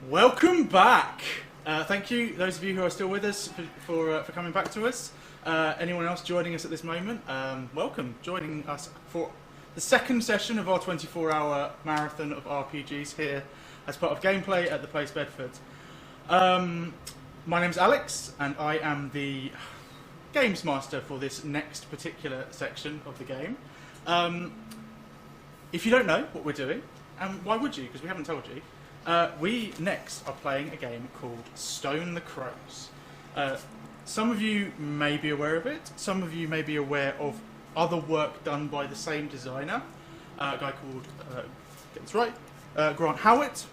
Welcome back. Thank you, those of you who are still with us, for coming back to us. Anyone else joining us at this moment, welcome, joining us for the second session of our 24-hour marathon of RPGs here as part of gameplay at the Place Bedford. My name's Alex, and I am the games master for this next particular section of the game. If you don't know what we're doing, and why would you, because we haven't told you, we next are playing a game called Stone the Crows. Some of you may be aware of it, some of you may be aware of other work done by the same designer, a guy called, get this right, Grant Howitt.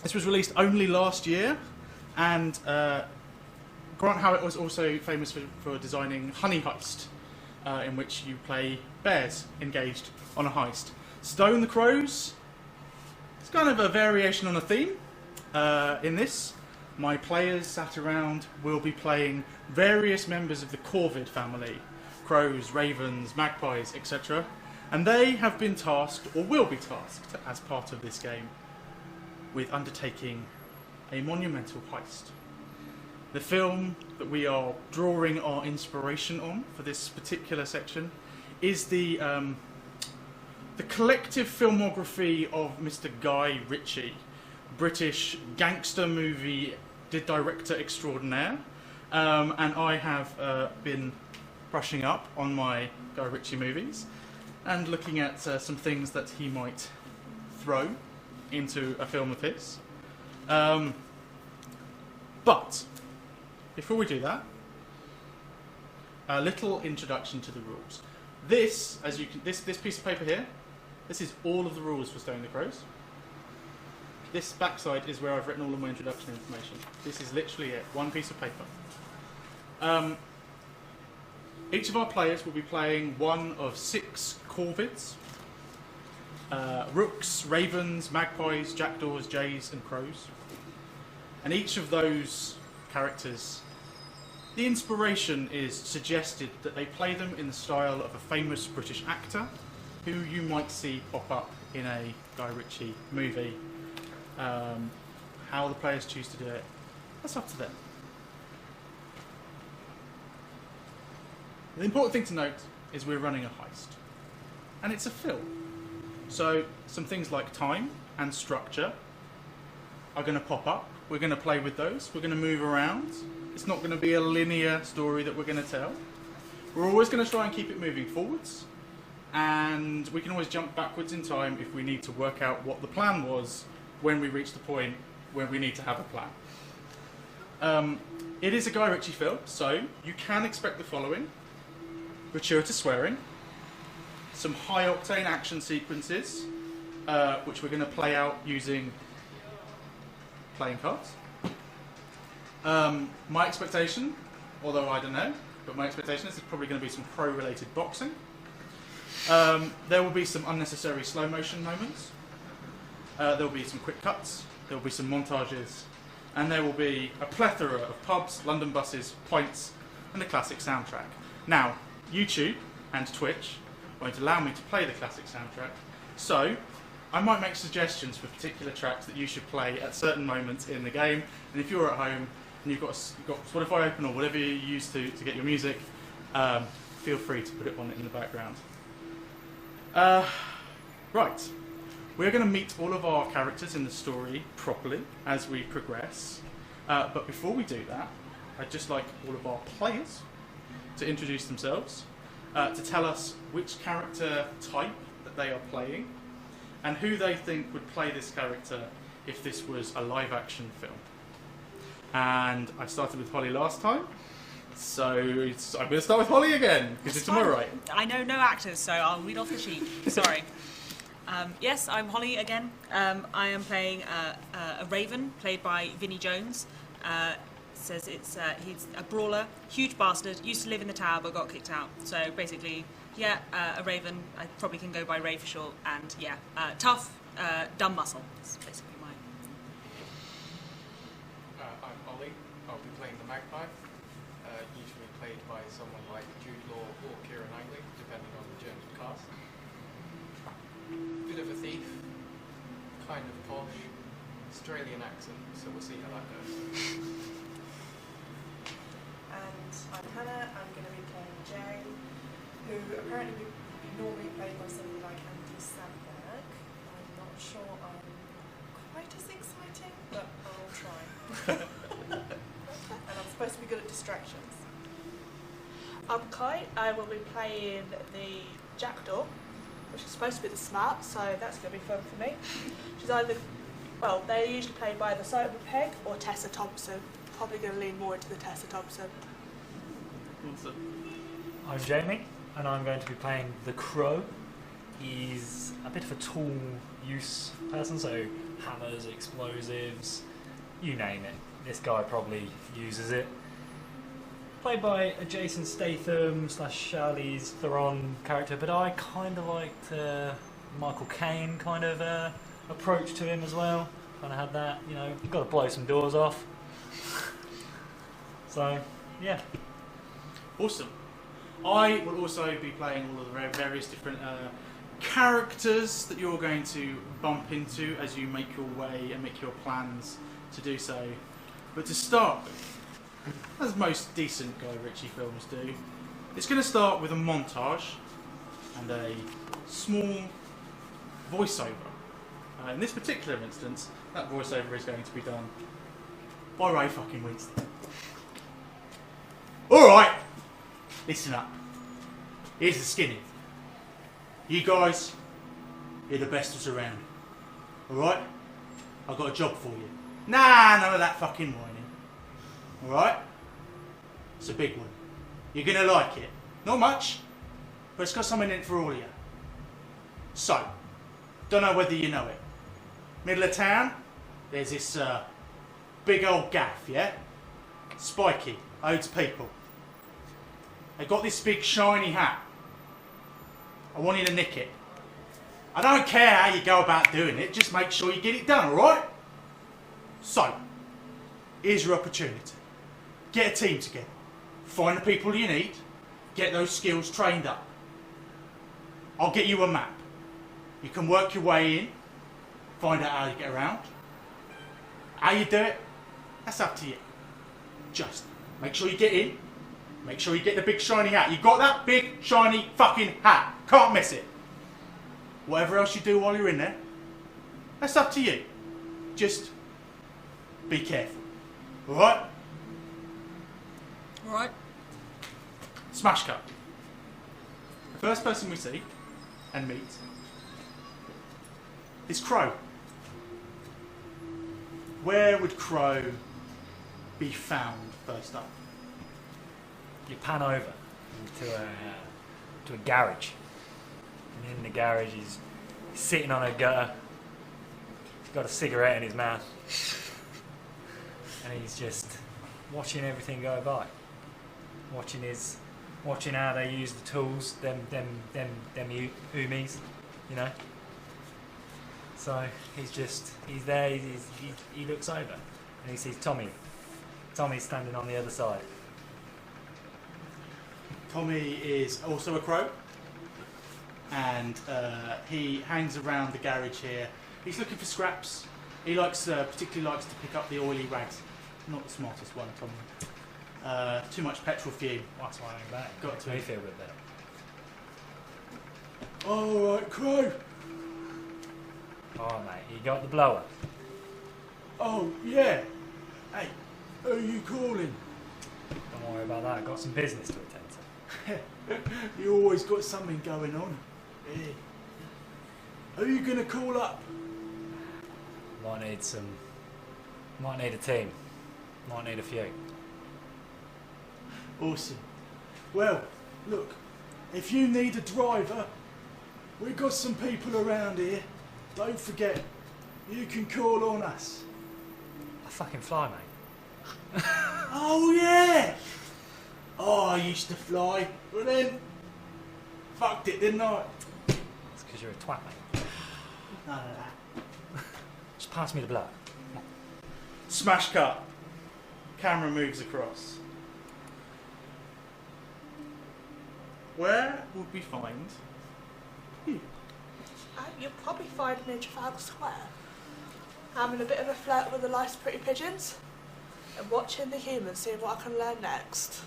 This was released only last year, and Grant Howitt was also famous for designing Honey Heist, in which you play bears engaged on a heist. Stone the Crows, it's kind of a variation on a theme. In this, my players sat around will be playing various members of the corvid family, crows, ravens, magpies, etc. And they have been tasked, or will be tasked, as part of this game, with undertaking a monumental heist. The film that we are drawing our inspiration on for this particular section is the collective filmography of Mr. Guy Ritchie, British gangster movie director extraordinaire, and I have been brushing up on my Guy Ritchie movies and looking at some things that he might throw into a film of his. But before we do that, a little introduction to the rules. This, as you can, this piece of paper here, this is all of the rules for Stone the Crows. This backside is where I've written all of my introduction information. This is literally it, one piece of paper. Each of our players will be playing one of 6 corvids. Rooks, ravens, magpies, jackdaws, jays and crows. And each of those characters, the inspiration is suggested that they play them in the style of a famous British actor who you might see pop up in a Guy Ritchie movie. How the players choose to do it, that's up to them. The important thing to note is we're running a heist. And it's a film. So some things like time and structure are going to pop up. We're going to play with those. We're going to move around. It's not going to be a linear story that we're going to tell. We're always going to try and keep it moving forwards. And we can always jump backwards in time if we need to work out what the plan was when we reach the point when we need to have a plan. It is a Guy Ritchie film, so you can expect the following: gratuitous swearing, some high-octane action sequences, which we're going to play out using playing cards. My expectation, although I don't know, but my expectation is there's probably going to be some crow-related boxing. There will be some unnecessary slow-motion moments. There will be some quick cuts. There will be some montages. And there will be a plethora of pubs, London buses, points, and the classic soundtrack. Now, YouTube and Twitch won't allow me to play the classic soundtrack, so I might make suggestions for particular tracks that you should play at certain moments in the game. And if you're at home and you've got Spotify open or whatever you use to get your music, feel free to put it on in the background. Right, we're going to meet all of our characters in the story properly as we progress. But before we do that, I'd just like all of our players to introduce themselves, to tell us which character type that they are playing, and who they think would play this character if this was a live-action film. And I started with Holly last time, so I'm going to start with Holly again, because it's to my right. I know no actors, so I'll read off the sheet. Sorry. Yes, I'm Holly again. I am playing a raven, played by Vinnie Jones. Says he's a brawler, huge bastard, used to live in the tower but got kicked out. So basically, yeah, a raven. I probably can go by Ray for short. And yeah, tough, dumb muscle. That's basically mine. I'm Ollie. I'll be playing the magpie, usually played by someone like Jude Law or Keira Knightley, depending on the terms of cast. Bit of a thief, kind of posh, Australian accent, so we'll see how that goes. And I'm Hannah. I'm going to be playing Jay, who apparently would be normally played by somebody like Andy Samberg. I'm not sure I'm quite as exciting, but I'll try. And I'm supposed to be good at distractions. I'm Kai. I will be playing the Jackdaw, which is supposed to be the smart, so that's going to be fun for me. She's either, well, they're usually played by the Simon Pegg or Tessa Thompson. Probably going to lean more into the Tessa Thompson. Awesome. I'm Jamie, and I'm going to be playing the Crow. He's a bit of a tool use person, so hammers, explosives, you name it. This guy probably uses it. Played by a Jason Statham / Charlize Theron character, but I kind of liked Michael Caine kind of approach to him as well. Kind of had that, you know, you've got to blow some doors off. So, yeah. Awesome. I will also be playing all of the various different characters that you're going to bump into as you make your way and make your plans to do so. But to start with, as most decent Guy Ritchie films do, it's going to start with a montage and a small voiceover. In this particular instance, that voiceover is going to be done by Ray fucking Winston. Alright, listen up. Here's the skinny. You guys, you're the best that's around. Alright? I've got a job for you. Nah, none of that fucking whining. Alright? It's a big one. You're gonna like it. Not much, but it's got something in it for all of you. So, don't know whether you know it. Middle of town, there's this big old gaff, yeah? Spiky, loads of people. They got this big shiny hat. I want you to nick it. I don't care how you go about doing it, just make sure you get it done, alright? So, here's your opportunity. Get a team together. Find the people you need. Get those skills trained up. I'll get you a map. You can work your way in. Find out how you get around. How you do it, that's up to you. Just make sure you get in. Make sure you get the big shiny hat. You got that big shiny fucking hat. Can't miss it. Whatever else you do while you're in there, that's up to you. Just be careful. Alright? Alright. Smash cut. The first person we see and meet is Crow. Where would Crow be found first up? You pan over to a garage, and in the garage he's sitting on a gutter. He's got a cigarette in his mouth, and he's just watching everything go by. Watching how they use the tools, them umis, you know. So he's there. He looks over, and he sees Tommy. Tommy's standing on the other side. Tommy is also a crow, and he hangs around the garage here. He's looking for scraps. He particularly likes to pick up the oily rags. Not the smartest one, Tommy. Too much petrol fume. That's why I'm back. Got to. Me feel a bit better. All right, Crow. Oh mate, you got the blower. Oh yeah. Hey, who are you calling? Don't worry about that. I've got some business to attend to. You always got something going on. Yeah. Who are you gonna call up? Might need a team. Might need a few. Awesome. Well, look, if you need a driver, we've got some people around here. Don't forget, you can call on us. I fucking fly, mate. Oh yeah! Oh, I used to fly, but then fucked it, didn't I? It's because you're a twat, mate. None of that. Just pass me the blower. Smash cut. Camera moves across. Where would we find you? You'll probably find me in Trafalgar Square. having a bit of a flirt with the nice pretty pigeons, and watching the humans, seeing what I can learn next.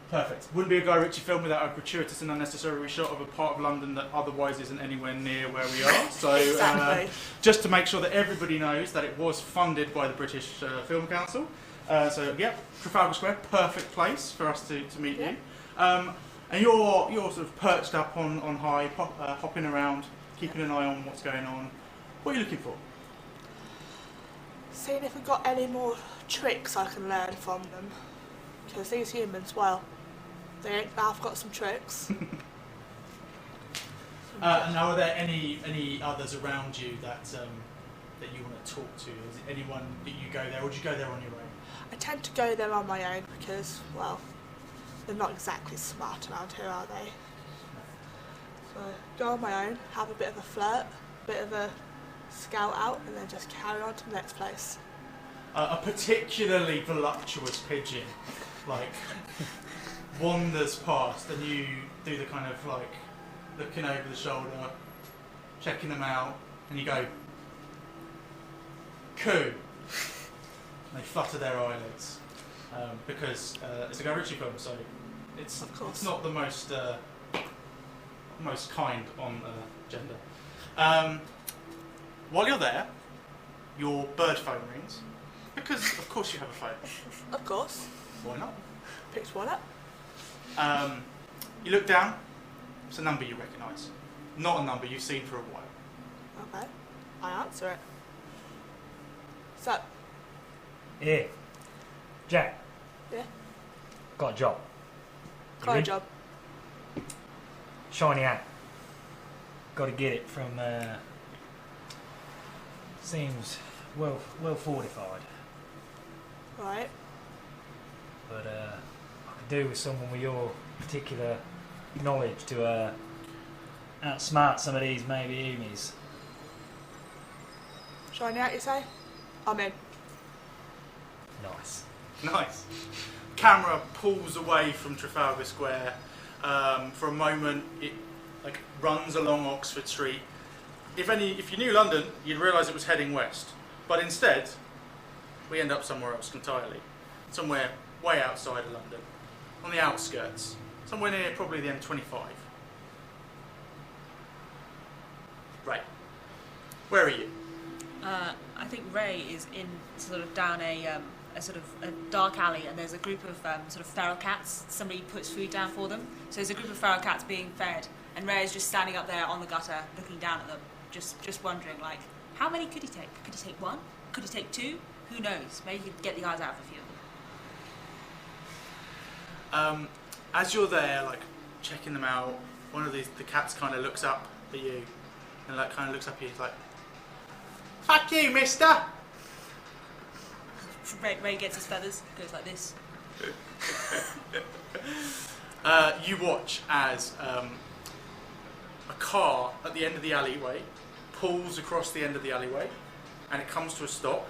Perfect. Wouldn't be a Guy Ritchie film without a gratuitous and unnecessary shot of a part of London that otherwise isn't anywhere near where we are. So, Exactly. just to make sure that everybody knows that it was funded by the British Film Council. So, yeah, Trafalgar Square, perfect place for us to meet you. And you're sort of perched up on high, hopping around, keeping an eye on what's going on. What are you looking for? Seeing if we've got any more tricks I can learn from them. Because these humans, well, I've got some tricks. And are there any others around you that you want to talk to? Is it anyone that you go there, or do you go there on your own? I tend to go there on my own because, well, they're not exactly smart around here, are they? So, go on my own, have a bit of a flirt, a bit of a scout out, and then just carry on to the next place. A particularly voluptuous pigeon, like, wanders past, and you do the kind of, like, looking over the shoulder, checking them out, and you go, coo. And they flutter their eyelids. Because it's a Guy Ritchie film, so it's not the most kind on gender. While you're there, your bird phone rings, because of course you have a phone. Of course. Why not? Picked one up. You look down. It's a number you recognise, not a number you've seen for a while. Okay. I answer it. So. Here. Jack. Yeah. Got a job. You Got a in? job. Shiny hat. Got to get it from. Seems well fortified, Right. but I could do with someone with your particular knowledge to outsmart some of these maybe enemies. Shiny out, you say? I'm in. Nice. Nice. Camera pulls away from Trafalgar Square. For a moment, it like runs along Oxford Street. If you knew London, you'd realise it was heading west. But instead, we end up somewhere else entirely. Somewhere way outside of London, on the outskirts, somewhere near probably the M25. Right. Where are you? I think Ray is in sort of down a sort of a dark alley, and there's a group of sort of feral cats. Somebody puts food down for them, so there's a group of feral cats being fed, and Ray is just standing up there on the gutter, looking down at them, just wondering, like, how many could he take? Could he take one? Could he take two? Who knows? Maybe he could get the guys out of the field. As you're there, like checking them out, one of the cats kind of looks up at you, and like kind of looks up at you, like, "Fuck you, Mister." Ray gets his feathers, goes like this. You watch as a car at the end of the alleyway pulls across the end of the alleyway, and it comes to a stop,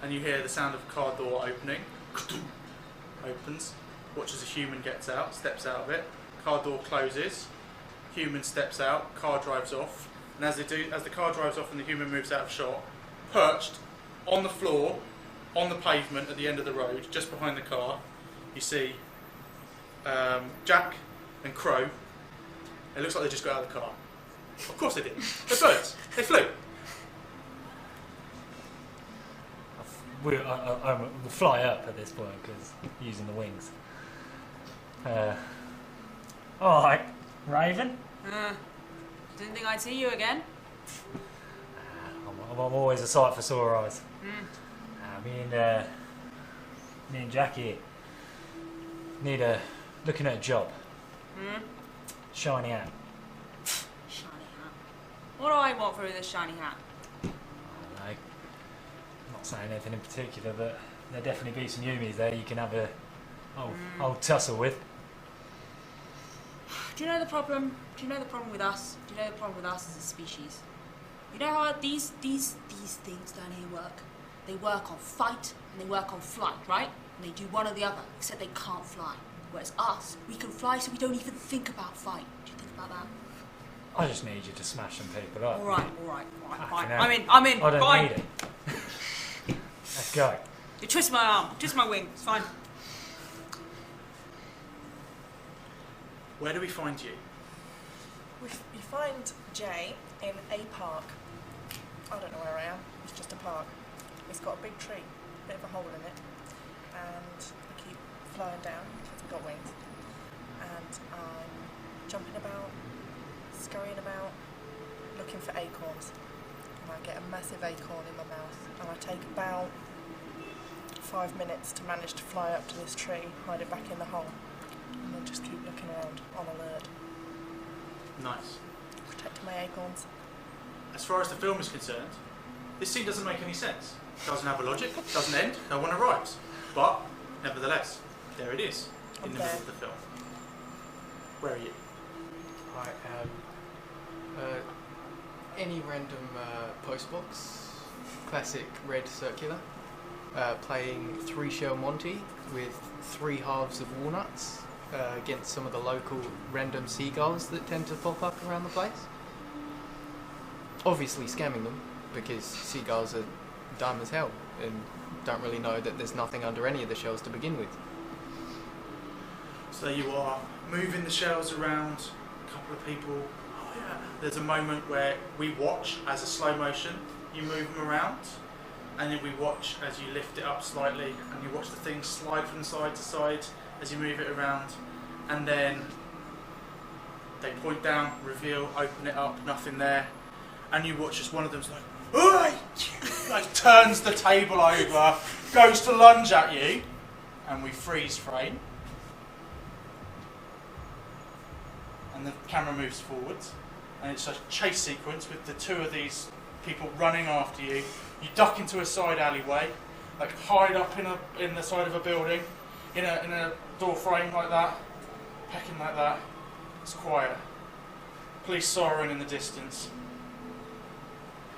and you hear the sound of a car door opening. Opens. Watch as a human gets out, steps out of it. Car door closes. Human steps out. Car drives off. And as the car drives off and the human moves out of shot, perched on the floor, on the pavement at the end of the road, just behind the car, you see Jack and Crow. It looks like they just got out of the car. Of course they did. They're birds. They flew. We'll fly up at this point because using the wings. All right, Raven. Didn't think I'd see you again. I'm always a sight for sore eyes. Me and Jackie looking at a job. Shiny hat. Shiny hat. What do I want for this shiny hat? I don't know. I'm not saying anything in particular, but there'll definitely be some Yumis there you can have a old tussle with. Do you know the problem? Do you know the problem with us? Do you know the problem with us as a species? You know how these things down here work? They work on fight and they work on flight, right? And they do one or the other, except they can't fly. Whereas us, we can fly so we don't even think about fight. Do you think about that? I just need you to smash some people up. All right, fine. Fucking I'm hell. in, I don't fine. need it. Let's go. You twist my arm, twist my wing, it's fine. Where do we find you? You find Jay in a park. I don't know where I am. It's just a park. It's got a big tree, bit of a hole in it, and I keep flying down because I've got wings, and I'm jumping about, scurrying about, looking for acorns, and I get a massive acorn in my mouth, and I take about 5 minutes to manage to fly up to this tree, hide it back in the hole, and then just keep looking around on alert, Nice. protecting my acorns. As far as the film is concerned, this scene doesn't make any sense. Doesn't have a logic, doesn't end, no one arrives. But, nevertheless, there it is, in the middle of the film. Where are you? I am any random postbox, classic red circular, playing 3-shell Monty with 3 halves of walnuts against some of the local random seagulls that tend to pop up around the place. Obviously scamming them, because seagulls are dumb as hell and don't really know that there's nothing under any of the shells to begin with. So you are moving the shells around, a couple of people. Oh yeah. There's a moment where we watch as a slow motion, you move them around, and then we watch as you lift it up slightly, and you watch the thing slide from side to side as you move it around, and then they point down, reveal, open it up, nothing there, and you watch as one of them's like, "Oi!" like turns the table over, goes to lunge at you, and we freeze frame. And the camera moves forwards, and it's a chase sequence with the 2 of these people running after you. You duck into a side alleyway, like hide up in the side of a building, in a door frame like that, pecking like that. It's quiet. Police siren in the distance.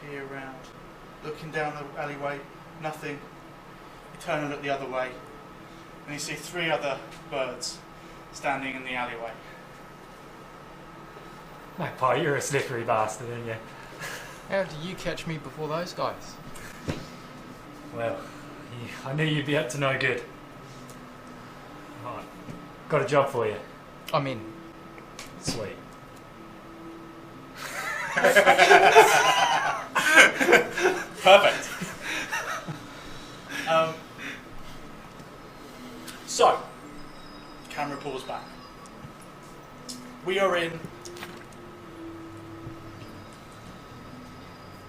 Peer around, looking down the alleyway, nothing. You turn and look the other way, and you see 3 other birds standing in the alleyway. Magpie, you're a slippery bastard, aren't you? How did you catch me before those guys? Well, I knew you'd be up to no good. Right. Got a job for you. I'm in. Sweet. Perfect. So, camera pulls back. We are in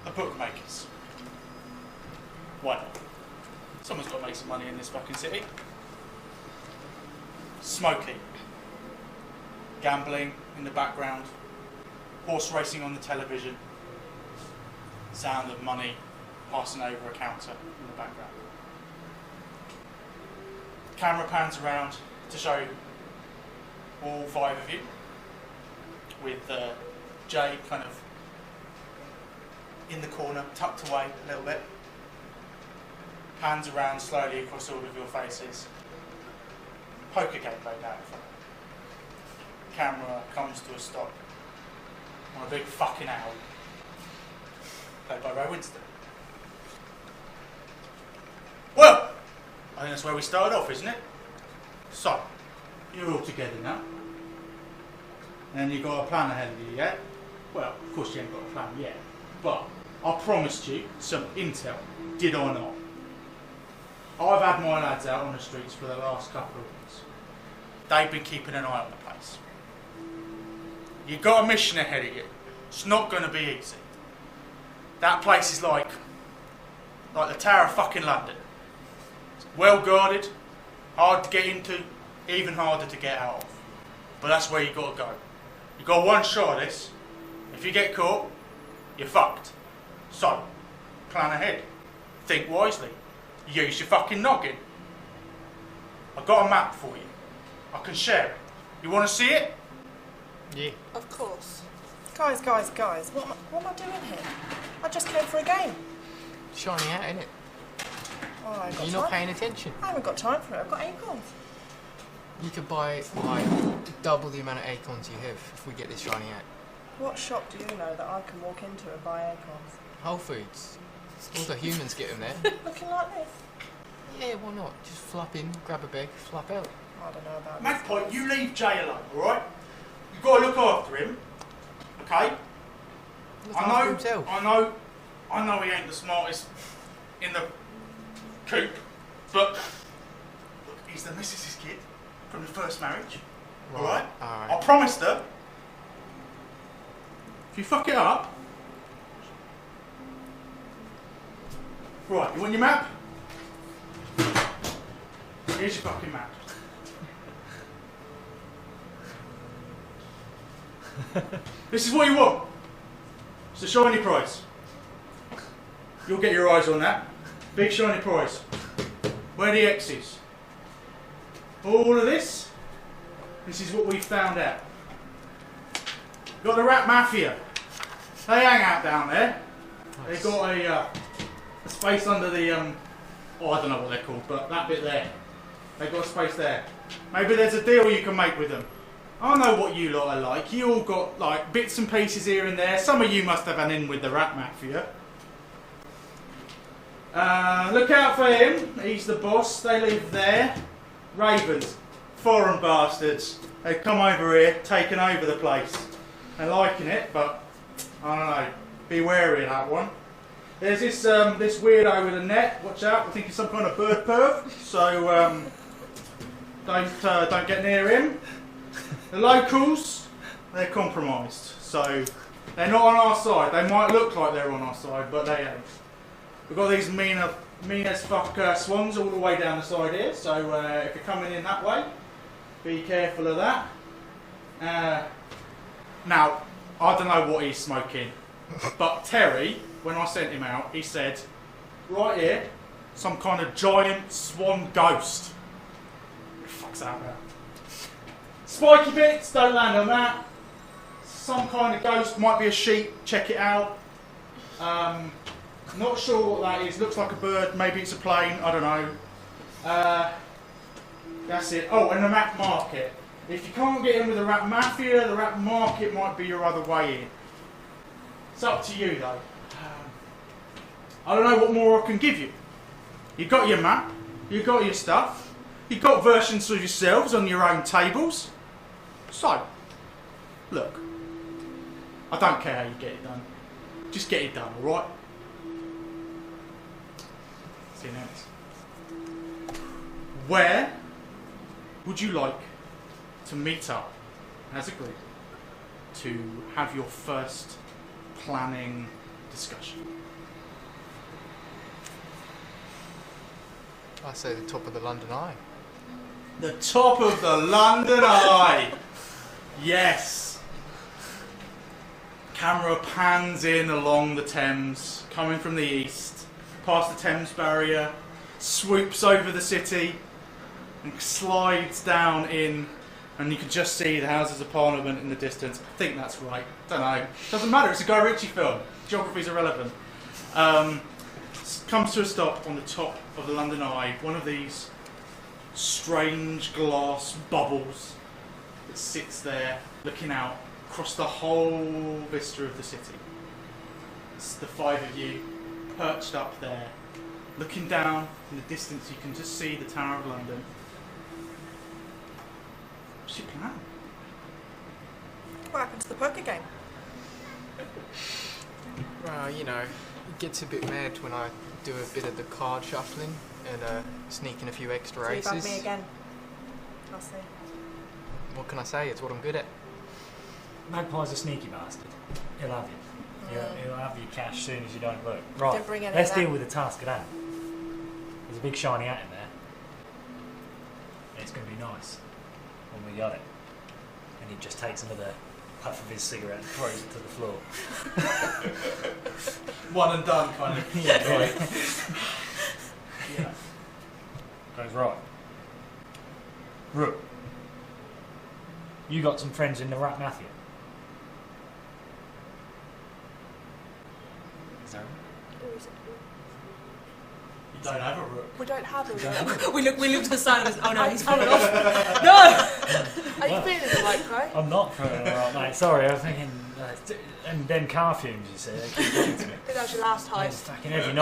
a bookmaker's. Why not? Someone's got to make some money in this fucking city. Smoky. Gambling in the background. Horse racing on the television. Sound of money passing over a counter in the background. Camera pans around to show all 5 of you, with Jay kind of in the corner, tucked away a little bit. Pans around slowly across all of your faces. Poker game laid out in front of you. Camera comes to a stop on a big fucking owl, played by Ray Winston. Well, I think that's where we started off, isn't it? So, you're all together now. And you've got a plan ahead of you, yeah? Well, of course you ain't got a plan yet. But I promised you some intel, did I not? I've had my lads out on the streets for the last couple of weeks. They've been keeping an eye on the place. You've got a mission ahead of you. It's not going to be easy. That place is like the Tower of fucking London. It's well guarded, hard to get into, even harder to get out of. But that's where you got to go. You got one shot at this. If you get caught, you're fucked. So, plan ahead. Think wisely. Use your fucking noggin. I've got a map for you. I can share it. You want to see it? Yeah. Of course. Guys, what am I doing here? I just came for a game. Shining out, innit? Oh, I ain't got You're time. not paying attention. I haven't got time for it. I've got acorns. You could buy like double the amount of acorns you have if we get this shiny out. What shop do you know that I can walk into and buy acorns? Whole Foods. All the humans get them there. Looking like this? Yeah, why not? Just flop in, grab a bag, flop out. I don't know about Magpie, this. you leave Jay alone, alright? You've got to look after him. Okay? Look after himself. I know he ain't the smartest in the coop, but look, he's the missus's kid from the first marriage. Alright? I Alright. promised her. If you fuck it up. Right, you want your map? Here's your fucking map. This is what you want. It's a shiny prize. You'll get your eyes on that. Big shiny prize. Where are the X's? All of this. This is what we found out. Got the Rat Mafia. They hang out down there. They've got a space under the I don't know what they're called, but that bit there. They've got a space there. Maybe there's a deal you can make with them. I know what you lot are like. You all got like bits and pieces here and there. Some of you must have an in with the Rat Mafia. Look out for him. He's the boss. They live there. Ravens. Foreign bastards. They've come over here, taken over the place. They're liking it, but I don't know. Be wary of that one. There's this this weirdo with a net. Watch out! I think he's some kind of bird perv. So don't get near him. The locals, they're compromised. So they're not on our side. They might look like they're on our side, but they ain't. We've got these mean as fuck swans all the way down the side here. So if you're coming in that way, be careful of that. Now, I don't know what he's smoking, but Terry, when I sent him out, he said, right here, some kind of giant swan ghost. What the fuck's that about? Spiky bits, don't land on that. Some kind of ghost, might be a sheep, check it out. Not sure what that is, looks like a bird, maybe it's a plane, I don't know. That's it. Oh, and the Rat Market. If you can't get in with the Rat Mafia, the Rat Market might be your other way in. It's up to you though. I don't know what more I can give you. You've got your map, you've got your stuff, you've got versions of yourselves on your own tables. So, look, I don't care how you get it done. Just get it done, alright? See you next. Where would you like to meet up as a group to have your first planning discussion? I say the top of the London Eye. The top of the London Eye! Yes! Camera pans in along the Thames, coming from the east, past the Thames barrier, swoops over the city, and slides down in, and you can just see the Houses of Parliament in the distance. I think that's right. Don't know. Doesn't matter, it's a Guy Ritchie film. Geography's irrelevant. Comes to a stop on the top of the London Eye, one of these strange glass bubbles that sits there looking out across the whole vista of the city. It's the five of you perched up there, looking down in the distance. You can just see the Tower of London. What's your plan? What happened to the poker game? Well, you know, it gets a bit mad when I do a bit of the card shuffling and sneak in a few extra So you aces. bug me again. I'll see. What can I say? It's what I'm good at. Magpie's a sneaky bastard. He'll have you. He'll have your cash as soon as you don't look. Right, Don't bring any let's of that. deal with the task at hand. There's a big shiny hat in there. It's going to be nice when we got it. And he just takes another puff of his cigarette and throws it to the floor. One and done, kind of. Yeah, right. Yeah. Goes right. Rook, you got some friends in the Rat Mafia. Is that right? You don't have a rook. We don't have a room. we look to the side of us. Oh no, he's fallen Are off. No! you feeling alright, Craig? I'm not feeling alright, mate. Sorry, I was thinking And them car fumes, you see, they keep getting to me. I think that was your last Yeah, heist. fucking every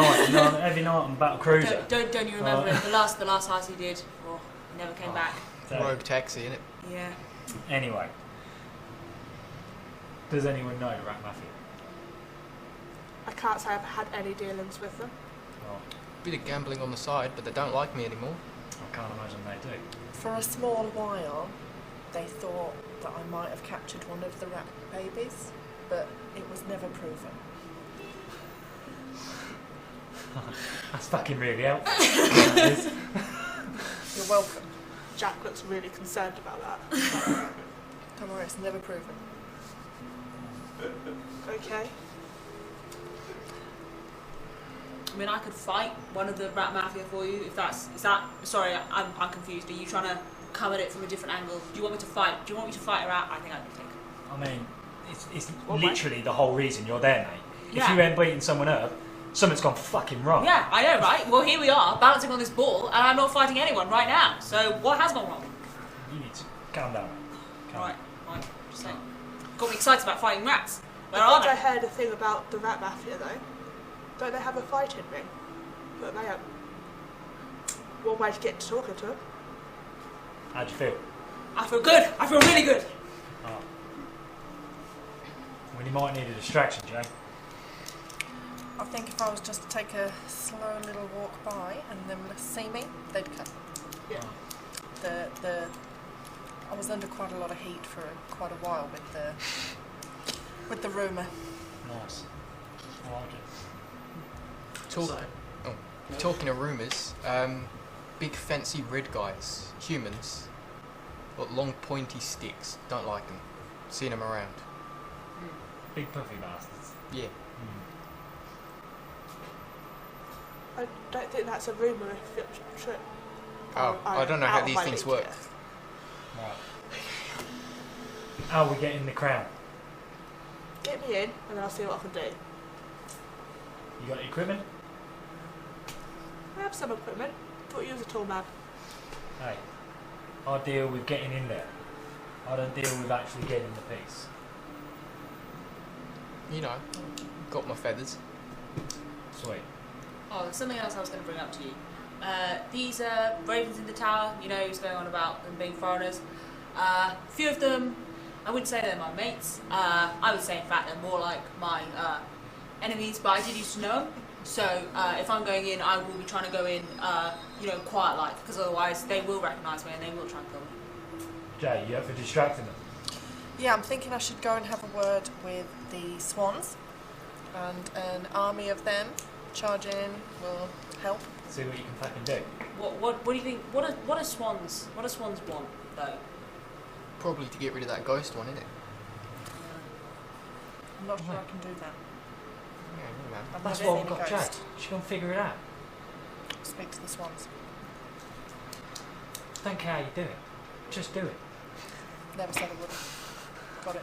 night on Battle Cruiser. Don't you remember it? The last heist he did. Oh, he never came back. So, Rogue taxi, innit? Yeah. anyway, does anyone know Rat Mafia? I can't say I've had any dealings with them. Oh, Bit of gambling on the side, but they don't like me anymore. I can't imagine they do. For a small while, they thought that I might have captured one of the rat babies, but it was never proven. That's fucking really helpful. That is. You're welcome. Jack looks really concerned about that. Don't worry, it's never proven. Okay. I mean, I could fight one of the Rat Mafia for you if that's. Is that? Sorry, I'm confused. Are you trying to come at it from a different angle? Do you want me to fight? Do you want me to fight a rat? I think I can take. I mean, it's Well, literally the whole reason you're there, mate. Yeah. If you ain't beating someone up, something's gone fucking wrong. Yeah, I know, right? Well, here we are, balancing on this ball, and I'm not fighting anyone right now. So what has gone wrong? You need to calm down. Calm Right, just saying. Got me excited about fighting rats. Where I are think I they? heard a thing about the Rat Mafia though. Don't they have a fighting ring? But they have one way to get to talking to them. How'd you feel? I feel good. I feel really good. Oh. Well, you might need a distraction, Jay. I think if I was just to take a slow little walk by and them see me, they'd come. Yeah. I was under quite a lot of heat for quite a while with the rumour. Nice. I like it. Talking of rumours, big fancy red guys, humans, got long pointy sticks, don't like them. Seen them around. Big puffy bastards. Yeah. Mm. I don't think that's a rumour if it's true. I don't know how these things work. Right. How are we getting the crown? Get me in and then I'll see what I can do. You got equipment? I have some equipment. Thought you was a tall man. Hey, I deal with getting in there. I don't deal with actually getting the piece. You know, got my feathers. Oh, Sweet. there's something else I was going to bring up to you. These ravens in the tower, you know, who's going on about them being foreigners. A few of them, I wouldn't say they're my mates. I would say, in fact, they're more like my enemies, but I did used to know them. So if I'm going in, I will be trying to go in, quiet like, because otherwise they will recognise me and they will try and kill me. Jay, you up for distracting them? Yeah, I'm thinking I should go and have a word with the swans, and an army of them charge in will help. See what you can fucking do. What do you think? What do swans want though? Probably to get rid of that ghost one, isn't it? I'm not sure I can do that. Yeah, man. I've That's never what seen we've a got, Jay. ghost. She can figure it out. Speak to the swans. Don't care how you do it. Just do it. Never said I would. Got it.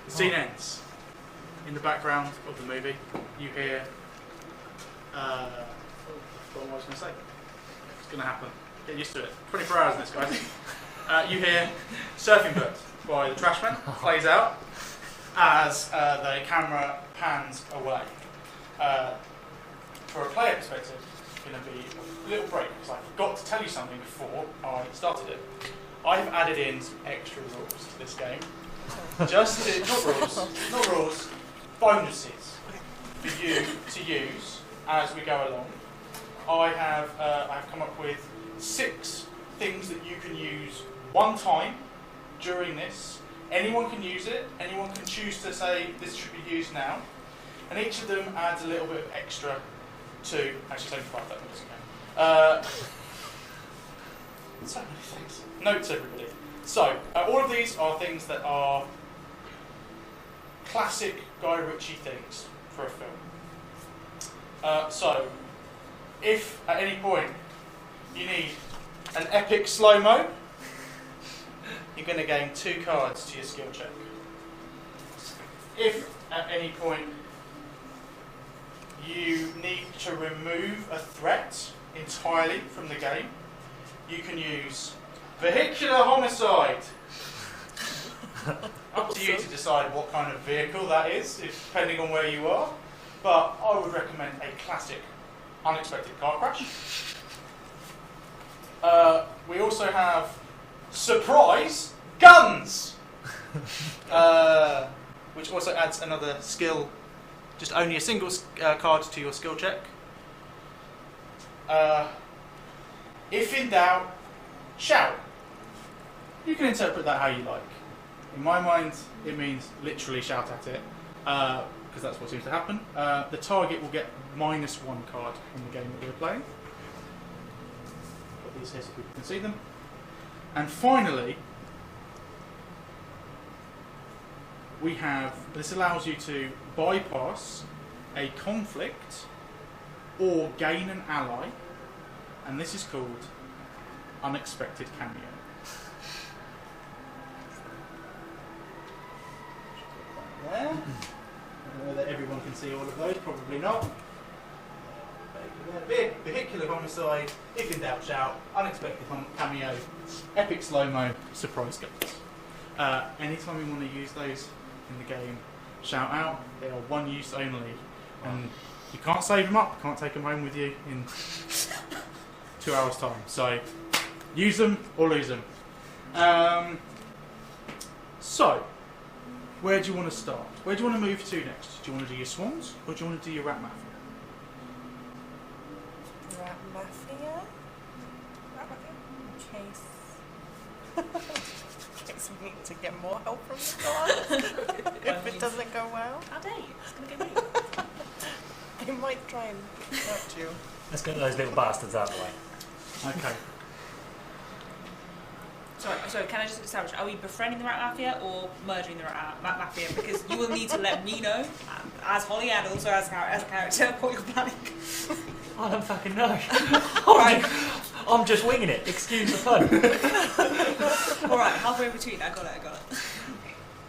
The scene ends. In the background of the movie, you hear. What was I going to say? It's going to happen. Get used to it. 24 hours in this, guys. You hear Surfing Boat by the Trashmen plays out as the camera pans away. For a player perspective, it's going to be a little break because I forgot to tell you something before I started it. I've added in some extra rules to this game. Just to, not rules, bonuses for you to use as we go along. I've come up with 6 things that you can use one time during this. Anyone can use it. Anyone can choose to say this should be used now. And each of them adds a little bit of extra to. Actually, it's only 5 minutes ago. So many things. Notes, everybody. So, all of these are things that are classic Guy Ritchie things for a film. So, if at any point you need an epic slow-mo, you're going to gain 2 cards to your skill check. If at any point you need to remove a threat entirely from the game, you can use vehicular homicide. Up to you to decide what kind of vehicle that is, depending on where you are. But I would recommend a classic unexpected car crash. We also have surprise guns, which also adds another skill. Just only a single card to your skill check. If in doubt, shout. You can interpret that how you like. In my mind, it means literally shout at it, because that's what seems to happen. The target will get -1 card in the game that we're playing. Put these here so people can see them. And finally, we have, this allows you to bypass a conflict or gain an ally, and this is called unexpected cameo. There. I don't know whether everyone can see all of those, probably not. Vehicular homicide, if in doubt shout, unexpected cameo, epic slow-mo, surprise guns. Anytime you want to use those in the game, shout out. They are one use only, and you can't save them up, can't take them home with you in 2 hours time. So use them or lose them. So where do you want to start? Where do you want to move to next? Do you want to do your swans or do you want to do your rat mafia? Rat Mafia? Rat Mafia. In case we need to get more help from the guard if it doesn't go well. How dare you? It's going to go great. They might try and hurt you. Let's get those little bastards out of the way. Okay. Sorry, can I just establish, are we befriending the Rat Mafia or murdering the Rat Mafia? Because you will need to let me know, as Holly and also as a character, what you're planning. I don't fucking know. Alright. I'm just winging it. Excuse the pun. Alright, halfway in between, I got it.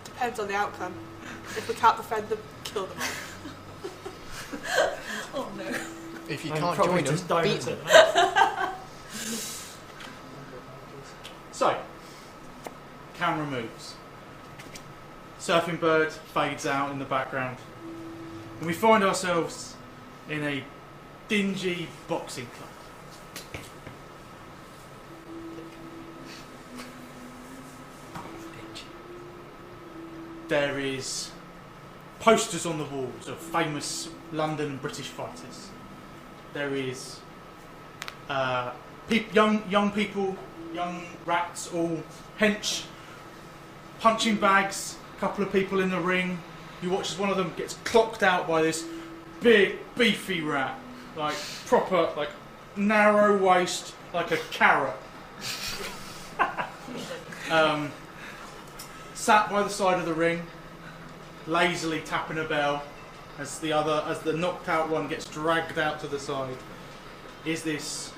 Depends on the outcome. If we can't defend them, kill them all. Oh no. If you I'm can't probably join them, just beat donuts them. at So, camera moves. Surfing bird fades out in the background. And we find ourselves in a dingy boxing club. There is posters on the walls of famous London and British fighters. There is young people, young rats, all hench, punching bags, a couple of people in the ring. You watch as one of them gets clocked out by this big, beefy rat, like proper, like narrow waist, like a carrot. Sat by the side of the ring, lazily tapping a bell, as the knocked out one gets dragged out to the side, is this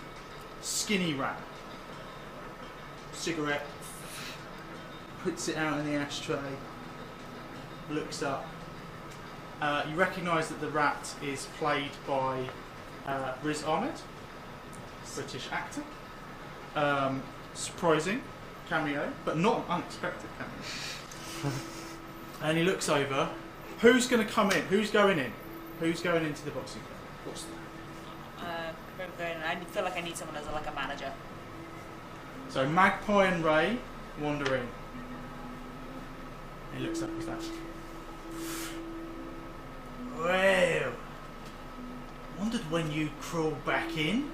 skinny rat. Cigarette, puts it out in the ashtray, looks up. You recognise that the rat is played by Riz Ahmed, British actor. Surprising cameo, but not an unexpected cameo. And he looks over. Who's going to come in? Who's going in? Who's going into the boxing club? What's that? I feel like I need someone as like a manager. So Magpie and Ray wander in. He looks up, he's like, well, wondered when you'd crawl back in.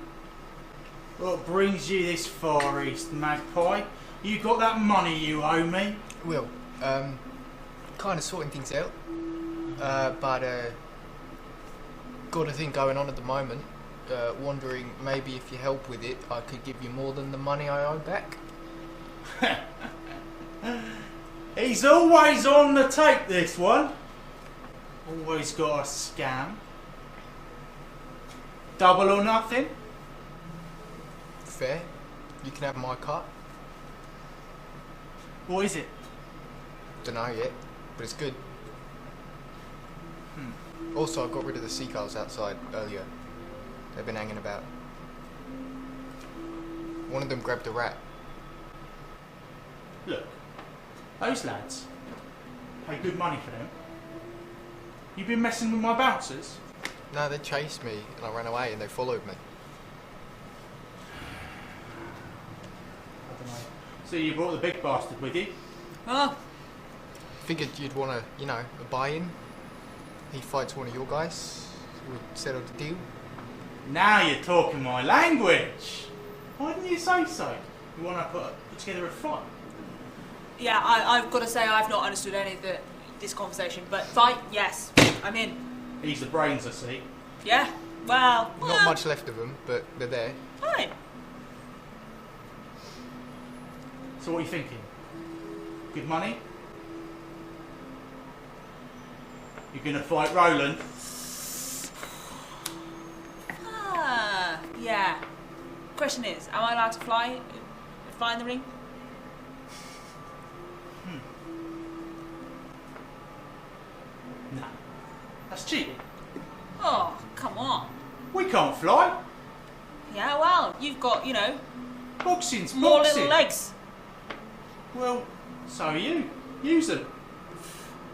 What brings you this far east, Magpie? You got that money you owe me? Will, kind of sorting things out, but got a thing going on at the moment. Wondering maybe if you help with it, I could give you more than the money I owe back. He's always on the take, this one. Always got a scam. Double or nothing? Fair. You can have my cut. What is it? Dunno yet, but it's good. Also, I got rid of the seagulls outside earlier. They've been hanging about. One of them grabbed a rat. Look, Those lads pay good money for them. You been messing with my bouncers? No, they chased me and I ran away and they followed me. I don't know. So you brought the big bastard with you? Oh, Figured you'd want a, you know, a buy-in. He fights one of your guys. We settled the deal. Now you're talking my language. Why didn't you say so? You want to put together a fight? yeah, I've got to say I've not understood any of this conversation, but fight, yes, I'm in. He's the brains, I see. Yeah, well, Not much left of them, but they're there. fine. So what are you thinking? Good money? You're going to fight Roland? Ah, yeah. Question is, am I allowed to fly in the ring? Nah. That's cheating. Oh, come on. We can't fly. Yeah, well, you've got, Boxing's more boxing. little legs. Well, so are you. Use them.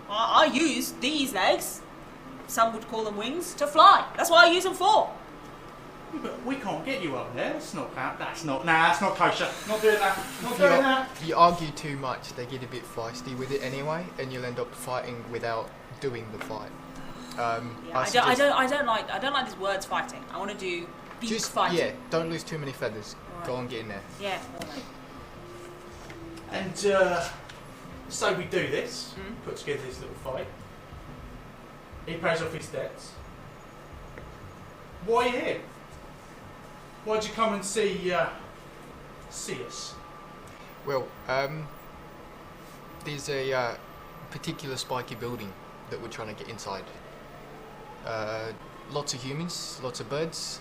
I use these legs, some would call them wings, to fly. That's what I use them for. Yeah, but we can't get you up there. That's not kosher. Not doing that. Not doing that. If you argue too much, they get a bit feisty with it anyway, and you'll end up fighting without doing the fight. Yeah, I don't like these words fighting. I want to do beak fighting. Yeah, don't lose too many feathers. Right. Go on, get in there. Yeah. All right. And so we do this, put together this little fight. He pays off his debts. Why are you here? Why'd you come and see us? Well, there's a particular spiky building that we're trying to get inside. Lots of humans, lots of birds,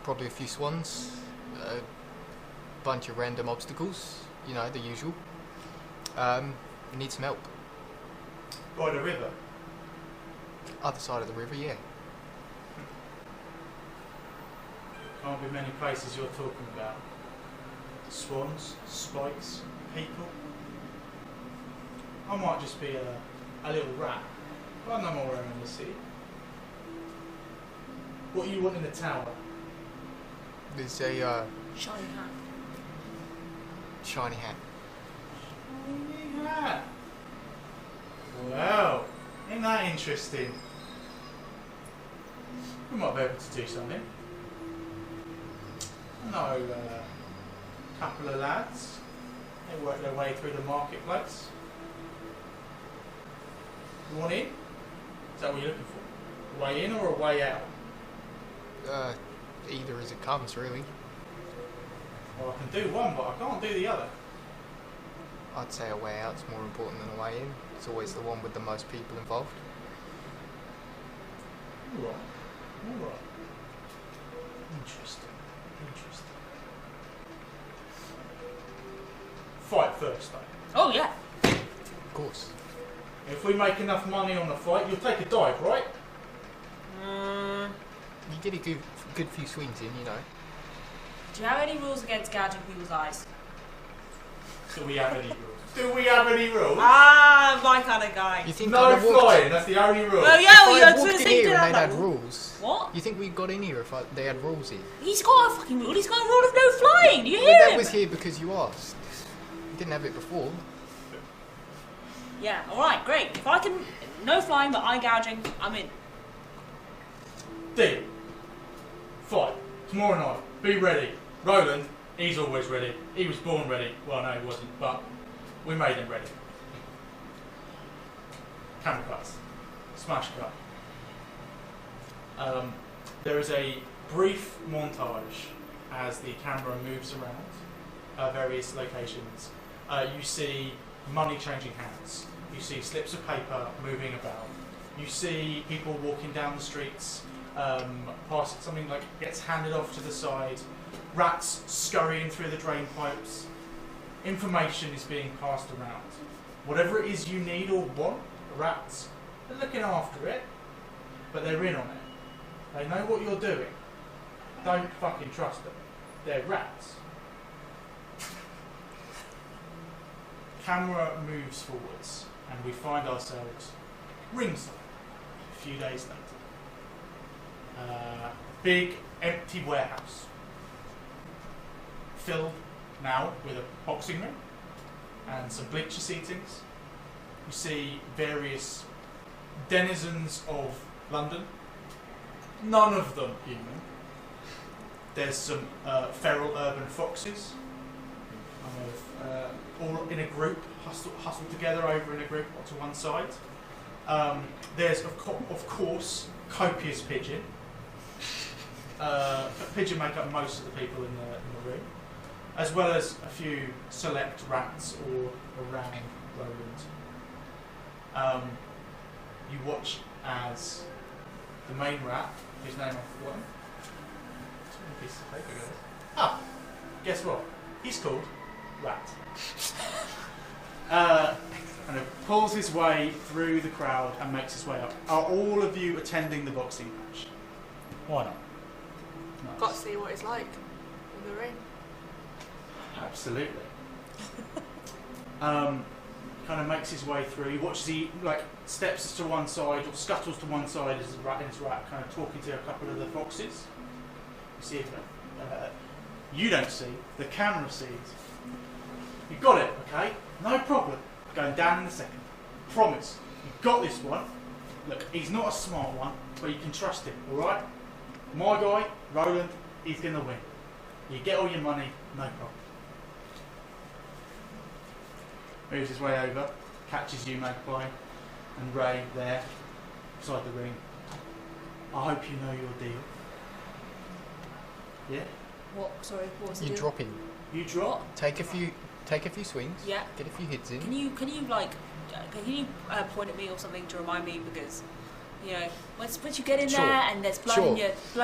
probably a few swans, a bunch of random obstacles, the usual. Need some help. By the river. Other side of the river, yeah. Can't be many places you're talking about. Swans, spikes, people. I might just be a little rat. But I know my way around the city. What you want in the tower? There's a Shiny hat. shiny hat. Shiny hat. Well, ain't that interesting? We might be able to do something. I know a couple of lads. They work their way through the marketplace. You want in? Is that what you're looking for? A way in or a way out? Either as it comes, really. Well, I can do one, but I can't do the other. I'd say a way out's more important than a way in. It's always the one with the most people involved. Alright. Alright. Interesting. Interesting. Fight first, though. Oh, yeah. Of course. If we make enough money on the fight, you'll take a dive, right? You get a good few swings in, Do you have any rules against gouging people's eyes? Do we have any rules? Do we have any rules? Ah, my kind of guy. You think No I'd have walked- flying, that's the only rule. Oh, yeah, If well, I you're had going to walked in say you here did and have they'd that had rule. rules. What? You think we got in here if they had rules here? He's got a fucking rule. He's got a rule of no flying. Do you Well, hear that him? was here because you asked. You didn't have it before. Yeah, alright, great. If I can... No flying, but eye gouging, I'm in. Deal. Fight. Tomorrow night. Be ready. Roland, he's always ready. He was born ready. Well, no, he wasn't, but we made him ready. Camera cuts. Smash cut. There is a brief montage as the camera moves around various locations. You see money changing hands. You see slips of paper moving about. You see people walking down the streets, past something like gets handed off to the side. Rats scurrying through the drain pipes. Information is being passed around. Whatever it is you need or want, the rats are looking after it, but they're in on it. They know what you're doing. Don't fucking trust them. They're rats. camera moves forwards, and we find ourselves ringside a few days later. Big empty warehouse, filled now with a boxing ring and some bleacher seatings. You see various denizens of London, none of them human. There's some feral urban foxes, kind of all in a group, hustled together over in a group to one side. There's of course copious pigeon. Pigeon make up most of the people in the room, as well as a few select rats all around Roland. You watch as the main rat, whose name I've forgotten. Piece of paper, guys. Ah, guess what? He's called Rat. And it pulls his way through the crowd and makes his way up. Are all of you attending the boxing match? Why not? Nice. Got to see what it's like in the ring. Absolutely. Kind of makes his way through. He watches. He steps to one side or scuttles to one side as the rat in his rat, kind of talking to a couple of the foxes. You see, you don't see. The camera sees. You got it, okay? No problem. Going down in a second. Promise. You got this one. Look, he's not a smart one, but you can trust him. All right? My guy, Roland, he's gonna win. You get all your money, no problem. Moves his way over, catches you, Magpie, and Ray there, beside the ring. I hope you know your deal. Yeah? What? Sorry, what was the You deal? drop in. You drop. Take a few swings. Yeah. Get a few hits in. Can you point at me or something to remind me, because once you get in Sure. there and there's blood Sure.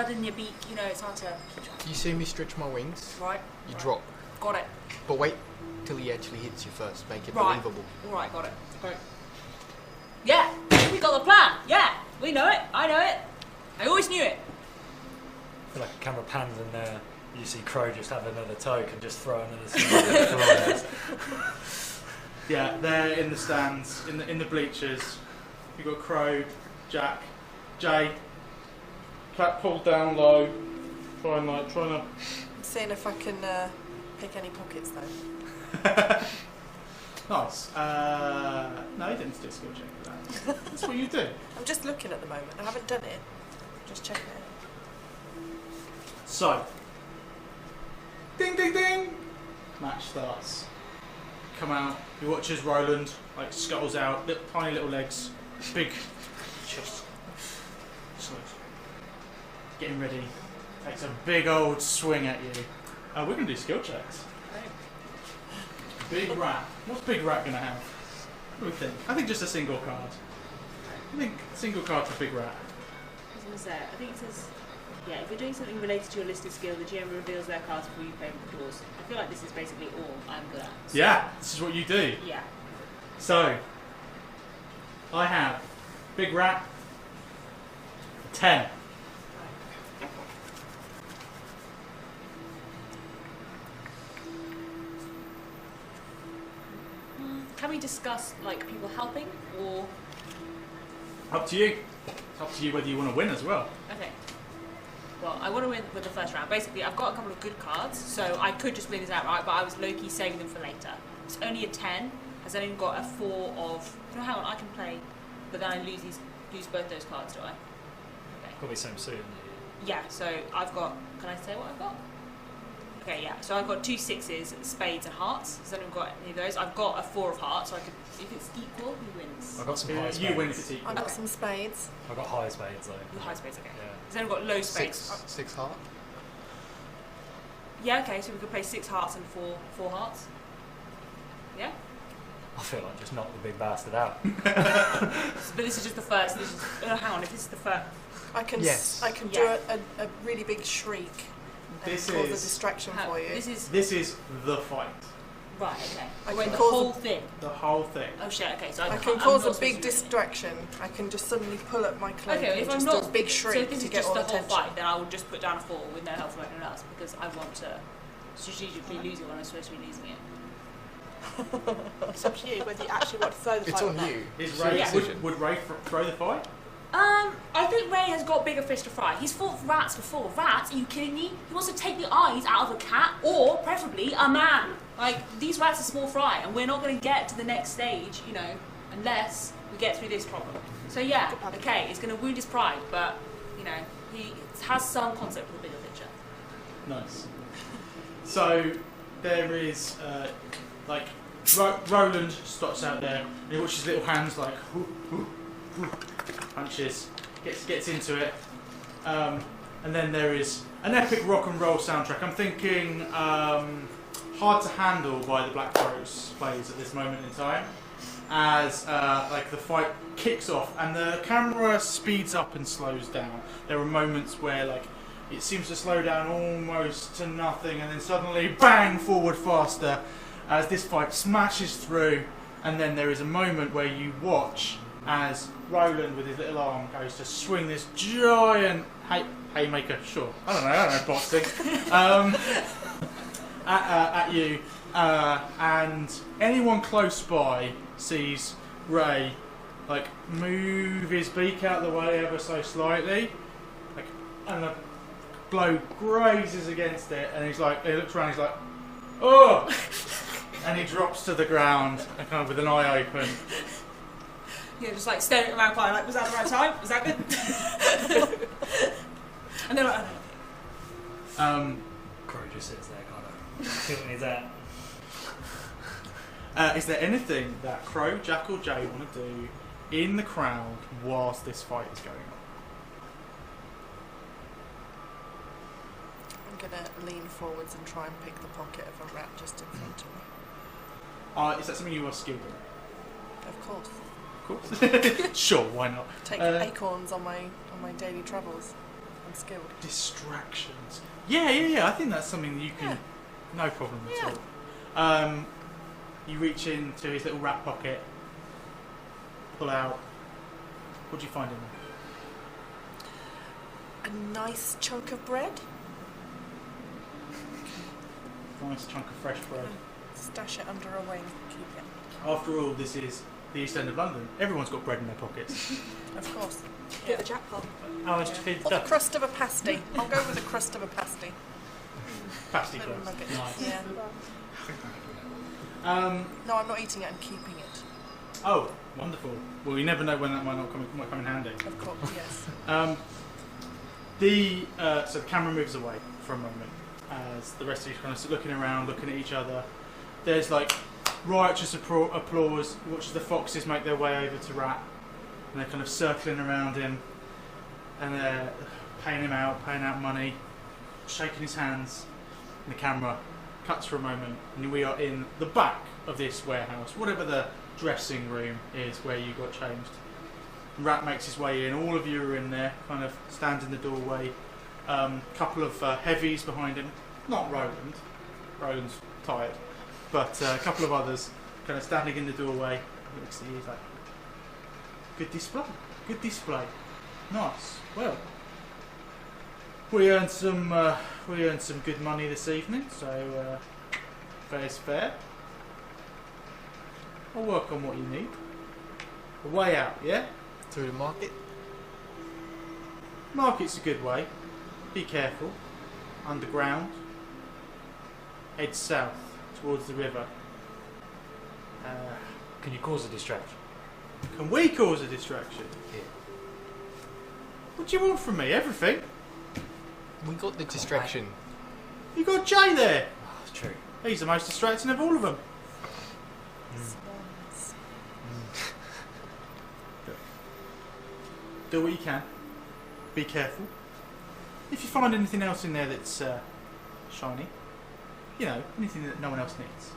in your beak, it's hard to keep track. You see me stretch my wings. Right. You Right. drop. Got it. But wait till he actually hits you first. Make it Right. believable. All right, got it. Great. Yeah, we got the plan. Yeah, we know it. I know it. I always knew it. I feel like a camera pans in there. You see Crow just have another toke and just throw another single. Yeah, they're in the stands, in the bleachers. You've got Crow, Jack, Jay. Clap pulled down low. Trying to. I'm seeing if I can pick any pockets though. Nice. No, you didn't do a skill check for that. That's what you do. I'm just looking at the moment. I haven't done it. Just checking it. So, ding, ding, ding. Match starts. Come out. You watch as Roland scuttles out, tiny little legs, big chest. Getting ready. Takes a big old swing at you. We're going to do skill checks. Big rat. What's Big Rat going to have? What do we think? I think just a single card. I think single card for Big Rat. I was going to say, I think it says, if you're doing something related to your listed skill, the GM reveals their cards before you play with the doors. I feel like this is basically all I'm good at. So, Yeah, this is what you do. Yeah. So, I have Big Rat, 10. Can we discuss people helping or? Up to you. It's up to you whether you want to win as well. Okay. Well, I want to win with the first round. Basically, I've got a couple of good cards, so I could just win this outright, but I was low-key saving them for later. It's only a 10, has only got a 4 of... No, hang on, I can play, but then I lose both those cards, do I? Okay. Got to be some soon. Yeah, so I've got... Can I say what I've got? Okay, yeah. So I've got 2 6s, spades and hearts. Has anyone got any of those? I've got a 4 of hearts, so I could... If it's equal, who wins? I've got some high spades. You win if it's equal. I've got some spades. I've got high spades though. The high spades, okay. Yeah. Has anyone got low spades? Six heart. Yeah, okay, so we could play 6 hearts and 4 hearts. Yeah? I feel like just knock the big bastard out. But this is just the first. This is, hang on, if this is the first. I can Yes. I can Yeah. do a really big shriek and This cause a is- distraction for you. This is the fight. Right, okay. I Wait, can the cause whole thing. The whole thing. Oh shit, okay, so I can't- can I'm cause not a big supposed to do distraction. I can just suddenly pull up my cloak Okay, and if I'm just not. do a big So shriek if this to is get just all the whole attention. fight, then I will just put down a 4 with no help from anyone else because I want to strategically lose it when I'm supposed to be losing it. It's up to you whether you actually want to throw the fight It's or on not. you. Is It's your Ray, decision. would Ray throw the fight? I think Ray has got bigger fish to fry. He's fought rats before. Rats? Are you kidding me? He wants to take the eyes out of a cat, or preferably a man. Like, these rats are small fry, and we're not going to get to the next stage, you know, unless we get through this problem. So yeah, okay, it's going to wound his pride, but, you know, he has some concept of the bigger picture. Nice. So there is Roland stops out there and he watches his little hands like punches, gets into it, and then there is an epic rock and roll soundtrack. I'm thinking Hard to Handle by the Black Crows plays at this moment in time as the fight kicks off and the camera speeds up and slows down. There are moments where it seems to slow down almost to nothing and then suddenly bang forward faster as this fight smashes through, and then there is a moment where you watch as Roland with his little arm goes to swing this giant haymaker, sure, I don't know boxing, at you, and anyone close by sees Ray move his beak out of the way ever so slightly, and the blow grazes against it, and he looks around, he's like, oh, and he drops to the ground, kind of with an eye open. Yeah, just staring around quiet, was that the right time? Was that good? And they're like, I don't know. Crow just sits there, kind of tilting his hat. Is there anything that Crow, Jack, or Jay want to do in the crowd whilst this fight is going on? I'm going to lean forwards and try and pick the pocket of a rat just in front of me. Is that something you are skilled in? Of course. Of course. Sure, why not? Take acorns on my daily travels. I'm skilled. Distractions. Yeah. I think that's something you can. Yeah. No problem at all. You reach into his little rat pocket, pull out. What do you find in there? A nice chunk of bread. Nice chunk of fresh bread. Stash it under a wing. Keep it. After all, this is the East End of London. Everyone's got bread in their pockets. Of course. Hit the jackpot. How much to feed the Or the duck? crust of a pasty. I'll go with the crust of a pasty. Pasty Little crust. nugget. Nice. Yeah. No, I'm not eating it. I'm keeping it. Oh, wonderful. Well, you never know when that might come in handy. Of course. Yes. So the camera moves away for a moment as the rest of you kind of looking around, looking at each other. There's righteous applause. He watches the foxes make their way over to Rat, and they're kind of circling around him, and they're paying out money, shaking his hands. And the camera cuts for a moment, and we are in the back of this warehouse, whatever the dressing room is where you got changed. And Rat makes his way in. All of you are in there, kind of stand in the doorway. Couple of heavies behind him. Not Roland. Roland's tired. But a couple of others kind of standing in the doorway. He looks at you, he's like, good display. Nice. Well, we earned some good money this evening, so fair's fair. I'll work on what you need. A way out, yeah? Through the market. Market's a good way. Be careful. Underground. Head south towards the river. Can you cause a distraction? Can we cause a distraction? Yeah. What do you want from me? Everything? We got the distraction. You got Jay there. Oh, it's true. He's the most distracting of all of them. Swans. Do what you can. Be careful. If you find anything else in there that's shiny, anything that no one else needs,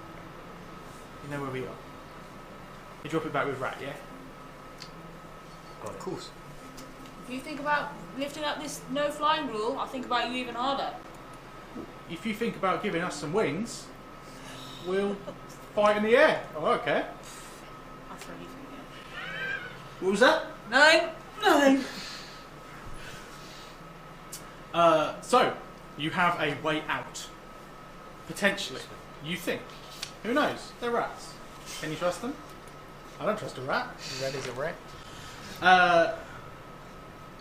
you know where we are. You drop it back with Rat, yeah? Got it. Of course. If you think about lifting up this no flying rule, I'll think about you even harder. If you think about giving us some wings, we'll fight in the air. Oh, okay. I'll throw you through What was that? there. Nothing. So, you have a way out. Potentially. You think. Who knows? They're rats. Can you trust them? I don't trust a rat. Red is a rat.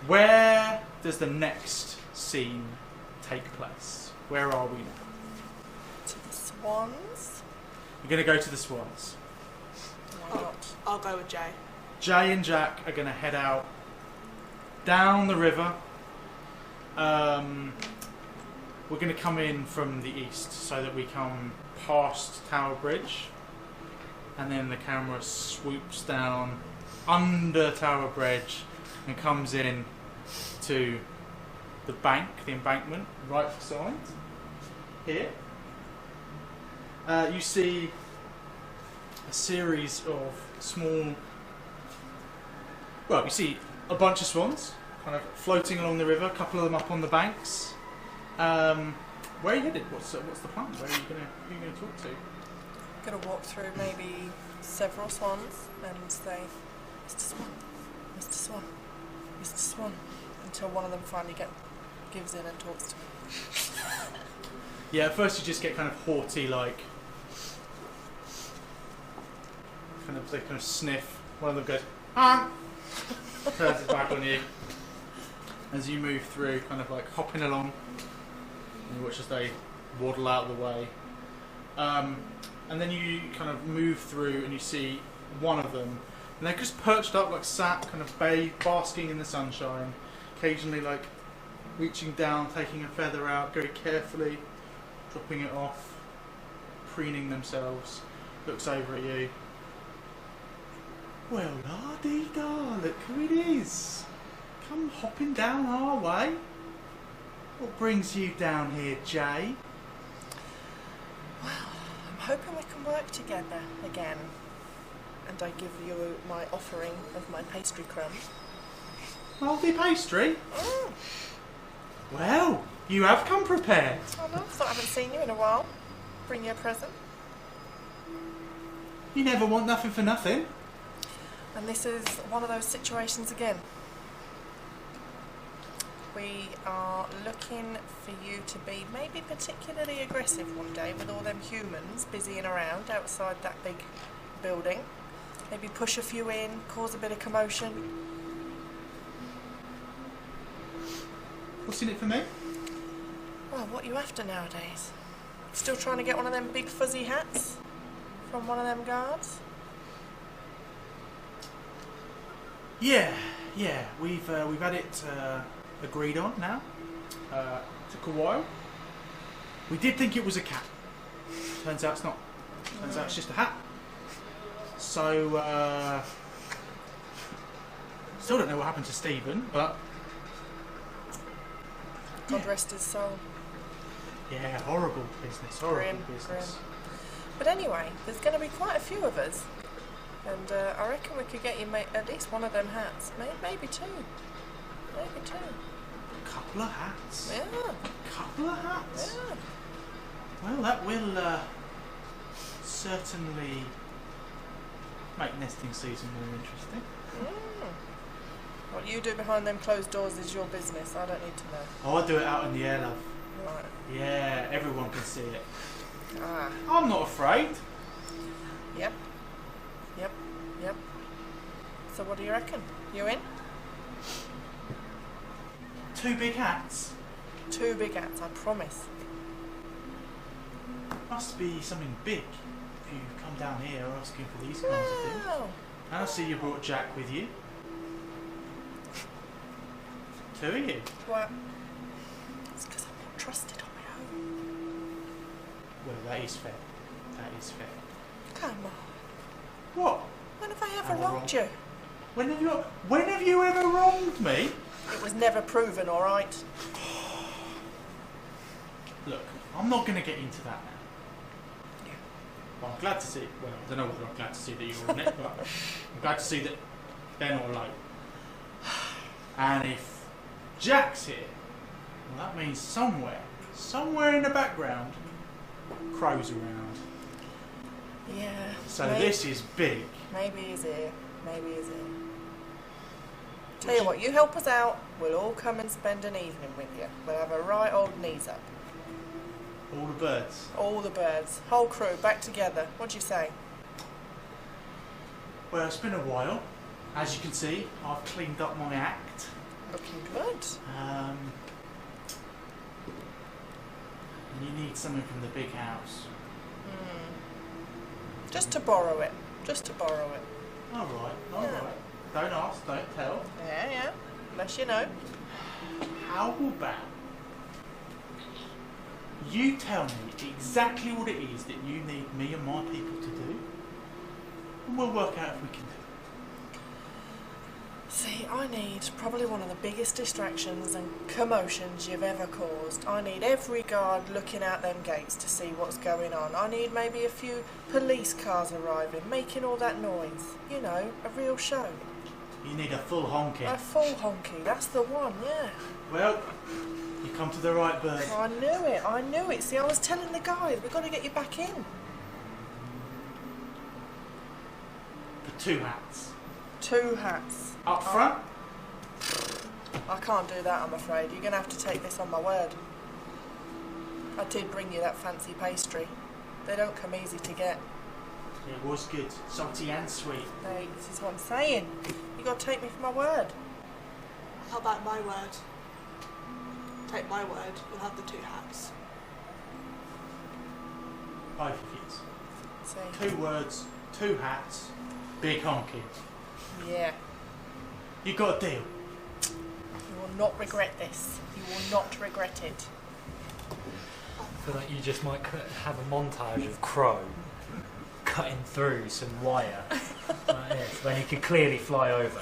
Where does the next scene take place? Where are we now? To the swans. You're going to go to the swans. Why not? I'll go with Jay. Jay and Jack are going to head out down the river. We're going to come in from the east so that we come past Tower Bridge, and then the camera swoops down under Tower Bridge and comes in to the embankment, right beside here. You see a series of small. Well, you see a bunch of swans kind of floating along the river. A couple of them up on the banks. Where are you headed? What's the plan? Where are you going to talk to? Gonna walk through maybe several swans and say, Mr. Swan, Mr. Swan, Mr. Swan, until one of them finally gives in and talks to me. Yeah, at first you just get kind of haughty, like they kind of sniff. One of them goes, ah, turns his back on you. As you move through, kind of like hopping along, and you watch as they waddle out of the way. And then you kind of move through and you see one of them, and they're just perched up, like sat, kind of basking in the sunshine, occasionally like reaching down, taking a feather out very carefully, dropping it off, preening themselves, looks over at you. Well, la-dee-da, look who it is. Come hopping down our way. What brings you down here, Jay? Well, I'm hoping we can work together again. And I give you my offering of my pastry crumbs. Mouldy pastry? Mm. Well, you have come prepared. I know, thought I haven't seen you in a while. Bring you a present. You never want nothing for nothing. And this is one of those situations again. We are looking for you to be maybe particularly aggressive one day with all them humans busying around outside that big building. Maybe push a few in, cause a bit of commotion. What's in it for me? Well, what are you after nowadays? Still trying to get one of them big fuzzy hats from one of them guards? Yeah. We've had it agreed on now. Took a while. We did think it was a cat. Turns out it's not. Turns out it's just a hat. So still don't know what happened to Stephen, but God rest his soul. yeah, horrible business. Horrible Grim. business. But anyway, there's going to be quite a few of us. And I reckon we could get you at least one of them hats. Maybe two. Maybe two. Couple of hats. Yeah. Couple of hats. Yeah. Well, that will certainly make nesting season more interesting. Mm. What you do behind them closed doors is your business. I don't need to know. Oh, I do it out in the air, love. Right. Yeah, everyone can see it. Ah. I'm not afraid. Yep. So what do you reckon? You in? 2 big hats. 2 big hats, I promise. Must be something big if you come down here asking for these kinds of things. Well, And I see you brought Jack with you. 2 of you. well, it's because I'm not trusted on my own. Well, that is fair. That is fair. Come on. What? When have I ever Am I wronged you? When have you ever wronged me? It was never proven, all right? Look, I'm not going to get into that now. Yeah. Well, I'm glad to see. Well, I don't know whether I'm glad to see that you're on it, but I'm glad to see that they're not alone. And if Jack's here, well, that means somewhere in the background, Crow's around. Yeah. So maybe, this is big. Maybe he's here. Maybe he's here. Tell you what, you help us out, we'll all come and spend an evening with you. We'll have a right old knees up. All the birds. All the birds. Whole crew, back together. What do you say? Well, it's been a while. As you can see, I've cleaned up my act. Looking good. And you need something from the big house. Just to borrow it. Just to borrow it. All right. Yeah. Don't ask, don't tell. Yeah. Unless you know. How about you tell me exactly what it is that you need me and my people to do, and we'll work out if we can do it. See, I need probably one of the biggest distractions and commotions you've ever caused. I need every guard looking out them gates to see what's going on. I need maybe a few police cars arriving, making all that noise. You know, a real show. You need a full honking. A full honky, that's the one, yeah. Well, you come to the right bird. I knew it. See, I was telling the guys, we've got to get you back in. For 2 hats. 2 hats. Up front? I can't do that, I'm afraid. You're going to have to take this on my word. I did bring you that fancy pastry. They don't come easy to get. It was good. Salty and sweet. Hey, this is what I'm saying. You got to take me for my word. How about my word? Take my word, you'll have the 2 hats. Both of you. See? 2 words, 2 hats, big honking. Yeah. You got a deal. You will not regret this. You will not regret it. I feel like you just might have a montage of Crow cutting through some wire like this, when he could clearly fly over.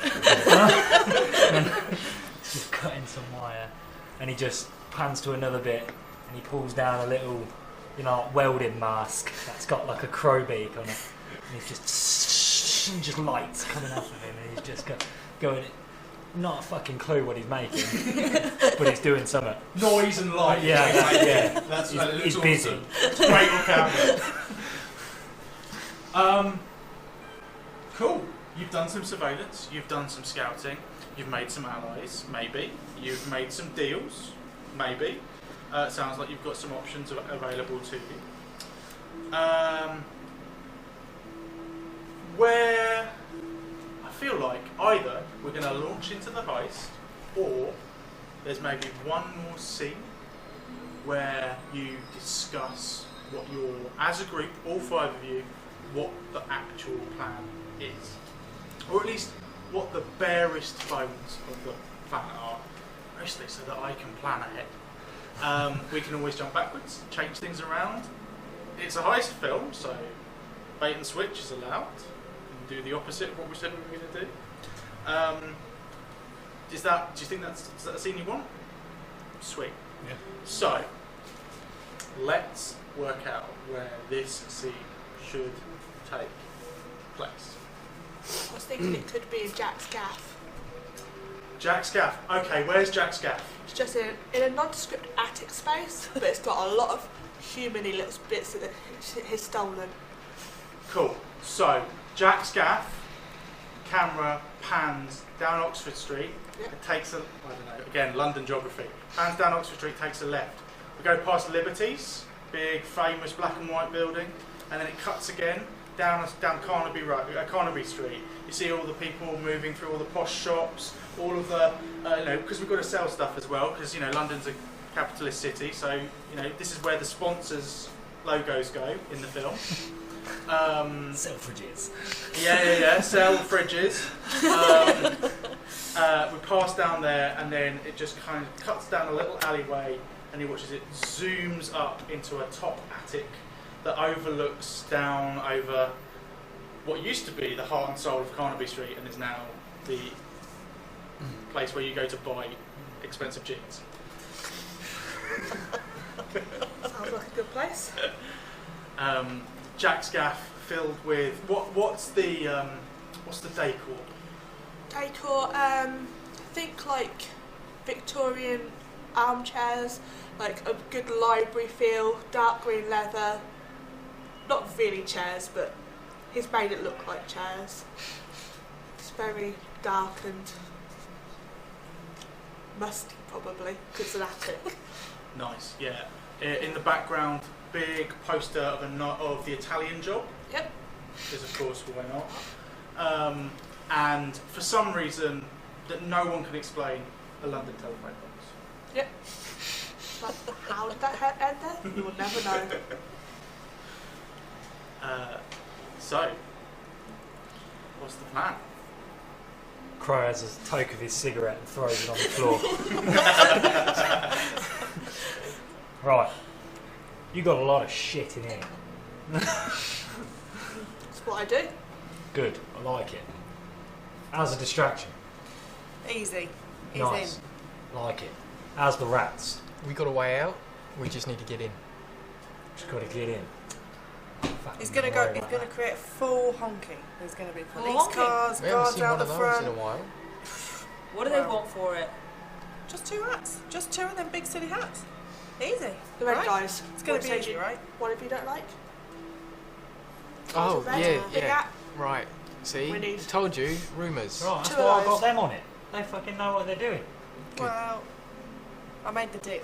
And just cutting some wire, and he just pans to another bit, and he pulls down a little, welding mask that's got like a crow beak on it, and he's just lights coming off of him, and he's just going. Not a fucking clue what he's making, but he's doing something. Noise and light. Yeah. That's He's busy. Awesome. It's great on camera. Cool. You've done some surveillance. You've done some scouting. You've made some allies, maybe. You've made some deals, maybe. It sounds like you've got some options available to you. Where I feel like either we're going to launch into the heist, or there's maybe one more scene where you discuss what as a group, all 5 of you, what the actual plan is. Or at least what the barest bones of the plan are, mostly so that I can plan ahead. We can always jump backwards, change things around. It's a heist film, so bait and switch is allowed. And do the opposite of what we said we were going to do. Do you think is that the scene you want? Sweet. Yeah. So, let's work out where this scene should take place. I was thinking it could be in Jack's gaff. Jack's gaff. Okay, where's Jack's gaff? It's just in a nondescript attic space, but it's got a lot of human-y little bits that he's stolen. Cool. So, Jack's gaff, camera pans down Oxford Street. Yep. It takes I don't know, again, London geography. Pans down Oxford Street, takes a left. We go past Liberties, big, famous black and white building, and then it cuts again down Carnaby Street. You see all the people moving through all the posh shops, all of the, because we've got to sell stuff as well, because, London's a capitalist city, so, this is where the sponsors' logos go in the film. Selfridges. Yeah, sell fridges. We pass down there, and then it just kind of cuts down a little alleyway, and you watch as it zooms up into a top attic that overlooks down over what used to be the heart and soul of Carnaby Street, and is now the place where you go to buy expensive jeans. Sounds like a good place. Jack's gaff filled with what's the decor? Decor, think like Victorian armchairs, like a good library feel, dark green leather. Not really chairs, but he's made it look like chairs. It's very dark and musty, probably, because it's an attic. Nice, yeah. In the background, big poster of of the Italian Job. Yep. Because of course, why not? And for some reason that no one can explain, a London telephone box. Yep. But how did that end there? You will never know. So, what's the plan? Crow has a toke of his cigarette and throws it on the floor. Right. You got a lot of shit in here. That's what I do. Good. I like it. How's the distraction? Easy. He's Nice. Like it. How's the rats? We got a way out. We just need to get in. Just got to get in. He's gonna go. He's gonna create a full honking. There's gonna be police honking? cars, We haven't guards seen out one the of those front. in a while. What do they want for it? Just 2 hats. Just 2 of them big silly hats. Easy. The red Right? guys. It's gonna What be say easy, you- right? What if you don't like? Oh, Red, yeah, big yeah. hat. Right. See? We need- Told you. Rumours. Right, that's Two why of I got those. them on it. They fucking know what they're doing. Good. Well, I made the deal.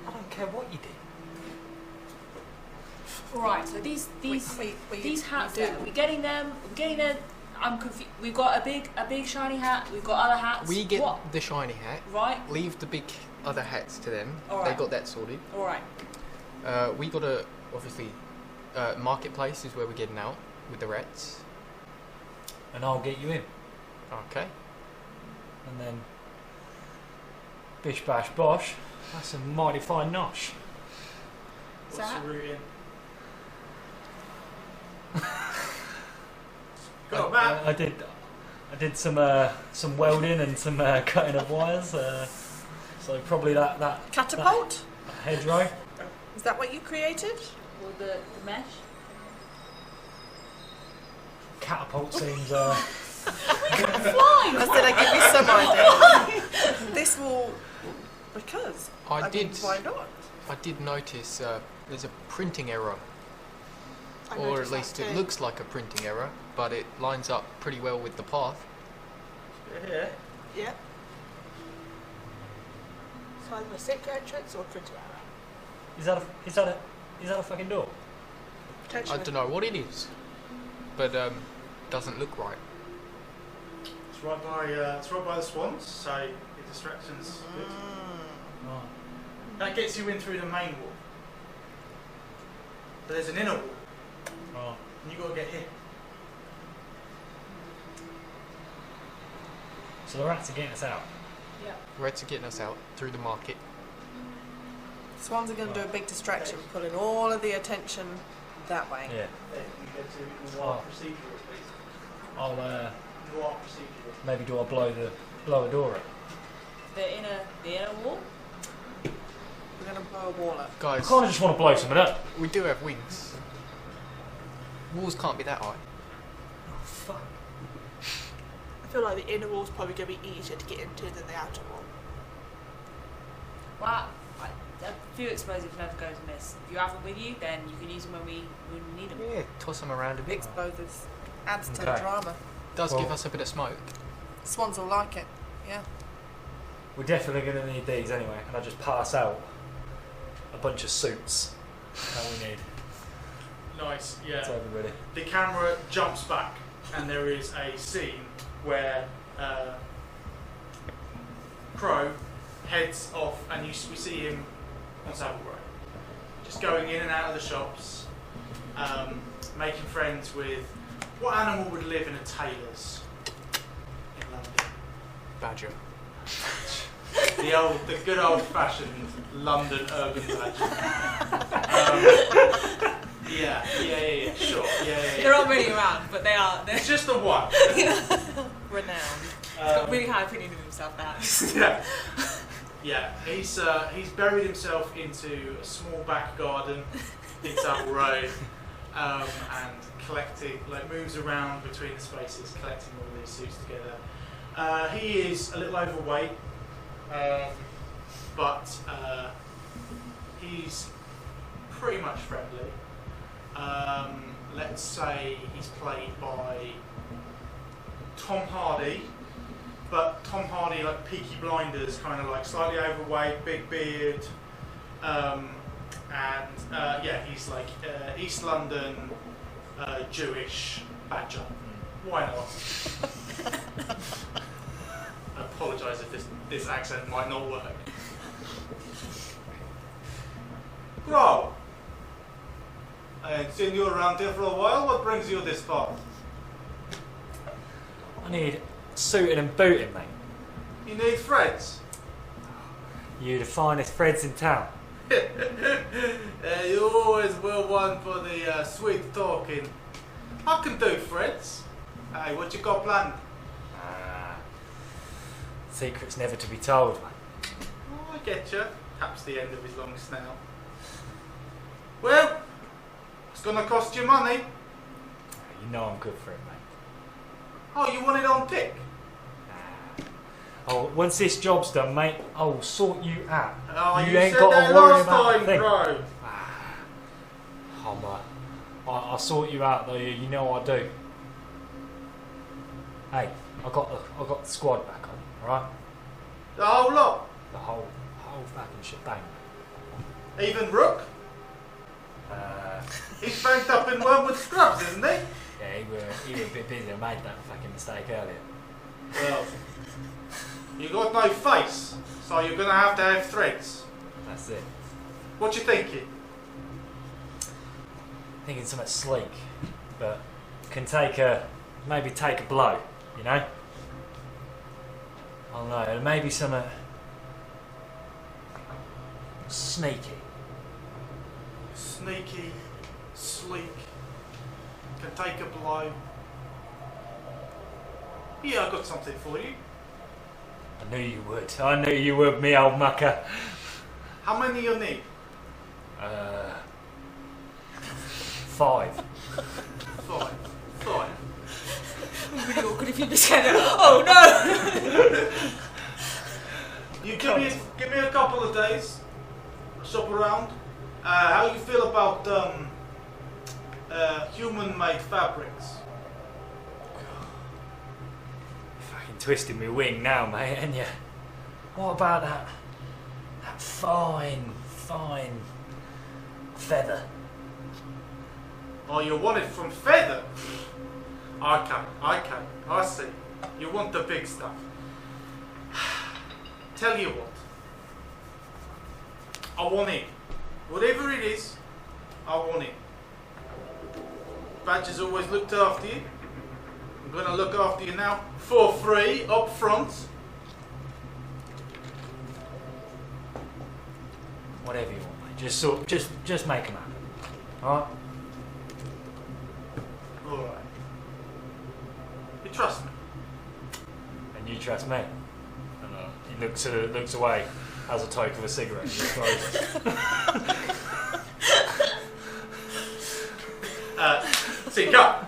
I don't care what you did. Right. So these we hats. do. We're getting them. We're getting them. I'm confused. We've got a big shiny hat. We've got other hats. We get what? the shiny hat. Right. Leave the big other hats to them. All They right. got that sorted. All right. We got a, obviously, marketplace is where we're getting out with the rats. And I'll get you in. Okay. And then bish bash bosh. That's a mighty fine nosh. What's So the route in? Got a map. I did some welding and some cutting of wires. So probably that Catapult? that hedgerow. Is that what you created? Or the mesh. Catapult seems. Flying. Or did I give you some idea? This will... Because. I mean, did. why not? I did notice there's a printing error, I or at noticed that least it too. looks like a printing error, but it lines up pretty well with the path. Yeah. Yeah. So either a secret entrance or a printer error. Is that a fucking door? Potentially. I don't know what it is, but doesn't look right. It's right by the swans, so the distraction's good. Right. That gets you in through the main wall. But there's an inner wall, Right. and you've got to get here. So the rats are getting us out. Yeah. Rats are getting us out through the market. Swans are going to do a big distraction, pulling all of the attention that way. Yeah. There you get to noir Oh. procedural, please. I'll Noir procedural. maybe do I blow a door up. The inner wall. We're going to blow a wall up. I Guys, kind of just want to blow something up. we do have wings. Walls can't be that high. Oh fuck. I feel like the inner wall's probably going to be easier to get into than the outer wall. Wow. A few explosives never goes amiss. If you have them with you, then you can use them when we need them. Yeah, toss them around a bit. Explosives. Adds to the Okay. drama. Does Well- give us a bit of smoke. Swans will like it. Yeah. We're definitely going to need these anyway, and I just pass out a bunch of suits that we need Nice, yeah. to everybody. The camera jumps back, and there is a scene where Crow heads off, and we see him on Savile Row, just going in and out of the shops, making friends with what animal would live in a tailor's in London. Badger. The good old-fashioned London urban legend. Yeah, sure, yeah. They're not really around, but they are. They're It's just the one. Renowned. He's got a really high opinion of himself now. Yeah. He's buried himself into a small back garden in Savile Row, and moves around between the spaces, collecting all these suits together. He is a little overweight, but he's pretty much friendly. Let's say he's played by Tom Hardy, but Tom Hardy like Peaky Blinders, kind of like slightly overweight, big beard, Yeah, he's like East London Jewish badger. Why not? I apologise if this accent might not work. Bro, I ain't seen you around here for a while. What brings you this far? I need suited and booted, mate. You need friends. You the finest threads in town. You always will one for the sweet talking. I can do friends. Hey, what you got planned? Secrets never to be told, mate. Oh, I get you. Taps the end of his long snout. Well, it's gonna cost you money. You know I'm good for it, mate. Oh, you want it on tick? Oh, once this job's done, mate, I'll sort you out. Oh, you ain't said got that to worry last about a time, thing. bro. I'll sort you out, though. You know I do. Hey, I got the squad back on, all right? The whole lot. The whole fucking shebang. Even Rook? He's banked up in Wormwood Scrubs, isn't he? Yeah, he were a bit busy. I made that fucking mistake earlier. Well, you got no face, so you're gonna have threads. That's it. What you thinking? Thinking something sleek, but can maybe take a blow, you know? I don't know, maybe something sneaky. Sneaky, sleek, can take a blow. Yeah, I got something for you. I knew you would. I knew you would, me old mucker. How many you need? 5. 5. It's really awkward if you just get it. Oh no! You give me a couple of days. Shop around. How you feel about human-made fabrics? Fucking twisting my wing now, mate, ain't you? What about that fine feather? Oh, you want it from feather? Okay, I see. You want the big stuff. Tell you what. I want it. Whatever it is, I want it. Badger's always looked after you. I'm gonna look after you now for free, up front. Whatever you want, mate. Just make them happen. Alright? Alright. You trust me? And you trust me. And he looks away, has a toke of a cigarette. And just throws it. So you go.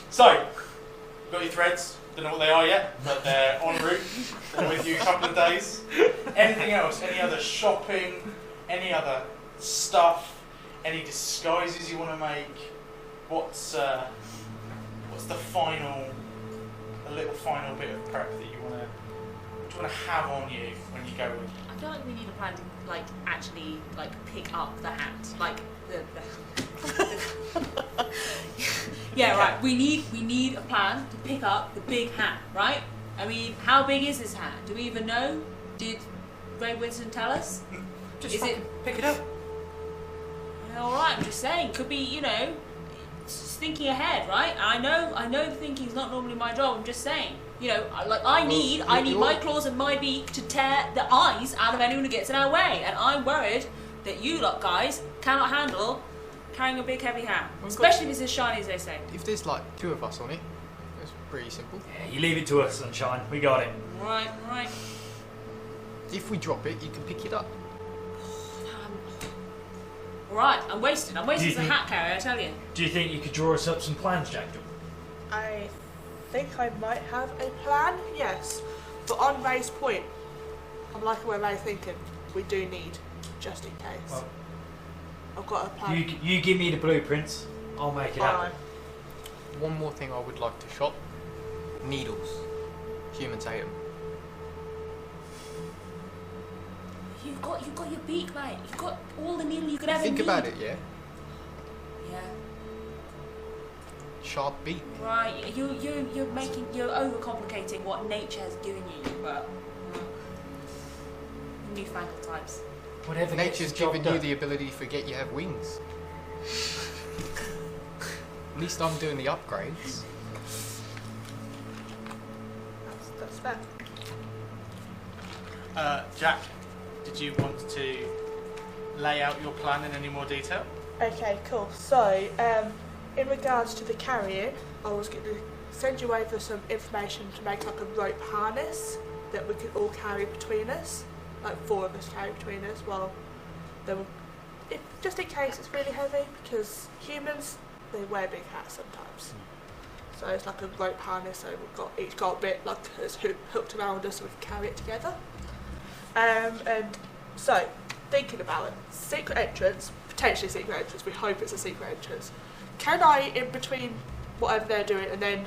So, got your threads. Don't know what they are yet, but they're en route. They're with you a couple of days. Anything else? Any other shopping? Any other stuff? Any disguises you want to make? What's the little final bit of prep that you want to have on you when you go with? I feel like we need a plan to actually pick up the hat, the yeah, right. We need a plan to pick up the big hat, right? I mean, how big is this hat? Do we even know? Did Ray Winston tell us? Just is it pick it up. all right? I'm just saying, could be, just thinking ahead, right? I know the thinking's not normally my job. I'm just saying, I need my claws and my beak to tear the eyes out of anyone who gets in our way, and I'm worried that you lot guys cannot handle carrying a big heavy hat, especially if it's as shiny as they say. If there's 2 of us on it, it's pretty simple. Yeah, you leave it to us, Sunshine. We got it. Right. If we drop it, you can pick it up. Right, I'm wasted as a think- hat carrier, I tell you. Do you think you could draw us up some plans, Jack? I think I might have a plan, yes. But on Ray's point, I'm liking where Ray's thinking. We do need, just in case. Well, I've got a plan. You give me the blueprints. I'll make it happen. Alright. One more thing I would like to shop. Needles. Humans hate them. You've got your beak, mate. You've got all the needle you could ever Think need. about it, yeah. Yeah. Sharp beak. Right. You're overcomplicating what nature has given you, but newfangled types. Whatever. Nature's given you the ability to forget you have wings. At least I'm doing the upgrades. That's fair. Jack, did you want to lay out your plan in any more detail? Okay, cool. So, in regards to the carrying, I was going to send you over some information to make like a rope harness that we could all carry between us, like 4 of us carry between us. Well, just in case it's really heavy, because humans, they wear big hats sometimes. So it's like a rope harness, so we've got each got a bit like it's hooked around us so we can carry it together. And so, thinking about it, secret entrance, potentially secret entrance, we hope it's a secret entrance. Can I, in between whatever they're doing and then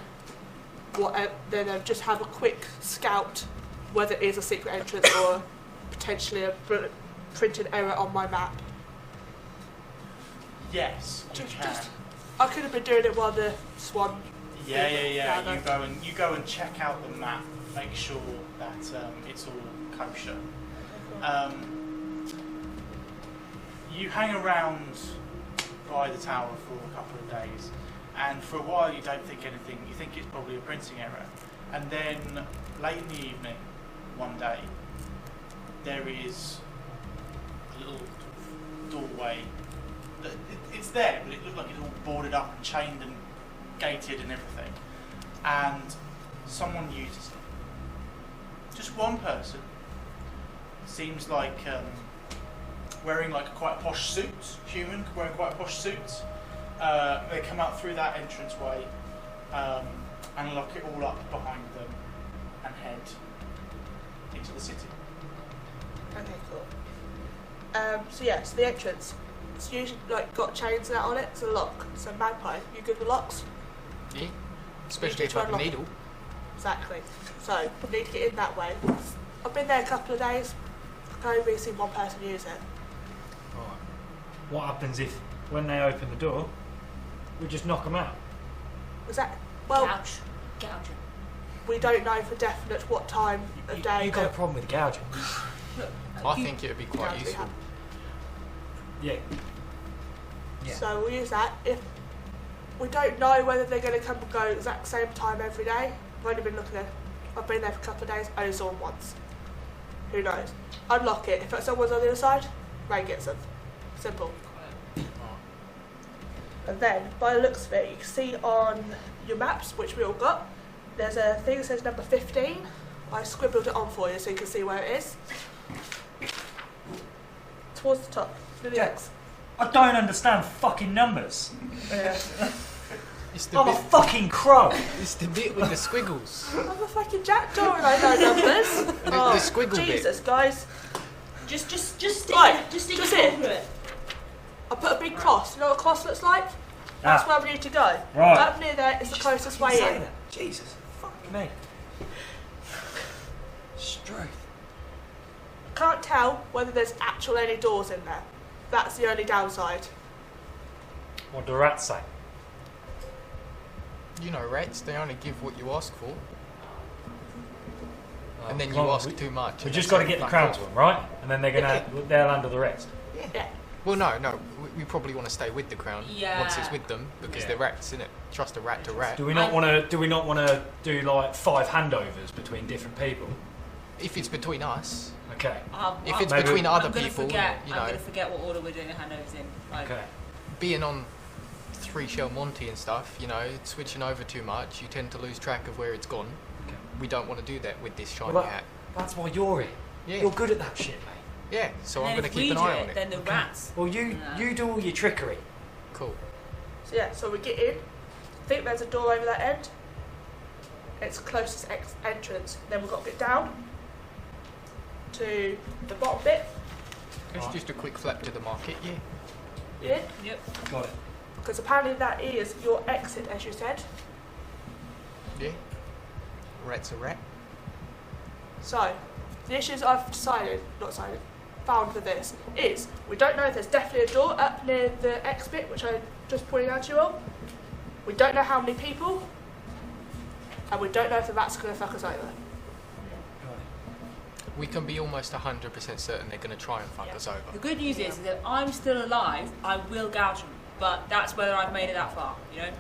just have a quick scout whether it is a secret entrance or potentially a printed error on my map? Yes, you can. I could have been doing it while the swan. Yeah. You go and check out the map, make sure that it's all kosher. You hang around by the tower for a couple of days, and for a while you don't think anything. You think it's probably a printing error, and then late in the evening, one day, there is a little doorway. It's there, but it looked like it's all boarded up and chained and gated and everything, and someone uses it. Just one person. Seems like wearing like quite a posh suit, human wearing quite a posh suit. They come out through that entranceway and lock it all up behind them and head into the city. Okay, cool. So the entrance. It's usually like got chains and that on it. It's a lock. So Magpie, you good with locks? Yeah. Especially if I have a needle. Exactly. So we need to get in that way. I've been there a couple of days. I've only really seen one person use it. Right. What happens if, when they open the door, we just knock them out? Was that? Well, Get out. we don't know for definite what time of day. You got a problem with gouging? I think it would be quite useful. Yeah. So we'll use that. If we don't know whether they're going to come and go at the exact same time every day, I've only been looking at. I've been there for a couple of days. I only saw them once. Who knows? Unlock it. If someone's on the other side, Ray gets them. Simple. And then, by the looks of it, you can see on your maps, which we all got, there's a thing that says number 15. I scribbled it on for you so you can see where it is. Towards the top. With the X. I don't understand fucking numbers. Yeah. I'm a fucking crow. It's the bit with the squiggles. I'm a fucking jackdaw and I know numbers. The squiggle bit. Jesus, guys. Just stick Right, just just it. through it. I put a big cross. You know what a cross looks like? That's where we need to go. Right. Up near there is the closest way in. Jesus, fuck me. Struth. Can't tell whether there's actually any doors in there. That's the only downside. What do rats say? You know, rats, they only give what you ask for. And then you Well, ask too much. We just got to get the crown to them, right? And then they'll handle the rest. Yeah. Well, no, we probably want to stay with the crown Yeah. once it's with them because they're rats, innit? Trust a rat to rat. Do we not want to do like 5 handovers between different people? If it's between us, Okay. if it's maybe- between other I'm gonna people, forget. you I'm know, going to forget what order we're doing the handovers in. Like, Okay. being on 3 shell Monty and stuff, you know, switching over too much, you tend to lose track of where it's gone. Okay. We don't want to do that with this shiny Well, hat. That's why you're here. Yeah, You're good at that shit, mate. yeah. So and I'm then going to if keep we an do eye on it. Then the rats. Well, you do all your trickery. Cool. So yeah, so we get in. I think there's a door over that end. It's closest entrance. Then we've got to get down to the bottom bit. It's Right. just a quick flap to the market, yeah. Yeah. Yep. Got it. Because apparently that is your exit, as you said. Yeah. Rat's a rat. So, the issues I've found with this is we don't know if there's definitely a door up near the X bit, which I just pointed out to you all. We don't know how many people, and we don't know if the rat's going to fuck us over. We can be almost 100% certain they're going to try and fuck us The over. good news is that I'm still alive. I will gouge them, but that's whether I've made it that far. You know.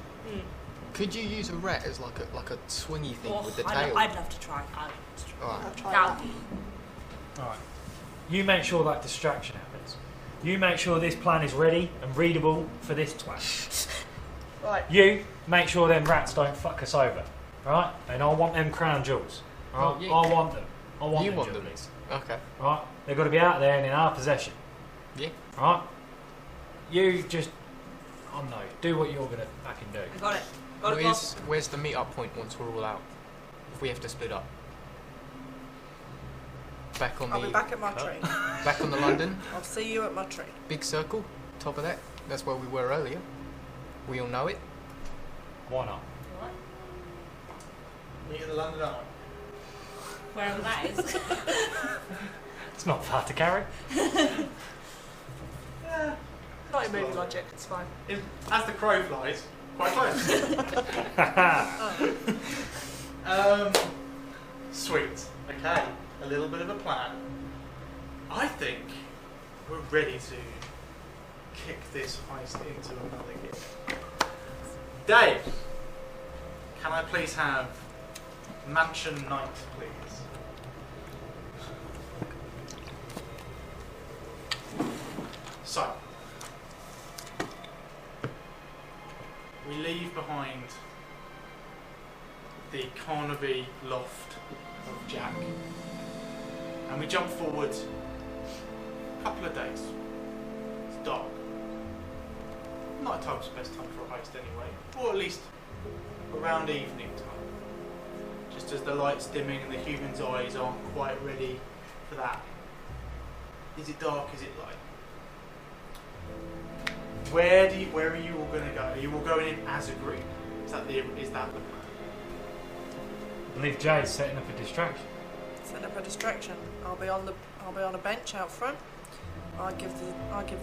Could you use a rat as like a swingy thing with the I'd tail? love to try. Alright. I'll try Gouge. that. Alright. You make sure that distraction happens. You make sure this plan is ready and readable for this twat. Right. You make sure them rats don't fuck us over. Right? And I want them crown jewels. Right? Oh, yeah. I want them. I want You them want them? jewels. Okay. Right? They've got to be out there and in our possession. Yeah. Right? You just, I don't know, do what you're going to fucking do. Got it. Got it. Where's the meet-up point once we're all out? If we have to split up. Back on I'll be the back at my train. back on the London I'll see you at my train. big circle. Top of that. That's where we were earlier. We all know it. Why not? Meet at the London Eye. Wherever that is. It's not far to carry. Not in movie logic, it's fine. As the crow flies, quite close. Sweet. Okay. A little bit of a plan. I think we're ready to kick this heist into another gear. Dave, can I please have Mansion Night, please? So, we leave behind the Carnaby loft of Jack, and we jump forward a couple of days. It's dark. Not the best time for a heist anyway, or at least around evening time. Just as the light's dimming and the human's eyes aren't quite ready for that. Is it dark? Is it light? Where are you all going to go? Are you all going in as a group? Is that the plan? I believe Jay's setting up a distraction. Set up a distraction. I'll be on a bench out front. I give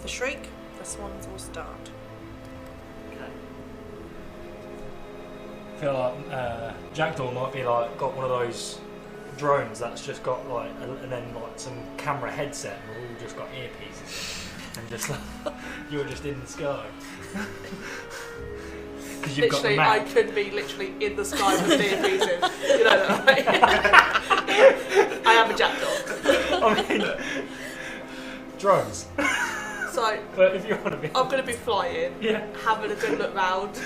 the shriek. The swans will start. Okay. I feel like Jackdaw might be like got one of those drones that's just got like and then like some camera headset and we've all just got earpieces in and just like you're just in the sky. Because you've got the Literally, map. I could be literally in the sky with earpieces. You know that, right? I am a jackdaw. I mean, drones. So, But if you want to be, I'm going to be flying, yeah. having a good look round.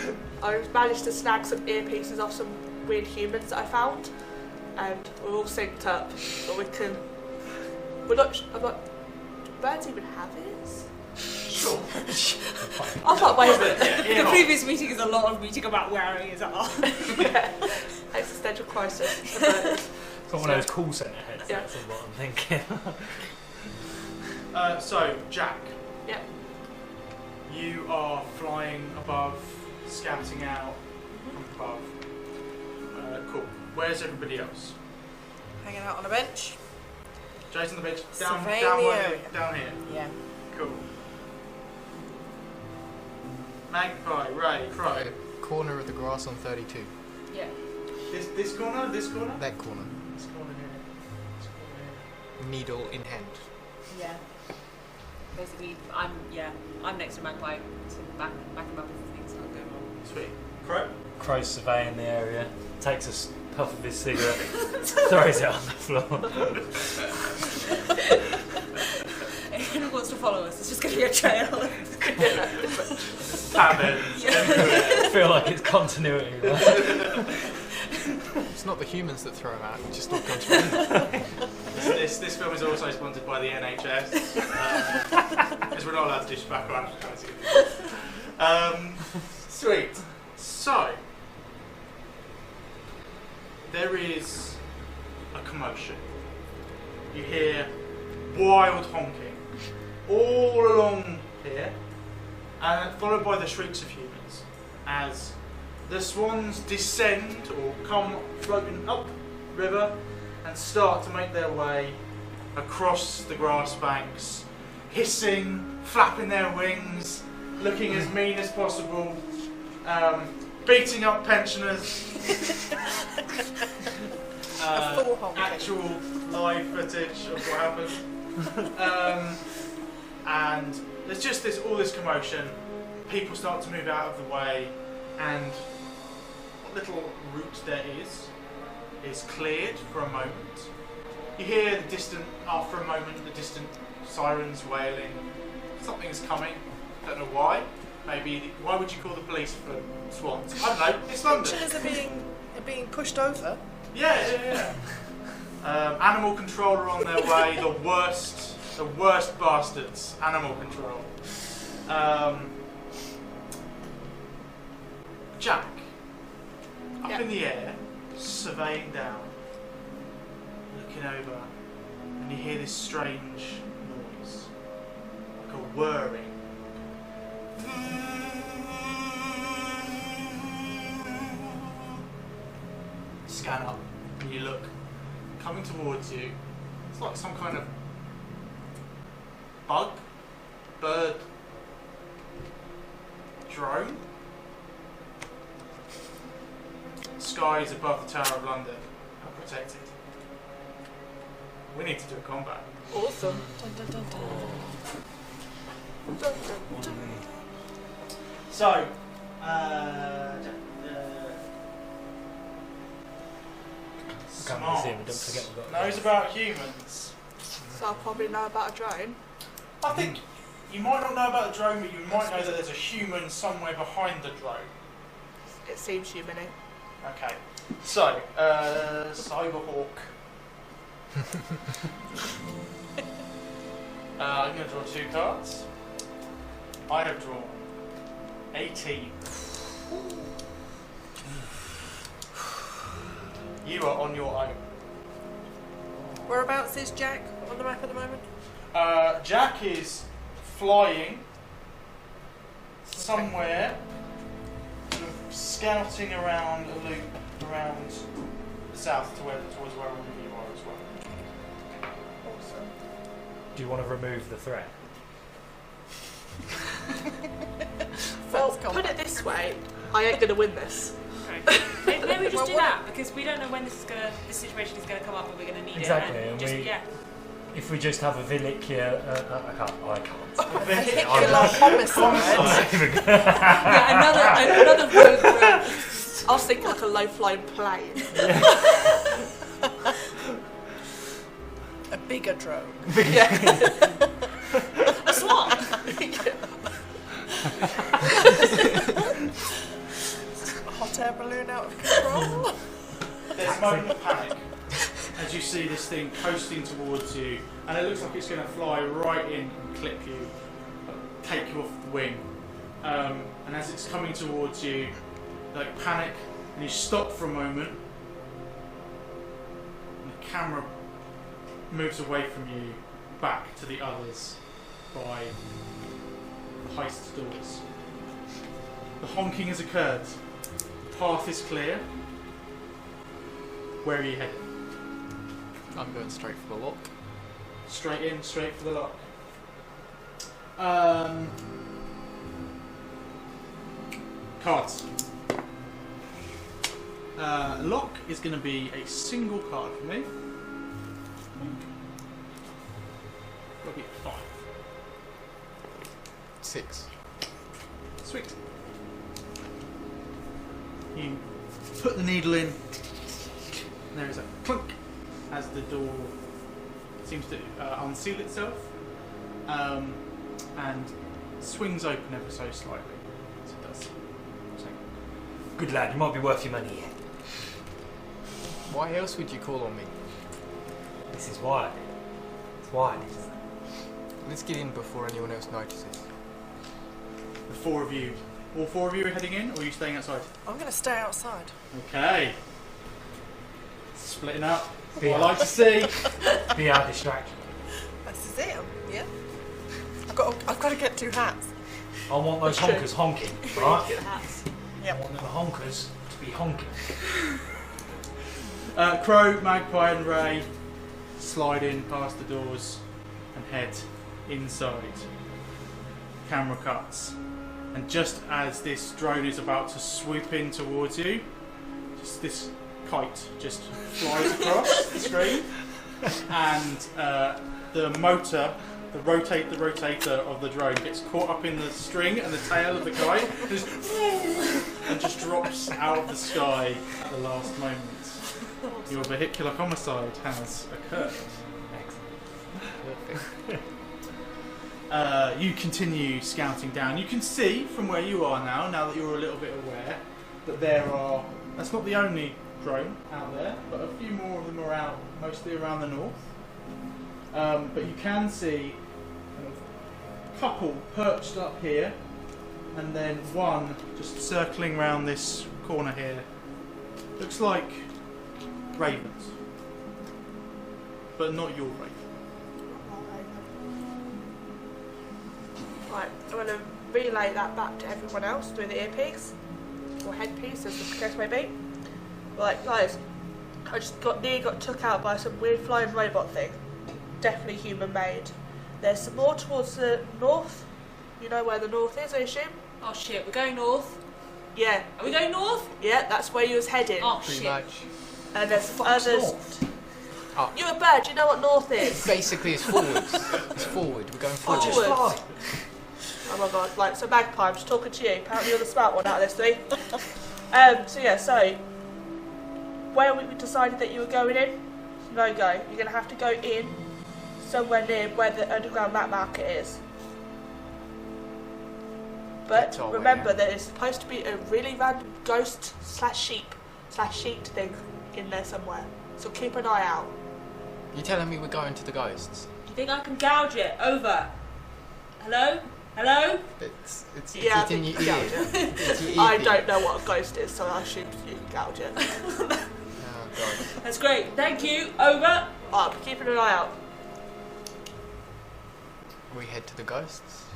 I managed to snag some earpieces off some weird humans that I found, and we're all synced up, but we can. I'm like, do birds even have ears? Sure. I thought, wait a minute. The previous meeting is a lot of meeting about where ears are. Yeah. Existential crisis. It's got one of those call centre headsets. Yeah. That's what I'm thinking. So, Jack, Yeah. you are flying above, scouting out from above. Cool. Where's everybody else? Hanging out on a bench. Jay's on the bench. Surveying Down the one, area. down here. Yeah. Cool. Magpie, Ray, Crow. Right, corner of the grass on 32. Yeah. This corner, this corner. That corner. This corner here. This corner here. Needle in hand. Yeah. Basically, I'm next to Magpie, so back above the things that are going on. Sweet. Crow. Crow's surveying the area, takes a puff of his cigarette, throws it on the floor. Anyone who wants to follow us, it's just going to be a trail. Famines. I feel like it's continuity. Right? It's not the humans that throw them out, it just all comes from This film is also sponsored by the NHS, because we're not allowed to do tobacco advertising. Sweet. So, there is a commotion. You hear wild honking all along here, and followed by the shrieks of humans as the swans descend or come floating up river and start to make their way across the grass banks, hissing, flapping their wings, looking as mean as possible, beating up pensioners. full honking. Actual live footage of what happened. And there's just all this commotion. People start to move out of the way, and what little route there is cleared for a moment. You hear after a moment, the distant sirens wailing. Something's coming. Don't know why. Maybe why would you call the police for swans? I don't know. It's London. Pensioners are being pushed over. Yeah. Animal control are on their way. The worst bastards. Animal control. Jack, up in the air, surveying down, looking over, and you hear this strange noise, like a whirring. Scan up, and you look, coming towards you. It's like some kind of bird, drone. Skies above the Tower of London are protected. We need to do a combat. Awesome. Dun, dun, dun, dun. Dun, dun, dun. So, Can't really see him, but don't forget we've got knows about humans. So I'll probably know about a drone. I think you might not know about the drone, but you might know that there's a human somewhere behind the drone. It seems human-y. Okay. So, Cyberhawk. I'm going to draw 2 cards. I have drawn 18. You are on your own. Whereabouts is Jack on the map at the moment? Jack is flying somewhere, sort of scouting around a loop around the south towards where all of you are as well. Awesome. Do you want to remove the threat? Well, put it this way, I ain't gonna win this. Okay. Maybe we just do that, because we don't know when this situation is gonna come up and we're gonna need Exactly, it. and Just, we- yeah. If we just have a vehicular, I can't. Particular homicide. Yeah, another rogue group. I was thinking like a low-flying plane. A bigger drone. A swan. A hot air balloon out of control. There's a moment of panic as you see this thing coasting towards you, and it looks like it's going to fly right in and clip you, take you off the wing. And as it's coming towards you, like panic, and you stop for a moment, and the camera moves away from you back to the others by the heist doors. The honking has occurred. The path is clear. Where are you headed? I'm going straight for the lock. Straight in, straight for the lock. Cards. Lock is going to be a single card for me. That'll be 5. 6. Sweet. You put the needle in, and there is a clunk as the door seems to unseal itself and swings open ever so slightly. As it does. So, Good lad, you might be worth your money here. Why else would you call on me? This is why. It's why. Let's get in before anyone else notices. the 4 of you, all 4 of you are heading in, or are you staying outside? I'm going to stay outside. Okay. Splitting up. What I like to see. Be our distraction. This is it. Yeah. I've got to get 2 hats. I want those honkers honking, right? I Yep. want them honkers to be honking. Crow, Magpie, and Ray slide in past the doors and head inside. Camera cuts. And just as this drone is about to swoop in towards you, just this kite just flies across the screen, and the motor, the rotator of the drone gets caught up in the string and the tail of the kite, and just drops out of the sky at the last moment. Your vehicular homicide has occurred. Perfect. You continue scouting down. You can see from where you are now that you're a little bit aware, that that's not the only drone out there, but a few more of them are out, mostly around the north. But you can see a couple perched up here, and then one just circling around this corner here. Looks like ravens, but not your raven. Right, I'm going to relay that back to everyone else through the earpiece, or headpiece, as the case may be. Right, guys, I just nearly got took out by some weird flying robot thing. Definitely human-made. There's some more towards the north. You know where the north is, I assume? Oh shit, we're going north. Yeah. Are we going north? Yeah, that's where you was heading. Oh Pretty shit. much. And there's Fuck's others. north? Oh. You're a bird, you know what north is? Basically, it's forwards. It's forward. We're going forward. Just fly. Oh my god, like, so Magpie's talking to you. Apparently you're the smart one out of this three. So where we decided that you were going in, no go. You're going to have to go in somewhere near where the underground map market is. But That's all remember right, yeah. that it's supposed to be a really random ghost /sheep/sheet thing in there somewhere. So keep an eye out. You're telling me we're going to the ghosts? Do you think I can gouge it? Over. Hello? Hello? It's Yeah, I in think your you ear. gouge it. It's your ear I thing. don't know what a ghost is, so I assume you can gouge it. Oh god. That's great. Thank you. Over. I'll be keeping an eye out. We head to the ghosts.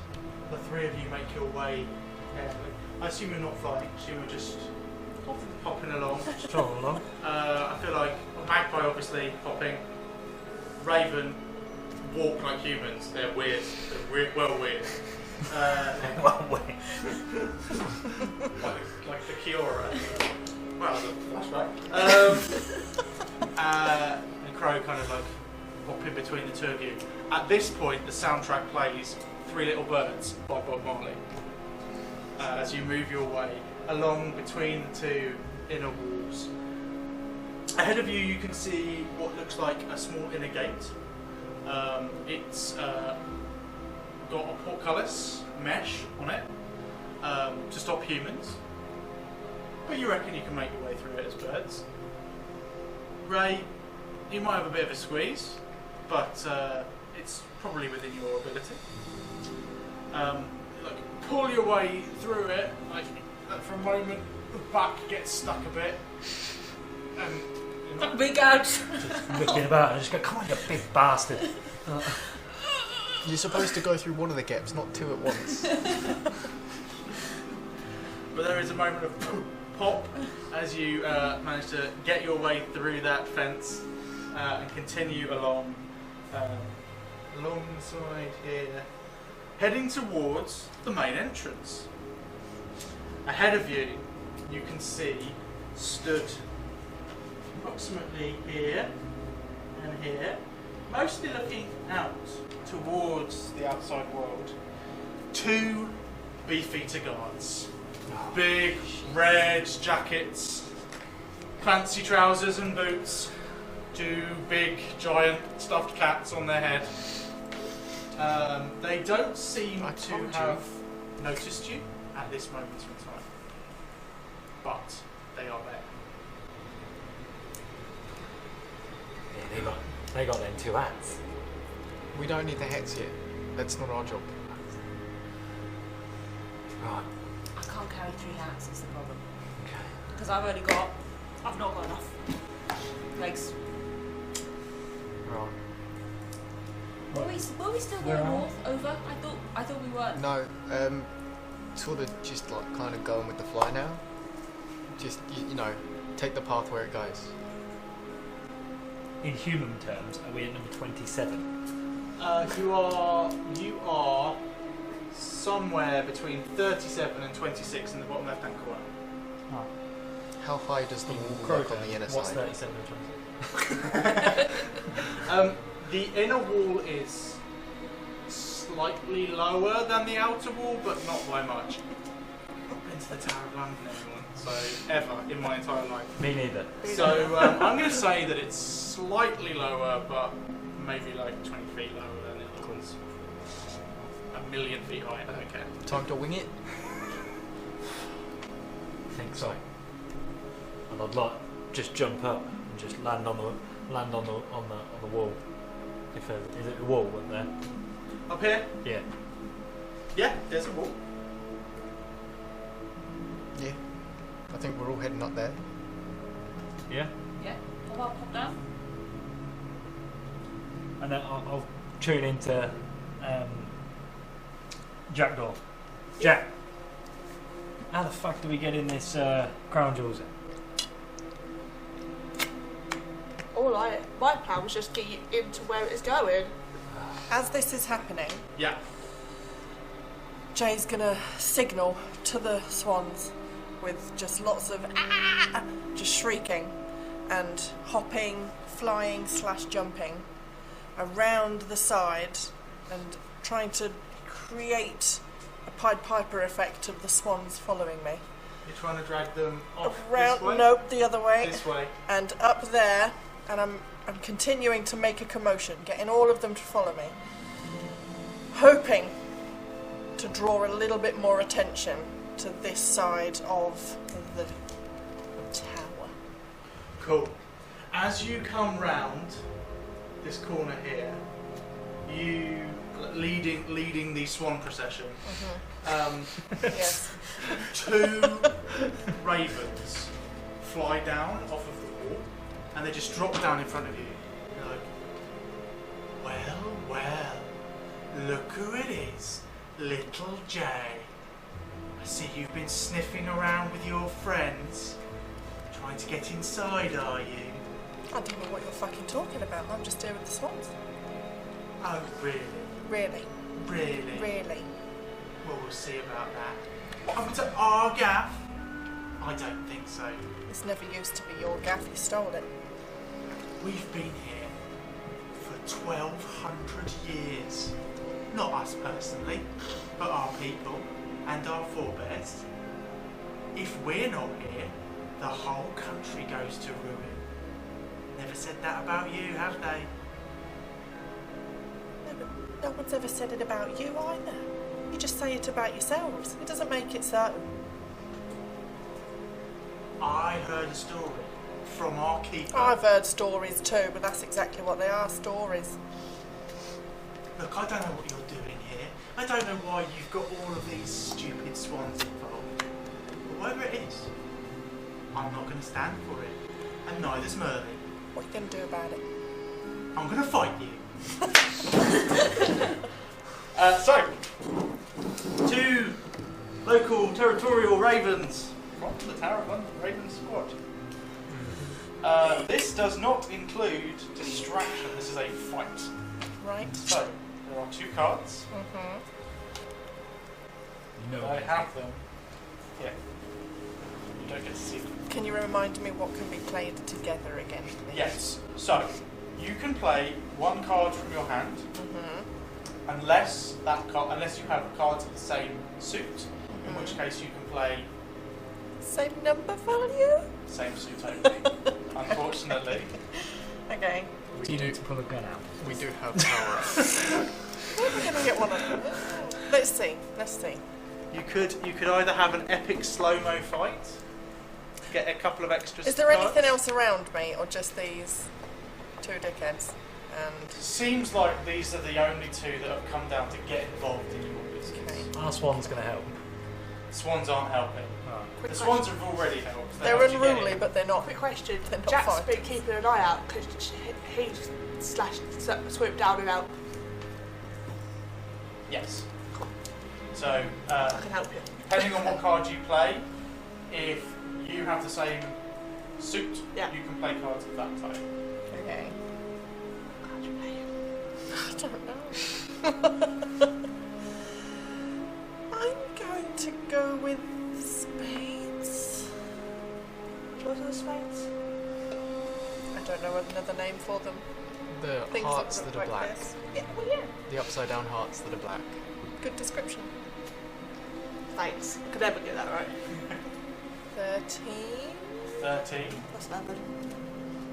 The three of you make your way carefully. I assume you're not flying, so you're just hopping along. Stroll along. I feel like Magpie obviously hopping. Raven walk like humans. They're weird. Well weird. Well, wait. like the Kiora. Well, the flashback. And Crow kind of like hop in between the two of you. At this point, the soundtrack plays Three Little Birds by Bob Marley. As you move your way along between the two inner walls. Ahead of you, you can see what looks like a small inner gate. It's got a portcullis mesh on it to stop humans, but you reckon you can make your way through it as birds. Ray, you might have a bit of a squeeze, but it's probably within your ability. Pull your way through it, for a moment the back gets stuck a bit, and you're not- Big gouge. Just looking about and just go, come on, you big bastard. You're supposed to go through one of the gaps, not two at once. But there is a moment of pop as you manage to get your way through that fence and continue along alongside here, heading towards the main entrance. Ahead of you, you can see stood approximately here and here, mostly looking out towards the outside world, two beefeater guards. Big red jackets, fancy trousers and boots, two big giant stuffed cats on their head. They don't seem I to told you. have noticed you at this moment in time, but they are there. Yeah, they got them two hats. We don't need the hats yet. That's not our job. Right. I can't carry 3 hats, is the problem. Okay. Because I've not got enough legs. Right. Were we still Where going are north? Over? I thought we weren't. No, sort of just like kind of going with the fly now. Just, you know, take the path where it goes. in human terms, are we at number 27? You are somewhere between 37 and 26 in the bottom left-hand corner. Oh. How high does the wall Crow look on the inner What's side? 37 and 26? The inner wall is slightly lower than the outer wall, but not by much. Not been to the Tower of London, everyone. So ever in my entire life. Me neither. So I'm going to say that it's slightly lower, but maybe like 20 feet lower than it was. A million feet high. I don't care. Time to wing it? I think so. And I'd like just jump up and just land on the wall. If is it the wall up there? Up here? Yeah. Yeah, there's a wall. Yeah. I think we're all heading up there. Yeah. Yeah. I'll pop down. And then I'll tune into Jackdaw. Jack, how the fuck do we get in this crown jewels in? My plan was just get you into where it's going. As this is happening, Yeah. Jay's gonna signal to the swans with just lots of just shrieking and hopping, flying / jumping around the side and trying to create a Pied Piper effect of the swans following me. You're trying to drag them off Around, this way? nope, the other way, This way. and up there, and I'm continuing to make a commotion, getting all of them to follow me, hoping to draw a little bit more attention to this side of the tower. Cool. As you come round this corner here, you leading the swan procession. Yes. 2 ravens fly down off of the wall, and they just drop down in front of you. You're like, well, look who it is, little Jay. I see you've been sniffing around with your friends. Trying to get inside, are you? I don't know what you're fucking talking about. I'm just here with the swans. Oh, really? Really, Really? really. Well, we'll see about that. Up to our gaff? I don't think so. This never used to be your gaff. You stole it. We've been here for 1,200 years. Not us personally, but our people and our forebears. If we're not here, the whole country goes to ruin. Never said that about you, have they? No, but no one's ever said it about you either. You just say it about yourselves. It doesn't make it so. I heard a story from our keeper. I've heard stories too, but that's exactly what they are, stories. Look, I don't know what you're doing here. I don't know why you've got all of these stupid swans involved. But whatever it is, I'm not going to stand for it. And neither's Merlin. What are you going to do about it? I'm going to fight you. So, 2 local territorial ravens from the Tower of London Raven Squad. This does not include distraction. This is a fight. Right. So, there are 2 cards. No. I have them. Yeah. You don't get to see them. Can you remind me what can be played together again, please? Yes. So, you can play 1 card from your hand, unless you have cards of the same suit, in which case you can play Same number value? same suit only. Unfortunately. Okay. Do you need to pull a gun out? We do have power up. Where are we going to get one of them? Let's see. You could either have an epic slow-mo fight, get a couple of extra Is there cards. anything else around me, or just these 2 dickheads? And Seems like these are the only 2 that have come down to get involved in your business. okay. Our swan's going to help. Swans aren't helping. Quick The question. swans have already helped. They're helped you get unruly, in. but they're not. Quick question. They're not Jack's fighting. been keeping an eye out because he swooped down and out. Yes. So, I can help you. depending on what card you play, if you have the same suit, Yeah. you can play cards of that type. Okay. don't know. I'm going to go with spades. What are the spades? I don't know another name for them. The Things hearts look that are like black. this. Yeah, well, yeah. The upside down hearts that are black. Good description. Thanks. Could never get that right. 13. 13. That's 11.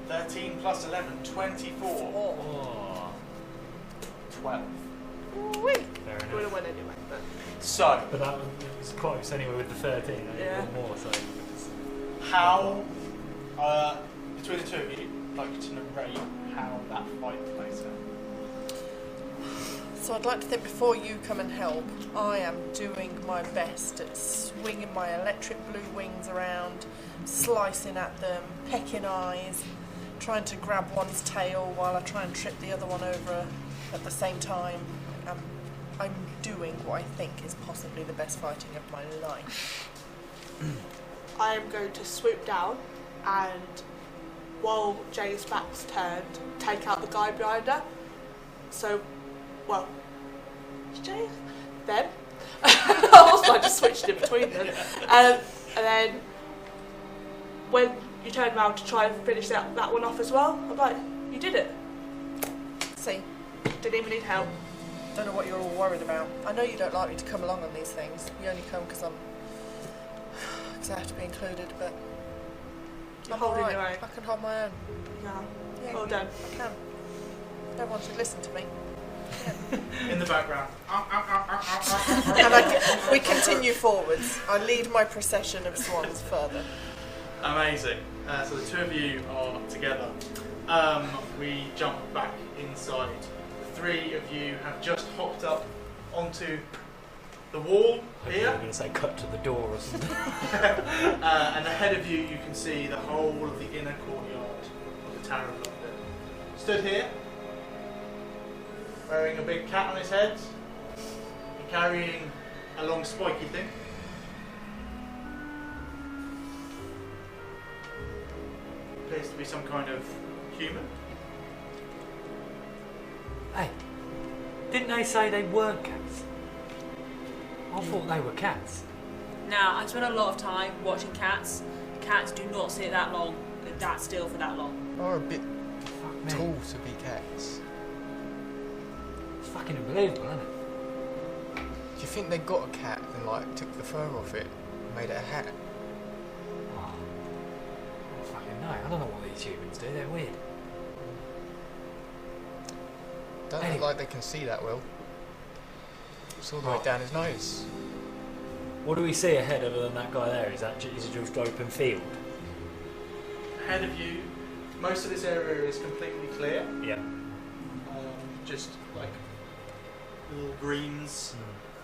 13 plus 11, 24. Oh. 12. Wait. Fair Would have enough. won anyway, but So, But that was close anyway with the 13. I Yeah. One more, so. how, between the two of you, like to narrate how that fight plays out? So I'd like to think before you come and help, I am doing my best at swinging my electric blue wings around, slicing at them, pecking eyes, trying to grab one's tail while I try and trip the other one over at the same time. I'm doing what I think is possibly the best fighting of my life. I am going to swoop down and, while Jay's back's turned, take out the guy behind her. So, well, is Jay? Them. I just switched in between them. And then, when you turn around to try and finish that one off as well, I'm like, you did it. See, Didn't even need help. don't know what you're all worried about. I know you don't like me to come along on these things. You only come because I have to be included, but You're I'm holding alright. your own. I can hold my own. Yeah. Yeah, Well done. I can. Everyone should listen to me. In the background. And we continue forwards. I lead my procession of swans further. Amazing. So the two of you are together. We jump back inside. The three of you have just hopped up onto the wall I'm here. going to say cut to the door or something. And ahead of you, you can see the whole of the inner courtyard of the Tower of London. Stood here, wearing a big cat on his head, and carrying a long spiky thing. Appears to be some kind of human. Hey, didn't they say they weren't cats? I thought they were cats. Now, I spent a lot of time watching cats. Cats do not sit that long, that still for that long. Are a bit Fuck me. tall to be cats. It's fucking unbelievable, isn't it? Do you think they got a cat and like took the fur off it and made it a hat? Oh, I don't fucking know. I don't know what these humans do. They're weird. Don't Anyway. look like they can see that well. It's all the way Oh. down his nose. What do we see ahead other than that guy there? Is it just open field? Ahead of you, most of this area is completely clear. Yeah. Just like little greens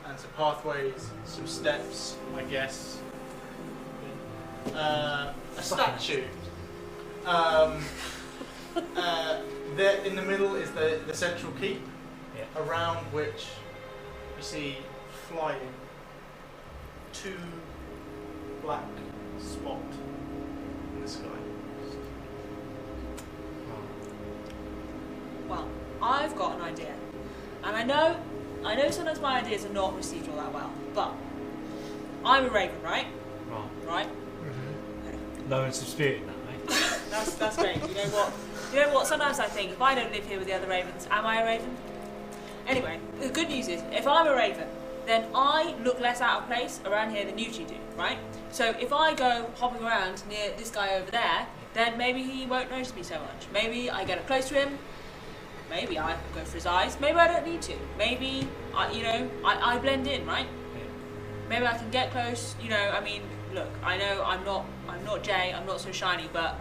and some pathways, some steps, I guess. A statue. There in the middle is the central keep, Yeah. around which you see flying two black spots in the sky. Well, I've got an idea. And I know sometimes my ideas are not received all that well, but I'm a raven, right? Right. Right? No one's disputing that, mate. That's great. You know what? Sometimes I think, if I don't live here with the other ravens, am I a raven? Anyway, the good news is, if I'm a raven, then I look less out of place around here than you two do, right? So if I go hopping around near this guy over there, then maybe he won't notice me so much. Maybe I get up close to him. Maybe I go for his eyes. Maybe I don't need to. Maybe I blend in, right? Maybe I can get close. I mean, look, I know I'm not Jay. I'm not so shiny, but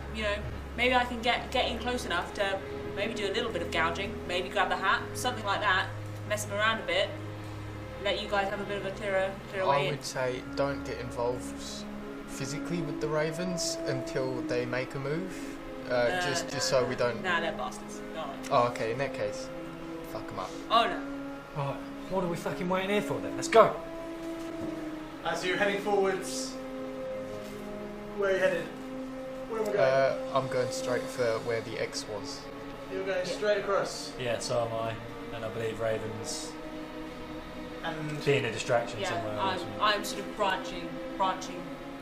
maybe I can get in close enough to maybe do a little bit of gouging. Maybe grab the hat, something like that. Mess him around a bit. Let you guys have a bit of a clearer way I in. would say don't get involved physically with the ravens until they make a move. Just so we don't. Nah, they're bastards. Go on. Oh, okay. In that case, fuck them up. Oh no. Right. What are we fucking waiting here for then? Let's go. As you're heading forwards, where are you headed? Where am I going? I'm going straight for where the X was. You're going straight across. Yeah, so am I. and I believe Raven's And being a distraction Yeah, somewhere else. I'm sort of branching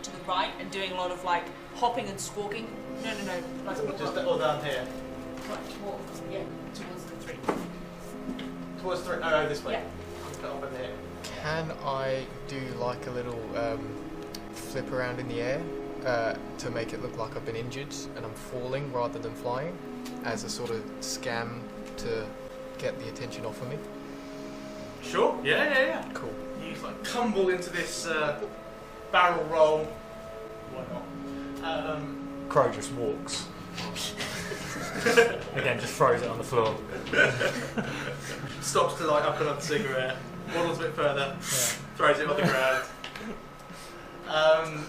to the right and doing a lot of like hopping and squawking. No, like just all down here. right, more, yeah, towards the 3. Towards 3. Oh, this way. Yeah. I'll put over there. Can I do like a little flip around in the air to make it look like I've been injured and I'm falling rather than flying, as a sort of scam to get the attention off of me? Sure. Yeah. Cool. You just like tumble into this barrel roll. Why not? Crow just walks. Again, just throws it on the floor. Stops to light up another cigarette. Waddles a bit further. Yeah. Throws it on the ground.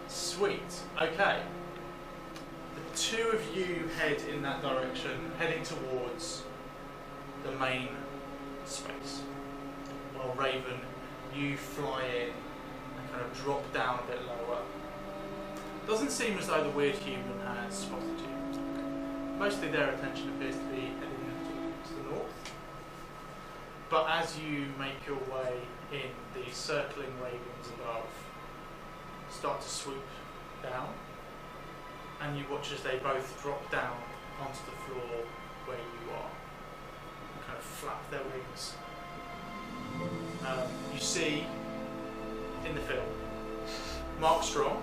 Sweet. Okay. The two of you head in that direction, heading towards the main space. While Raven, you fly in and kind of drop down a bit lower. Doesn't seem as though the weird human has spotted you. Mostly their attention appears to be heading towards the north. But as you make your way in, the circling ravens above start to swoop down, and you watch as they both drop down onto the floor where you are and kind of flap their wings. You see in the film Mark Strong,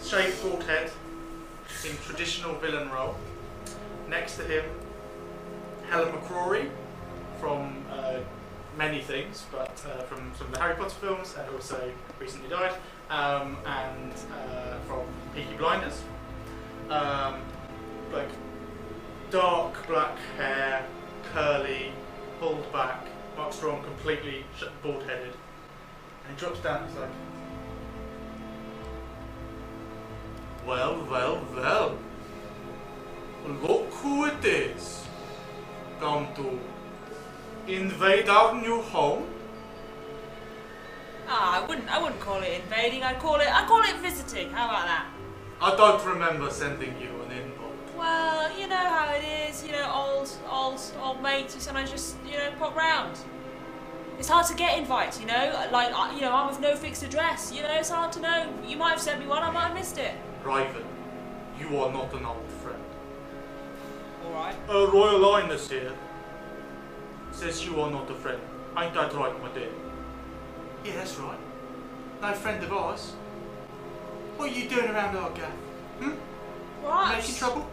shaved bald head in traditional villain role. Next to him, Helen McCrory from many things, but from some of the Harry Potter films, and also recently died, and from Peaky Blinders. Like dark black hair, curly, pulled back. Mark Strong completely bald-headed, and he drops down and he's like, well, look who it is, come to invade our new home. I wouldn't call it invading. I call it visiting. How about that? I don't remember sending you an invite. Well, you know how it is. You know, old mates who sometimes just pop round. It's hard to get invites. You know, like I'm with no fixed address. You know, it's hard to know. You might have sent me one. I might have missed it. Raven, you are not an old friend. All right. A Royal Highness here says you are not a friend. Ain't that right, my dear? Yeah, that's right. No friend of ours. What are you doing around our gaff? What? Making trouble?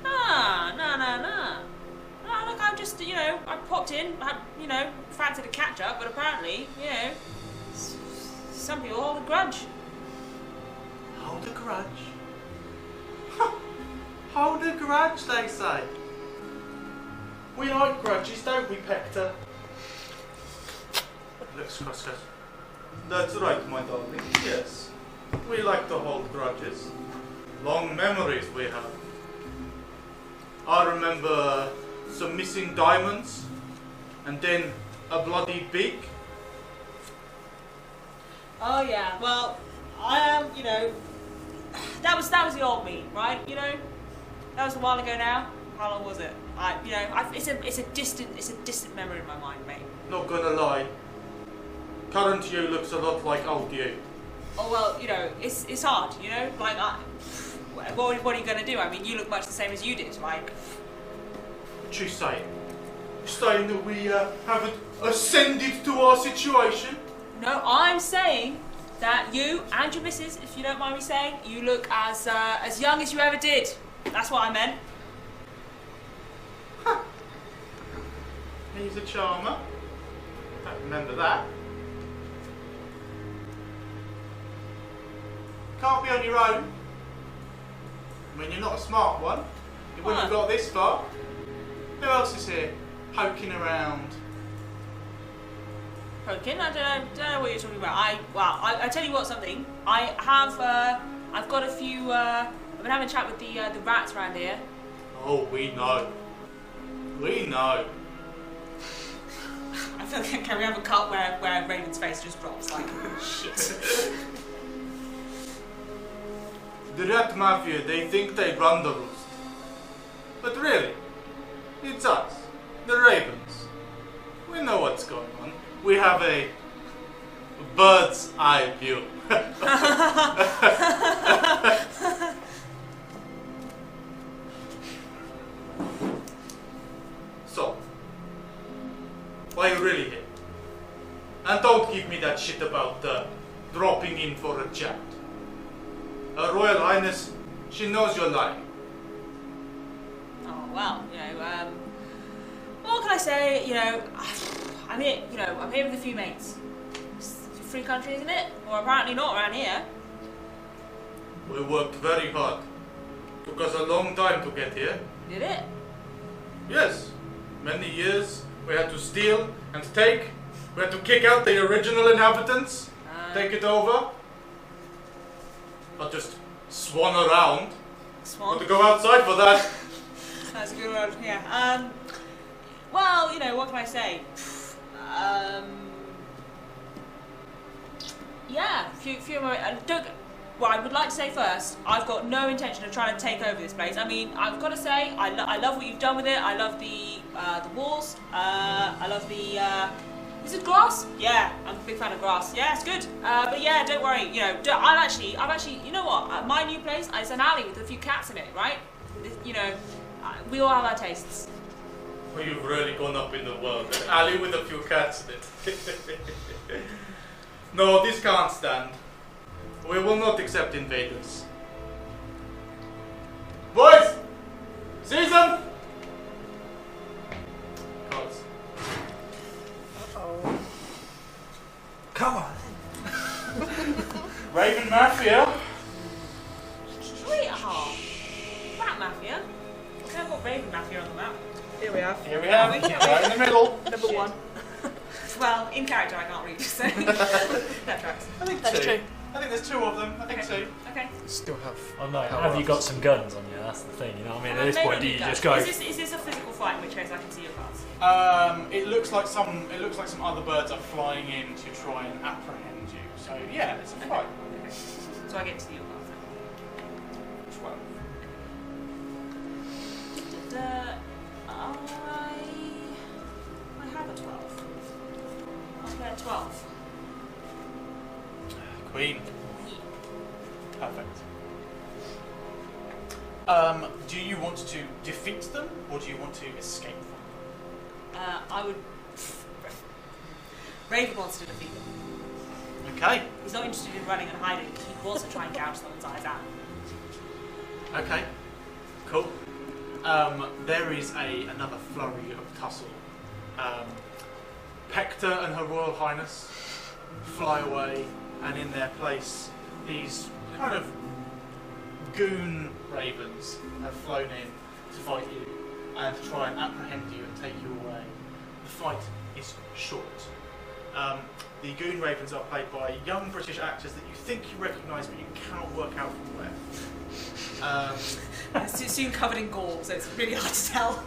No. No, look, I'm just, I popped in, fancied a catch up, but apparently, some people hold a grudge. Hold a grudge? Hold a grudge, they say. We like grudges, don't we, Pector? Looks across, goes, that's right, my darling. Yes, we like to hold grudges. Long memories we have. I remember some missing diamonds, and then a bloody beak. Oh yeah, well, I am, that was the old me, right? That was a while ago now. How long was it? It's a distant memory in my mind, mate. Not gonna lie, current you looks a lot like old you. Oh well, it's hard, like what are you gonna do? I mean, you look much the same as you did, like. What you saying? You saying that we haven't ascended to our situation? No, I'm saying that you and your missus, if you don't mind me saying, you look as young as you ever did. That's what I meant. Huh. He's a charmer. Don't remember that. Can't be on your own. I mean, you're not a smart one. You wouldn't have got this far. Who else is here, poking around? Poking? I don't know what you're talking about. I tell you what, something. I've got a few. I've been having a chat with the rats around here. Oh, we know. We know. I feel like can we have a cut where Raven's face just drops like shit. The rat mafia, they think they run the roost. But really, It's us, the Ravens. We know what's going on. We have a bird's eye view. So, why are you really here? And don't give me that shit about dropping in for a chat. Her Royal Highness, she knows you're lying. Oh, well, what can I say? I'm here, I'm here with a few mates. It's a free country, isn't it? Or apparently not around here. We worked very hard. Took us a long time to get here. Did it? Yes, many years. We had to steal and take. We had to kick out the original inhabitants, take it over. Not just swan around. Swan? Got to go outside for that. That's a good word, yeah. Well, what can I say? Yeah, few more. Well, I would like to say first, I've got no intention of trying to take over this place. I mean, I've got to say, I love what you've done with it. I love the walls. I love the. Is it grass? Yeah, I'm a big fan of grass. Yeah, it's good. But yeah, don't worry. I'm actually. You know what? At my new place, it's an alley with a few cats in it, right? We all have our tastes. Well, you've really gone up in the world. An alley with a few cats in it. No, this can't stand. We will not accept invaders. Boys! Season! Cards. Uh-oh. Come on. Raven Mafia. Sweetheart. Rat Mafia. Okay, I've got Raven Mafia on the map. Here we have. Here we have it, right in the middle. Number Shit. 1. Well, in character I can't read, so that tracks. I think That's two. true. I think there's 2 of them. I think Okay. so. Okay. Still have. Oh no, power have you got ups. some guns on you? That's the thing, you know what I mean? At this Maybe point, do we you go. just go... Is this a physical fight, in which case I can see your cards? It looks like some other birds are flying in to try and apprehend you. So yeah, it's a fight. Okay. So I get to see your cards then. 12. I have a 12. I'll play a 12. Queen. Perfect. Do you want to defeat them or do you want to escape them? I would. Raven wants to defeat them. Okay. He's not interested in running and hiding. He wants to try and gouge someone's eyes out. Okay. Cool. There is another flurry of tussle. Pector and Her Royal Highness fly away, and in their place, these kind of goon ravens have flown in to fight you and to try and apprehend you and take you away. The fight is short. The goon ravens are played by young British actors that you think you recognise, but you cannot work out from where. It's soon covered in gore, so it's really hard to tell.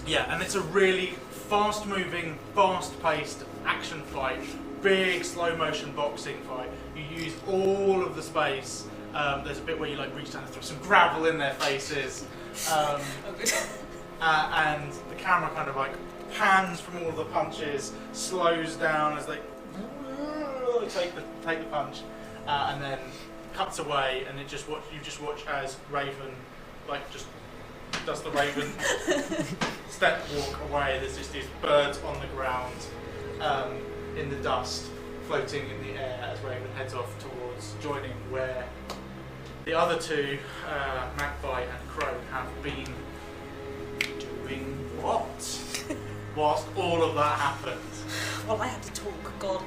Yeah, and it's a really fast-moving, fast-paced action fight. Big slow-motion boxing fight. You use all of the space. There's a bit where you reach down and throw some gravel in their faces, Oh, good. and the camera kind of pans from all of the punches, slows down as they take the punch, and then cuts away, and you just watch as Raven just does the Raven step walk away. There's just these birds on the ground, in the dust, floating in the air as Raven heads off towards joining where the other 2, Magpie and Crow, have been doing what? Whilst all of that happened. Well, I had to talk, God.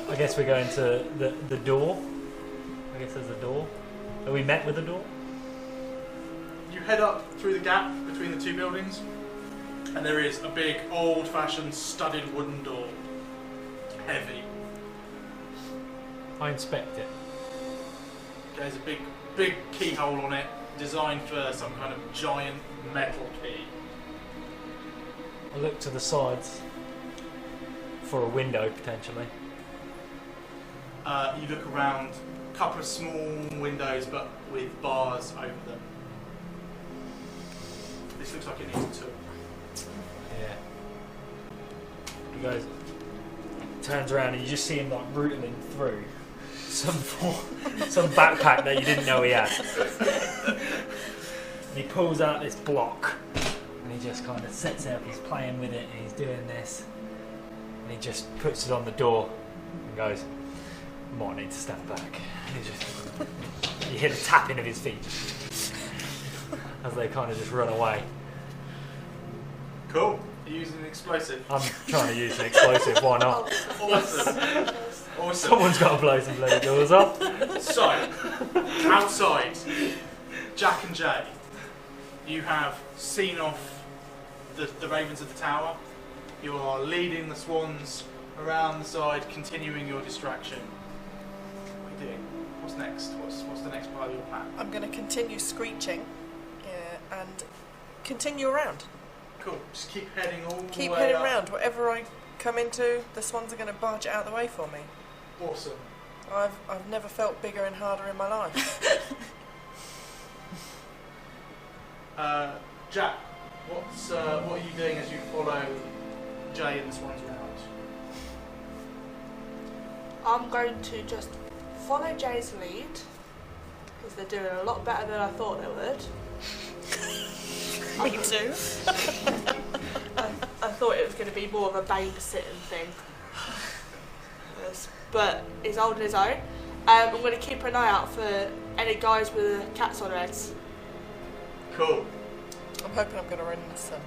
I guess we're going to the door. I guess there's a door. Are we met with a door? You head up through the gap between the 2 buildings, and there is a big, old-fashioned, studded wooden door. Heavy. I inspect it. There's a big keyhole on it, designed for some kind of giant metal key. I look to the sides for a window, potentially. You look around couple of small windows, but with bars over them. This looks like it needs a tool. Yeah. He goes, turns around and you just see him like rooting through some backpack that you didn't know he had. And he pulls out this block and he just kind of sets it up. He's playing with it and he's doing this. And he just puts it on the door and goes, might need to stand back. And you hear the tapping of his feet as they kind of just run away. Cool. Are you using an explosive? I'm trying to use an explosive, why not? Awesome. Awesome. Someone's got to blow some bloody doors off. So, outside, Jack and Jay, you have seen off the ravens of the tower. You are leading the swans around the side, continuing your distraction. What are you doing? What's next? What's the next part of your plan? I'm going to continue screeching and continue around. Cool. Just keep heading all the way Keep heading up. around. Whatever I come into, the swans are going to barge it out of the way for me. Awesome. I've never felt bigger and harder in my life. Jack, what are you doing as you follow Jay and the swans around? I'm going to just follow Jay's lead because they're doing a lot better than I thought they would. Me too. I thought it was going to be more of a babysitting thing. Yes, but he's holding his own. I'm going to keep an eye out for any guys with cats on their heads. Cool. I'm hoping I'm going to run into some.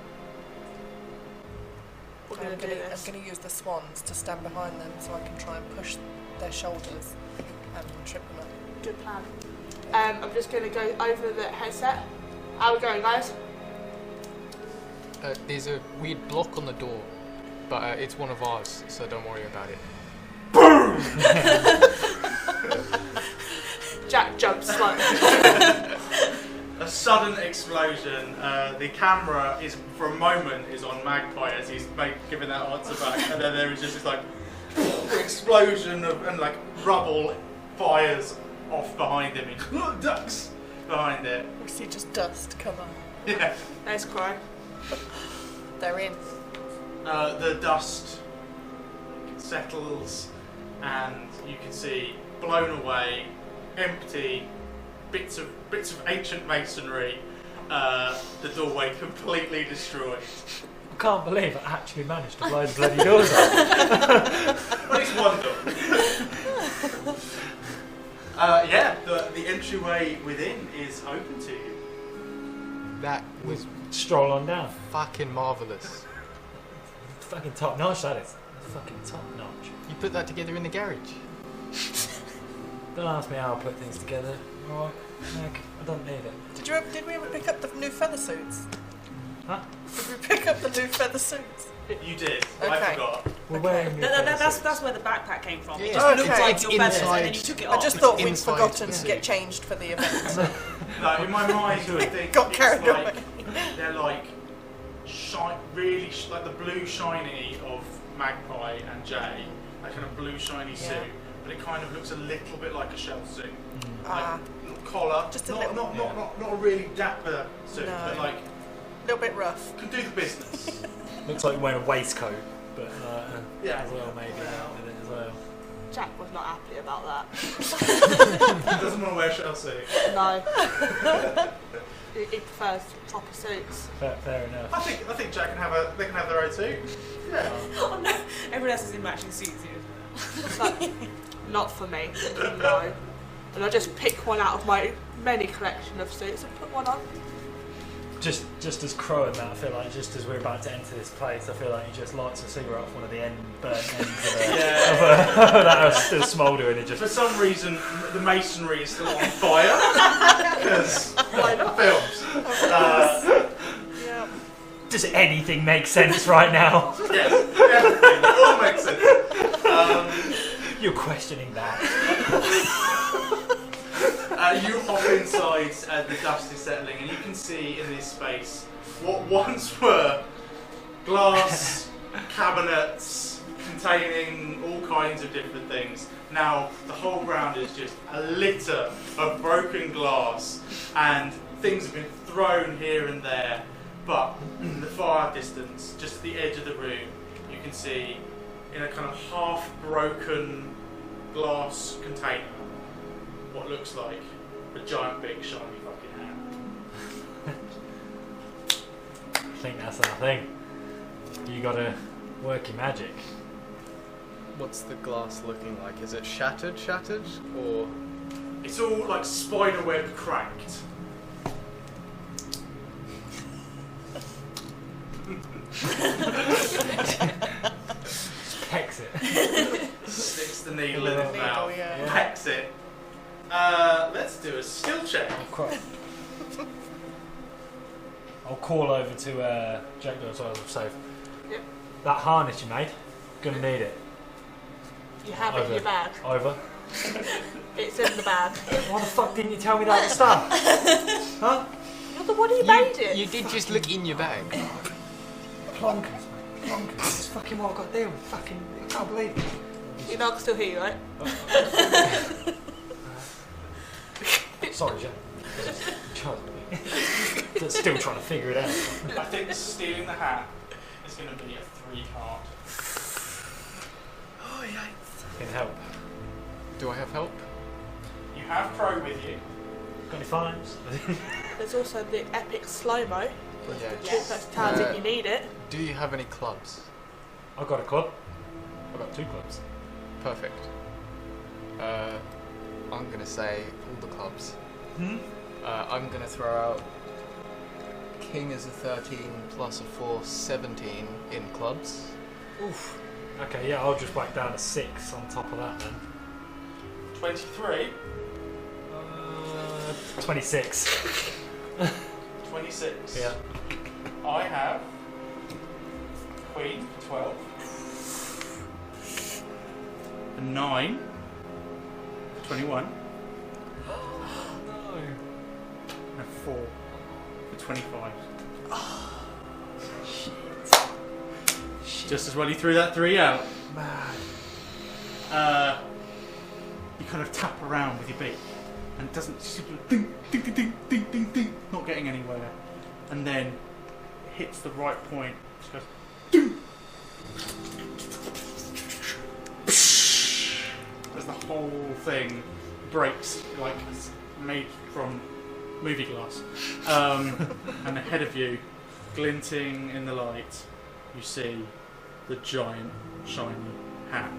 We're I'm going to do this. going to use the swans to stand behind them so I can try and push their shoulders and trip them up. Good plan. I'm just going to go over the headset. How are we going, guys? There's a weird block on the door, but it's one of ours, so don't worry about it. Jack jumps like A sudden explosion. The camera is, for a moment, is on Magpie as he's giving that answer back, and then there is just this like explosion and like rubble fires off behind him. And ducks behind it. We see just dust come on. Yeah. There's Crow. They're in. The dust settles, and you can see blown away, empty, bits of ancient masonry. The doorway completely destroyed. I can't believe I actually managed to blow the bloody doors off. At least one door. Yeah, the entryway within is open to you. That was Stroll on down. fucking marvellous. Fucking top notch, that is. Fucking top notch. You put that together in the garage. Don't ask me how I put things together. Alright, Nick, I don't need it. Did we ever pick up the new feather suits? Huh? Did we pick up the new feather suits? You did. I Okay. forgot. We're wearing new That's where the backpack came from. It Yeah. just Oh, looked okay. like It's your feathers, and then inside- you took it I off. just It's thought we'd inside forgotten the to suit. get changed for the event. No, in my mind, I think Got it's carried like away. they're like really like the blue shiny of Magpie and Jay, that kind of blue shiny suit, but it kind of looks a little bit like a shell suit. Like little collar, Just a not, little- not a really dapper suit, No. but like A little bit rough. can do the business. Looks like you're wearing a waistcoat, but Yeah. as well maybe with it as well. Jack was not happy about that. Doesn't want to wear a shell suit. No. he prefers proper suits. Fair enough. I think Jack they can have their own suit. Yeah. Oh no! Everyone else is in matching suits here. Like, not for me. No. And I just pick one out of my many collection of suits and put one on. Just as Crow and that, I feel like just as we're about to enter this place, I feel like he just lights a cigarette off one of the burnt ends of that are still smouldering and just... For some reason, the masonry is still on fire because films. Yeah. Does anything make sense right now? Yes, everything. It all makes sense. You're questioning that. You hop inside, the dust is settling, and you can see in this space what once were glass cabinets containing all kinds of different things. Now the whole ground is just a litter of broken glass, and things have been thrown here and there. But in the far distance, just at the edge of the room, you can see in a kind of half-broken glass container what looks like a giant big shiny fucking hat. I think that's our thing. You gotta work your magic. What's the glass looking like? Is it shattered, or It's all like spiderweb cracked. Pecks it. Sticks the needle in his mouth. yeah. Pecks it. Let's do a skill check. I'll call over to Jackdaw so I was safe. Yep. That harness you made, gonna need it. You have it in your bag. Over. It's in the bag. Why the fuck didn't you tell me that at the start? Huh? You're the one who made it. you did just look in your bag. Plonkers, mate. Plonkers. This is fucking what I've got to deal with. Fucking, I can't believe it. You know I can still hear you, right? Sorry, Jack. Still trying to figure it out. I think stealing the hat is going to be a 3 card. Oh, yikes. Can help. Do I have help? You have Crow with you. Got any fines? There's also the epic slow-mo. Yeah. That's tells you need it. Do you have any clubs? I've got a club. I've got 2 clubs. Perfect. I'm gonna say all the clubs. I'm gonna throw out King as a 13 plus a 4, 17 in clubs. Oof. Okay, yeah, I'll just whack down a 6 on top of that then. 23. 26. 26. Yeah. I have Queen for 12. A 9 for 21. No. And a 4 for 25. Shit. Just as well you threw that 3 out. Mad. You kind of tap around with your beak, and it doesn't just ding, ding, ding, ding, ding, ding, ding, not getting anywhere, and then it hits the right point. Just goes ding. As the whole thing breaks, like it's made from movie glass. And ahead of you, glinting in the light, you see the giant shiny hat.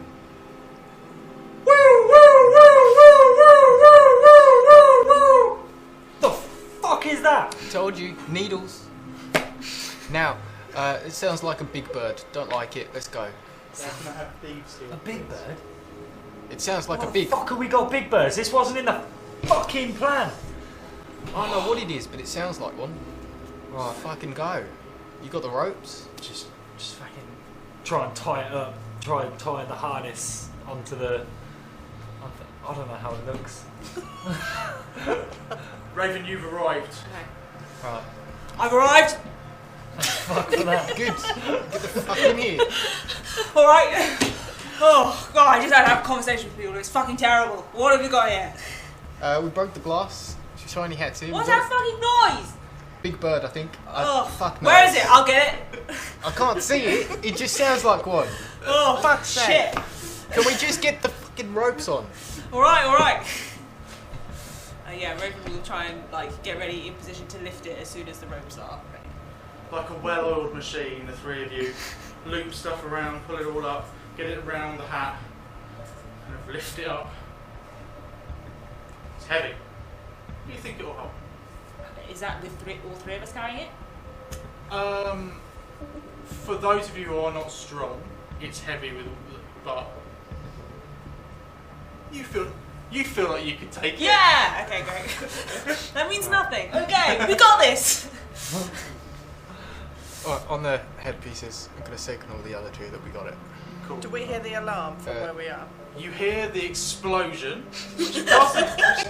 The fuck is that? Told you, needles. Now, it sounds like a big bird. Don't like it. Let's go. A big bird? It sounds like Why a big. the fuck have we got big birds? This wasn't in the fucking plan. I don't know what it is, but it sounds like one. Right, fucking go. You got the ropes? Just fucking try and tie it up. Try and tie the harness onto the. I don't know how it looks. Raven, you've arrived. Right. I've arrived. Fuck for that. Good. Get the fuck in here. All right. Oh God, I just had to have a conversation with people. It's fucking terrible. What have you got here? We broke the glass. Shiny hat's here. What's We that got- fucking noise? Big bird, I think. Oh, fuck where knows. is it? I'll get it. I can't see it. It just sounds like one. Oh, Fuck's shit. Can we just get the fucking ropes on? All right, all right. Yeah, Raven will try and like get ready in position to lift it as soon as the ropes are ready. Like a well-oiled machine, the 3 of you loop stuff around, pull it all up, get it around the hat, kind of lift it up. It's heavy. What do you think it'll hold? Is that with all 3 of us carrying it? For those of you who are not strong, it's heavy but you feel like you could take it. Yeah. Okay, great. That means nothing. Okay, we got this. On the headpieces, I'm going to signal the other 2 that we got it. Cool. Do we hear the alarm from where we are? You hear the explosion, which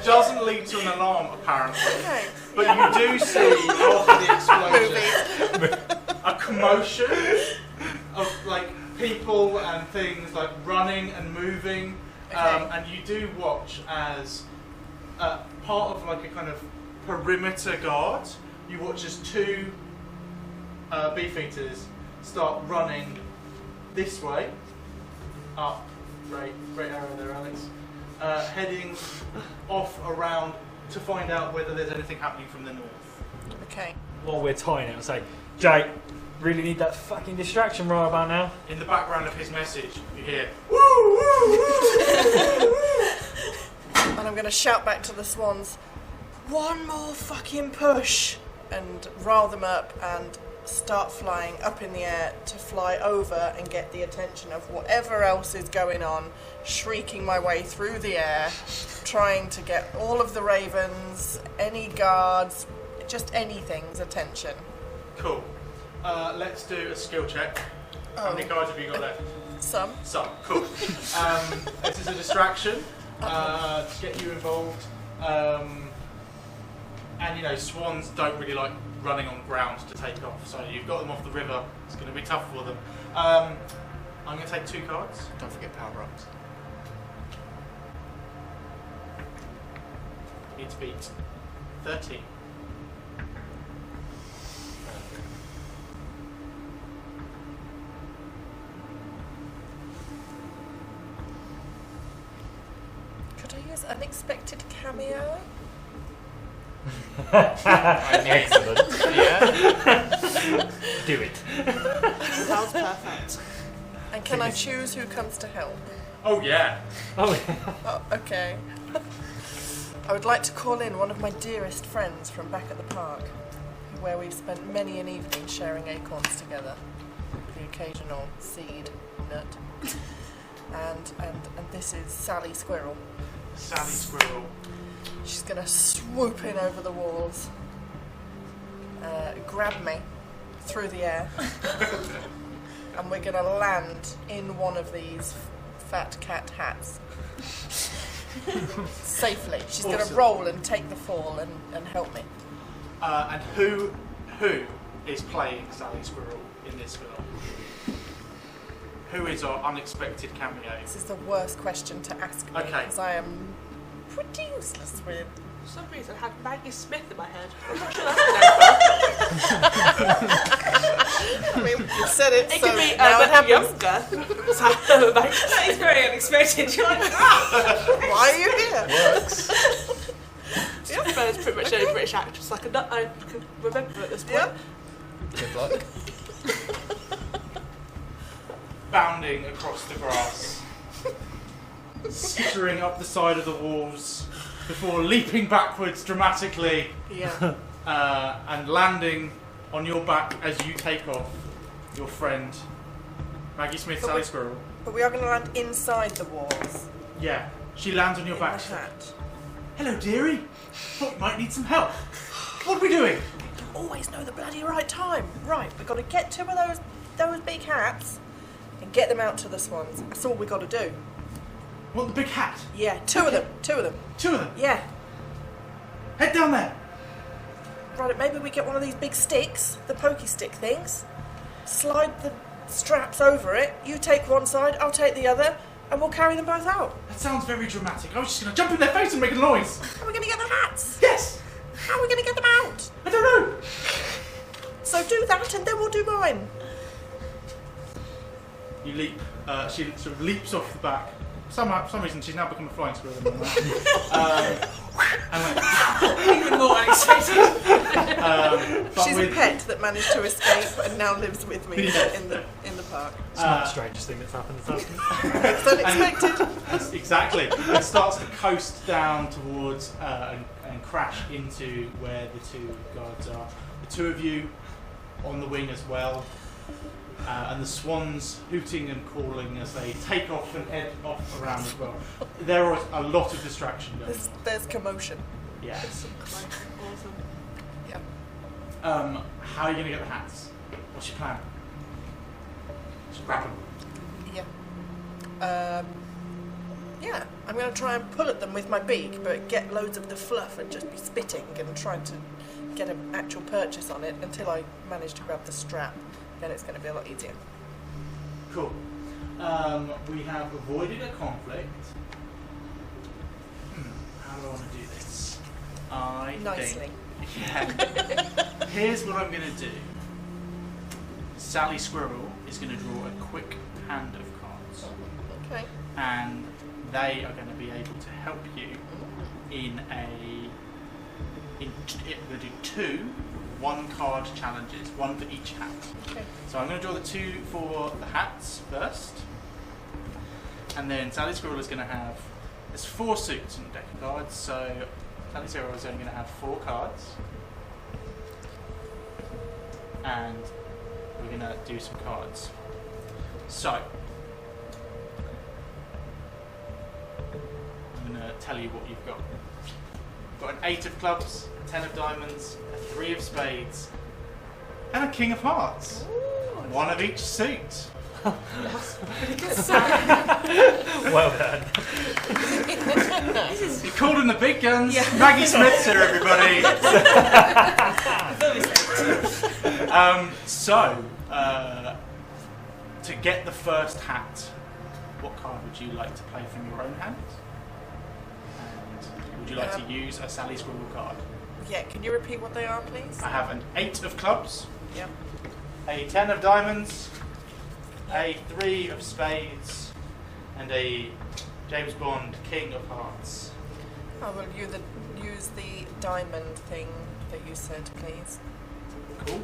doesn't lead to an alarm apparently. Okay. But you do see after the explosion Movies. a commotion of like people and things like running and moving, and you do watch as part of like a kind of perimeter guard. You watch as 2 beefeaters start running this way, up, great arrow there, Alex, heading off around to find out whether there's anything happening from the north. Okay. While we're tying it, I'll say, Jay, really need that fucking distraction right about now. In the background of his message, you hear, woo, woo, woo. And I'm going to shout back to the swans, one more fucking push, and rile them up and start flying up in the air to fly over and get the attention of whatever else is going on, shrieking my way through the air, trying to get all of the ravens, any guards, just anything's attention. Cool. Let's do a skill check. How many cards have you got left? Some. Cool. This is a distraction to get you involved. And you know, swans don't really like running on ground to take off, so you've got them off the river. It's going to be tough for them. I'm going to take 2 cards. Don't forget power-ups. You need to beat 13. Could I use unexpected cameo? Excellent. Yeah. Do it. Sounds perfect. And can I choose who comes to help? Oh yeah. Oh, yeah. Oh, okay. I would like to call in one of my dearest friends from back at the park, where we've spent many an evening sharing acorns together, the occasional seed, nut. And this is Sally Squirrel. Sally Squirrel. She's going to swoop in over the walls, grab me through the air, and we're going to land in one of these fat cat hats. Safely. She's going to roll and take the fall and help me. And who is playing Sally Squirrel in this film? Who is our unexpected cameo? This is the worst question to ask me, Okay. because I am pretty useless with... For some reason, I had Maggie Smith in my head. I'm not sure that's I mean, you said it, it so could be now it happens. younger. So, That is very unexpected. You're like, ah! Why are you here? Works. yeah, but it's pretty much any British actress I can remember at this point. Yeah. Good luck. Bounding across the grass, skittering up the side of the walls before leaping backwards dramatically Yeah. and landing on your back as you take off. Your friend Maggie Smith, Sally Squirrel. But we are going to land inside the walls. Yeah, she lands on your in back. the hat. Hello, dearie. Thought you might need some help. What are we doing? Always know the bloody right time. Right, we've got to get 2 of those big hats and get them out to the swans. That's all we got to do. Want the big hat? Yeah, 2 of them. 2 of them. 2 of them. Yeah. Head down there. Right, maybe we get one of these big sticks, the pokey stick things, slide the straps over it, you take one side, I'll take the other, and we'll carry them both out. That sounds very dramatic. I was just going to jump in their face and make a noise. How are we going to get the hats? Yes. How are we going to get them out? I don't know. So do that and then we'll do mine. You leap. She sort of leaps off the back. For some reason, she's now become a flying squirrel. Even more unexpected. But She's with, a pet that managed to escape and now lives with me in the park. It's not the strangest thing that's happened this afternoon. It's unexpected. exactly. It starts to coast down towards and crash into where the 2 guards are. The 2 of you on the wing as well. And the swans hooting and calling as they take off and head off around as well. There is a lot of distraction going on. There's commotion. Yeah. Awesome. Yeah. How are you going to get the hats? What's your plan? Just grab them. Yeah. Yeah, I'm going to try and pull at them with my beak, but get loads of the fluff and just be spitting and trying to get an actual purchase on it until I manage to grab the strap. Then it's going to be a lot easier. Cool. we have avoided a conflict. How do I want to do this? Nicely. Yeah. Here's what I'm going to do. Sally Squirrel is going to draw a quick hand of cards. Okay. And they are going to be able to help you in they're going to do 2 one-card challenges, one for each hat. Okay. So I'm going to draw the 2 for the hats first. And then Sally Squirrel is going to have, there's 4 suits in the deck of cards, so Sally Squirrel is only going to have 4 cards. And we're going to do some cards. So, I'm going to tell you what you've got. You've got an 8 of clubs, a 10 of diamonds, a 3 of spades, and a king of hearts. One of each suit. Well done. You called in the big guns. Yeah. Maggie Smith's here, everybody. To get the first hat, what card would you like to play from your own hand? And would you like to use a Sally Squirrel card? Yeah, can you repeat what they are, please? I have an 8 of clubs, Yep. a 10 of diamonds, a 3 of spades, and a James Bond King of Hearts. I will use the diamond thing that you said, please. Cool.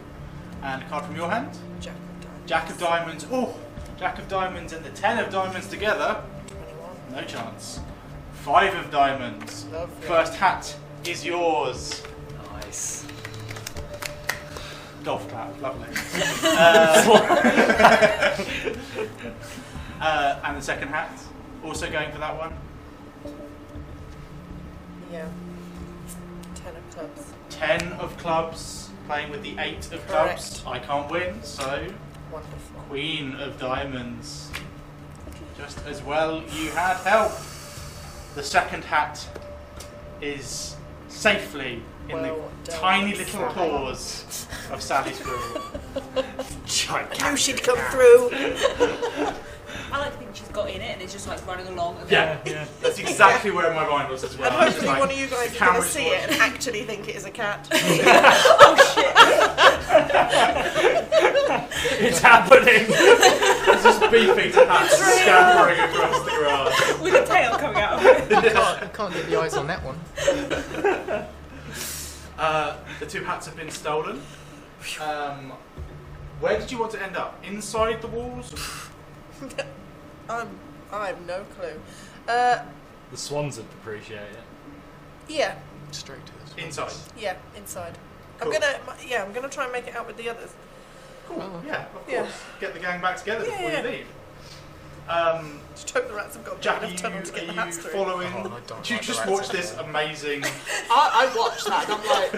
And a card from your hand? Jack of diamonds. Jack of diamonds. Oh, Jack of diamonds and the 10 of diamonds together. 21. No chance. 5 of diamonds. Lovely. First hat is yours. Nice. Golf clap, lovely. And the second hat, also going for that one. Yeah. 10 of clubs. 10 of clubs, playing with the 8 of clubs. I can't win, so Wonderful. Queen of diamonds. Just as well you had help. The second hat is safely in Well the done, tiny little Sally. paws of Sally Squirrel. I knew she'd come through. I like to think she's got in it and it's just like running along. And Yeah, that's exactly where my mind was as well. And I was just hopefully like, one of you guys the is going to camera's see it watching. and actually think it is a cat. It's happening. It's just beefy to hat scampering across the grass. with a tail coming out of it. Can't get the eyes on that one. The 2 hats have been stolen. Where did you want to end up? Inside the walls? I have no clue. The swans would appreciate it. Yeah, Straight to this. Inside. yeah, inside. Cool. I'm gonna try and make it out with the others. Cool. Oh. Yeah, of course. Yeah. Get the gang back together before Yeah. you leave. Just hope the rats have got Jack, enough tunnel to get the are hats you through. following? Oh, I don't Did you like the just rats. watch this amazing? I watched that and I'm like,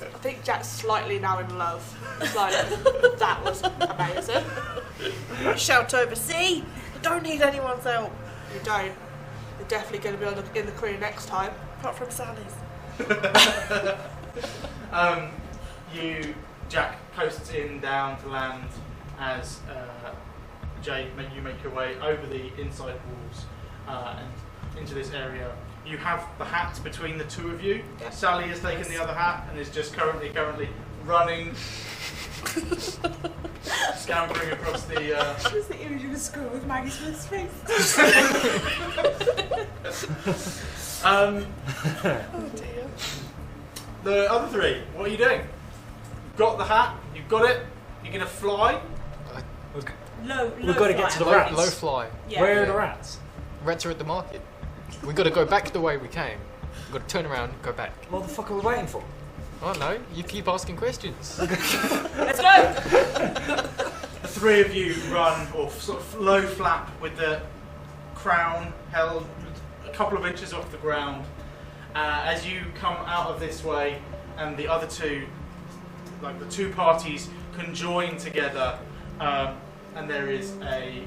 I think Jack's slightly now in love. It's like, that was amazing. Shout over, see? I don't need anyone's help. You don't. You're definitely going to be in the crew next time. Apart from Sally's. Jack coasts in down to land as Jay, you make your way over the inside walls and into this area. You have the hat between the 2 of you. Yeah. Sally has taken the other hat and is just currently running, scampering across the. Just the image of a squirrel with Maggie Smith's face. Oh dear. The other 3, what are you doing? You've got the hat, you've got it, you're going to fly. Low We've got to get to the Low, rats. low fly. Yeah. Where are the rats? Rats are at the market. We've got to go back the way we came. We've got to turn around and go back. What the fuck are we waiting for? I don't know. You keep asking questions. Let's go! The 3 of you run, or sort of low flap with the crown held a couple of inches off the ground. As you come out of this way, and the other 2, like the 2 parties, conjoin together, and there is a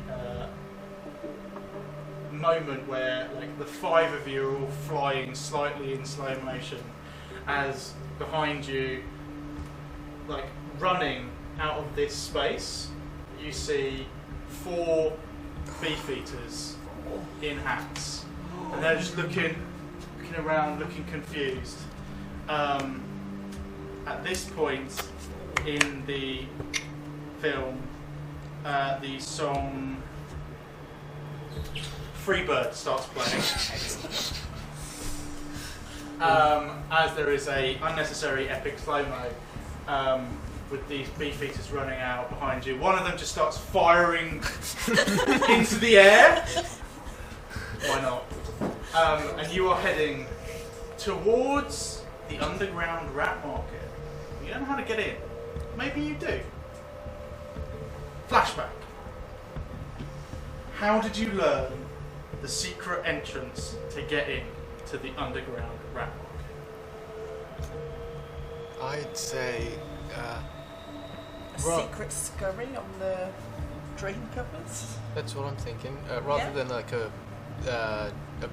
moment where like the 5 of you are all flying slightly in slow motion, as behind you, like running out of this space, you see 4 beefeaters in hats, and they're just looking around, looking confused. At this point in the film, the song Freebird starts playing. As there is a unnecessary epic slow-mo with these beefeaters running out behind you. One of them just starts firing into the air. Why not? And you are heading towards the underground rat market. You don't know how to get in. Maybe you do. Flashback. How did you learn the secret entrance to get in to the underground rat market? I'd say A secret scurry on the drain covers? that's what I'm thinking. Rather Yeah. than like a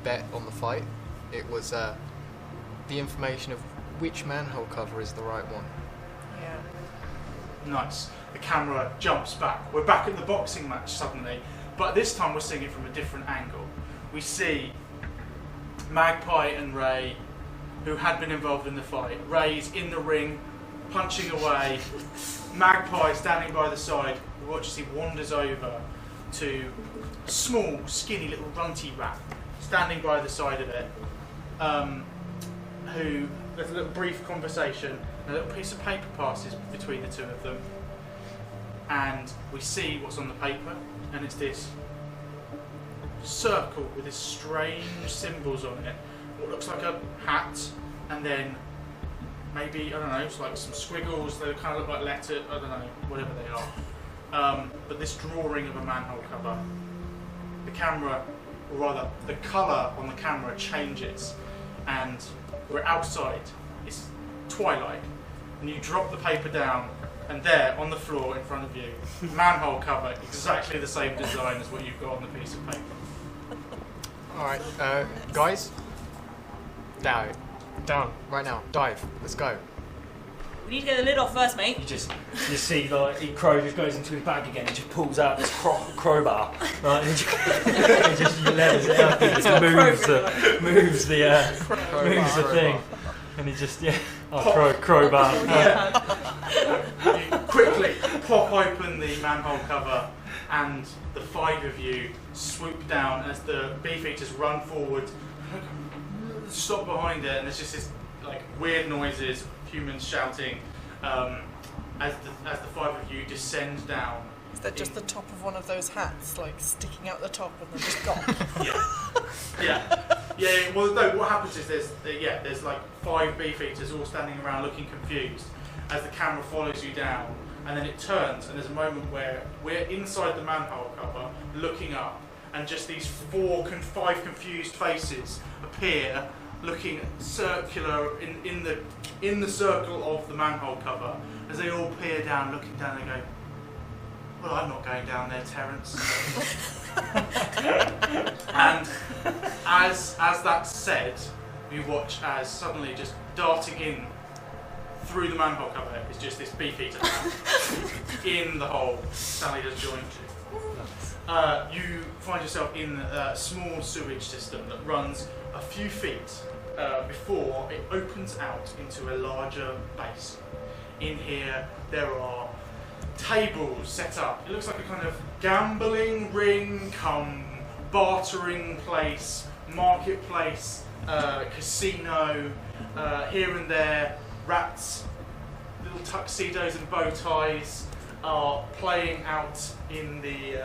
bet on the fight, it was the information of which manhole cover is the right one. Yeah. Nice. The camera jumps back. We're back at the boxing match suddenly, but this time we're seeing it from a different angle. We see Magpie and Ray, who had been involved in the fight. Ray's in the ring, punching away. Magpie standing by the side. We watch as he wanders over to a small, skinny little runty rat standing by the side of it. Who there's a little brief conversation. A little piece of paper passes between the two of them, and we see what's on the paper, and it's this circle with these strange symbols on it. What looks like a hat, and then maybe, I don't know, it's like some squiggles. They kind of look like letters. I don't know, whatever they are. But this drawing of a manhole cover. The camera, or rather, the colour on the camera changes, and we're outside. It's twilight, and you drop the paper down, and there, on the floor in front of you, manhole cover, exactly the same design as what you've got on the piece of paper. Alright, guys, down, right now, dive, let's go. We need to get the lid off first, mate. You see, like, Crow just goes into his bag again and just pulls out this crowbar, right, and he just levels it up and just moves the thing, and he just crowbar. You quickly pop open the manhole cover, and the 5 of you swoop down as the beefeaters run forward, stop behind it, and there's just this like weird noises, humans shouting, as the 5 of you descend down. Is that just the top of one of those hats, like sticking out the top and then just gone? Yeah. Well, no. What happens is there's like 5 beefeaters all standing around looking confused as the camera follows you down, and then it turns, and there's a moment where we're inside the manhole cover, looking up, and just these 5 confused faces appear, looking circular in the circle of the manhole cover, as they all peer down, looking down, and go, "Well, I'm not going down there, Terence." And as that's said, you watch as suddenly just darting in through the manhole cover is just this beefeater in the hole. Sally has joined you. You find yourself in a small sewage system that runs a few feet before it opens out into a larger basin. In here, there are tables set up. It looks like a kind of gambling ring come bartering place, marketplace, casino. Here and there, rats, little tuxedos and bow ties are playing out in the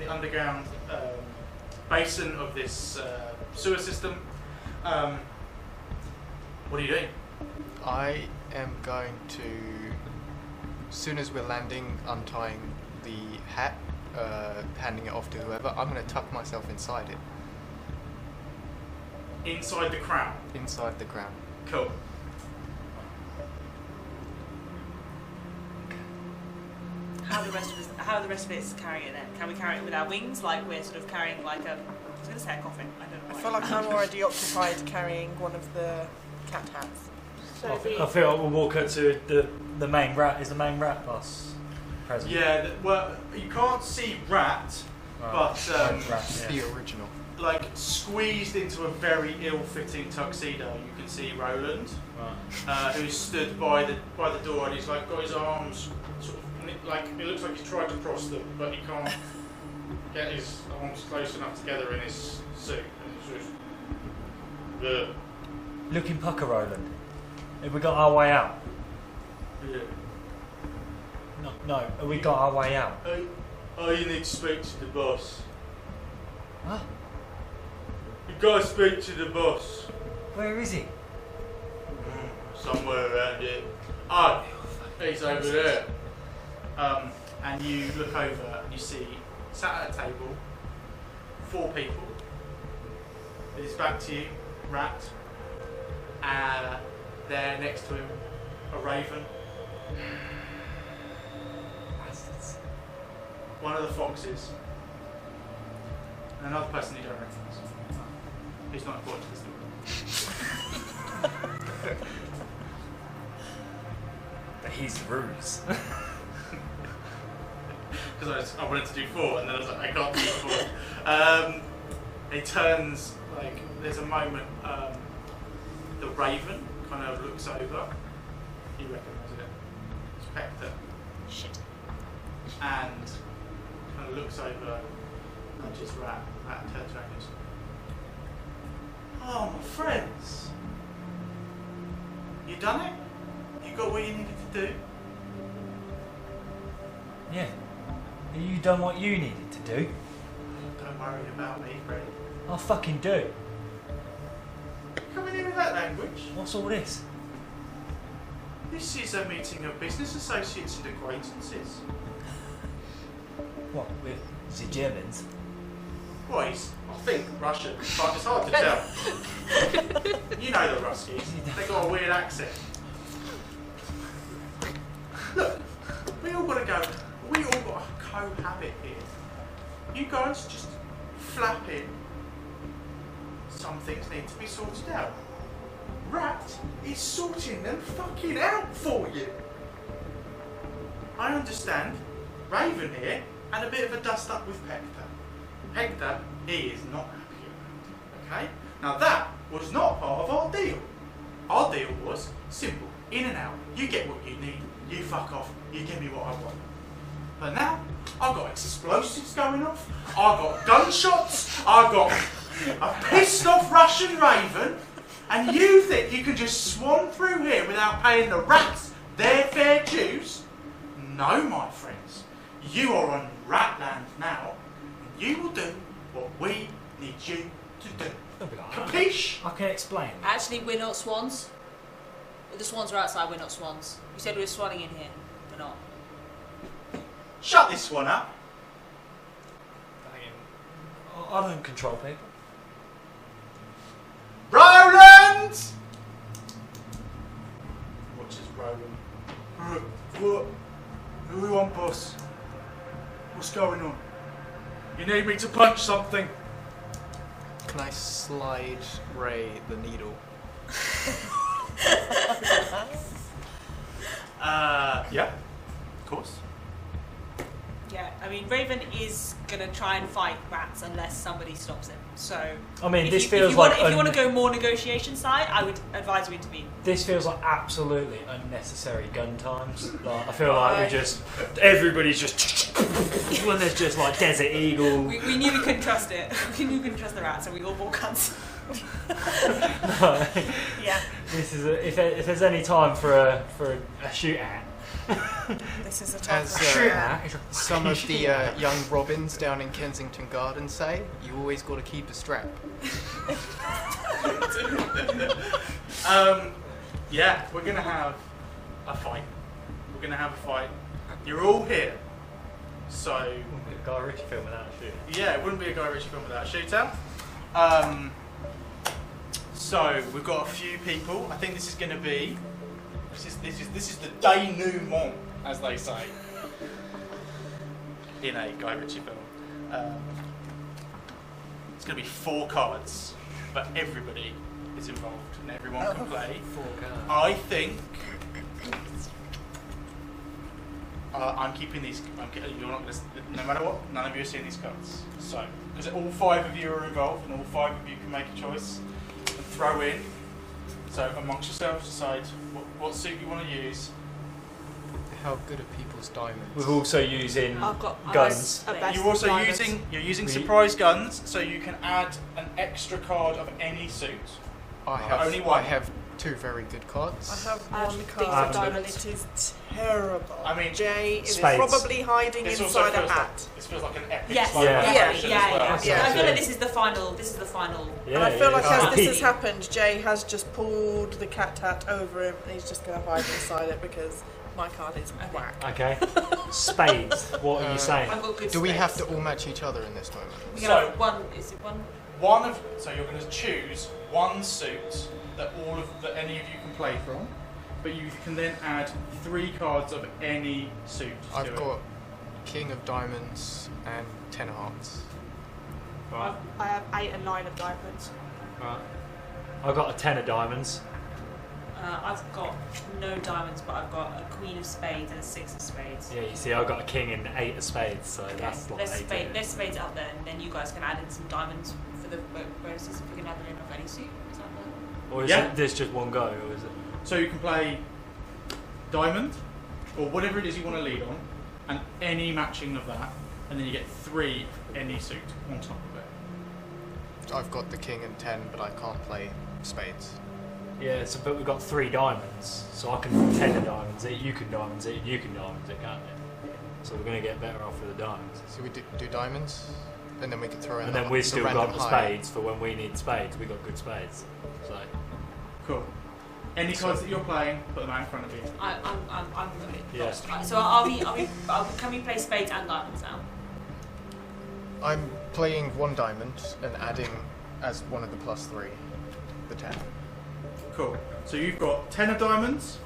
underground basin of this sewer system. What are you doing? I am going to, as soon as we're landing, untying the hat, handing it off to whoever, I'm going to tuck myself inside it. Inside the crown. Inside the crown. Cool. How the rest of it is carrying it then? Can we carry it with our wings, like we're sort of carrying like a, I was going to say a coffin, I don't know. I feel like I'm already occupied carrying one of the cat hats. So I feel like we'll walk up to the main rat. Is the main rat bus? present. Yeah, well, you can't see Rat, but The original. like squeezed into a very ill-fitting tuxedo, you can see Roland, who's stood by the door, and he's like got his arms sort of like it looks like he's tried to cross them, but he can't get his arms close enough together in his suit. And it's just, yeah. Looking pucker, Roland. Have we got our way out? Yeah. No. Have we got our way out? Oh, you need to speak to the boss. Huh? You gotta speak to the boss. Where is he? Somewhere around here. Oh, he's over there. And you look over and you see, sat at a table, 4 people. With his back to you, Rat. There next to him, a raven. Bastards. One of the foxes. And another person you don't recognise. Who's not important to this story. But he's ruse. Because I wanted to do 4 and then I was like, I can't do 4. He turns, like, there's a moment, the raven kind of looks over. You recognise it. It's Pector. Shit. And kind of looks over, nudges Rat. Rat turns around and goes, "Oh, my friends. You done it? You got what you needed to do?" Yeah. Have you done what you needed to do? Don't worry about me, Fred. I fucking do. Coming in with that language. What's all this? This is a meeting of business associates and acquaintances. What, with the Germans? Well, he's, I think, Russian, but it's hard to tell. You know the Ruskies. They got a weird accent. Look, we all got a cohabit here. You guys just flap in. Some things need to be sorted out. Rat is sorting them fucking out for you. I understand. Raven here had a bit of a dust up with Pector. Pector, he is not happy about it. Okay? Now that was not part of our deal. Our deal was simple. In and out. You get what you need. You fuck off. You give me what I want. But now, I've got explosives going off. I've got gunshots. I've got a pissed off Russian raven. And you think you can just swan through here without paying the rats their fair dues? No, my friends. You are on Ratland now. And you will do what we need you to do. Capiche? I can explain. Actually, we're not swans. The swans are outside, we're not swans. You said we were swanning in here. We're not. Shut this one up. I don't control people. Roland! Watches Roland. What? Who we want, boss? What's going on? You need me to punch something? Can I slide Ray the needle? Yeah, of course. Yeah, I mean, Raven is going to try and fight rats unless somebody stops him. So, I mean, if this you, feels if you like want, if you want to go more negotiation side, I would advise you intervene. This feels like absolutely unnecessary gun times. Like, I feel like everybody's just when there's just like Desert Eagle. We knew we couldn't trust it. We knew we couldn't trust the rats, so we all bought guns. Yeah. This is if there's any time for a shootout. This is a time As for some of the young robins down in Kensington Gardens say, you always got to keep a strap. Yeah, we're gonna have a fight. You're all here, so Wouldn't be a Guy Ritchie film without a shootout. yeah, it wouldn't be a Guy Ritchie film without a shootout. So we've got a few people. I think this is going to be this is the denouement, as they say, in a Guy Ritchie film. It's going to be 4 cards, but everybody is involved and everyone can play. 4 cards. I I'm keeping these. You're not gonna, no matter what, none of you are seeing these cards. So, because all 5 of you are involved, and all 5 of you can make a choice and throw in. So, amongst yourselves, decide what suit you want to use. How good are people's diamonds? We're also using I've got guns. a best You're also diamonds. using surprise guns, so you can add an extra card of any suit. Only one. I have 2 very good cards. I have I one think card so, and diamonds. it is terrible. I mean, Jay is spades. probably hiding This also inside a feels hat. like, this feels like an epic Yes. slow Yeah. motion Yeah. as well. Yeah. I feel like this is the final. This is the final. Yeah, And I feel like yeah. as this has happened, Jay has just pulled the cat hat over him and he's just going to hide inside it because my card is whack. Okay. Spades. What are you saying? I've got good Do we have spades. to all match each other in this moment? We can So- have one. Is it one? So you're going to choose one suit that any of you can play from, but you can then add 3 cards of any suit. to I've it. got King of Diamonds and 10 of Hearts. Right. I have 8 and 9 of diamonds. Right. I've got a 10 of diamonds. I've got no diamonds, but I've got a queen of spades and a 6 of spades. Yeah, you see, I've got a king and 8 of spades, so Okay, that's like there's 18. there's spades out there, and then you guys can add in some diamonds for the bonuses if you can add them in of any suit. Is that the... Or is Yeah. it this just one go, or is it? So you can play diamond, or whatever it is you want to lead on, and any matching of that, and then you get 3 any suit on top of it. I've got the King and 10, but I can't play spades. Yeah, so, but we've got 3 diamonds, so I can 10 of diamonds it, you can diamonds it, you can diamonds it, can't you? So we're going to get better off with the diamonds. So we do diamonds, and then we can throw in And the, then we've the still random got the high. spades for when we need spades. We've got good spades. So, Cool. Any cards that you're playing, put them out in front of you. I'm a bit Yeah. lost. So can we play spades and diamonds now? I'm playing 1 diamond and adding as one of the +3, the 10. Cool. So you've got 10 of diamonds,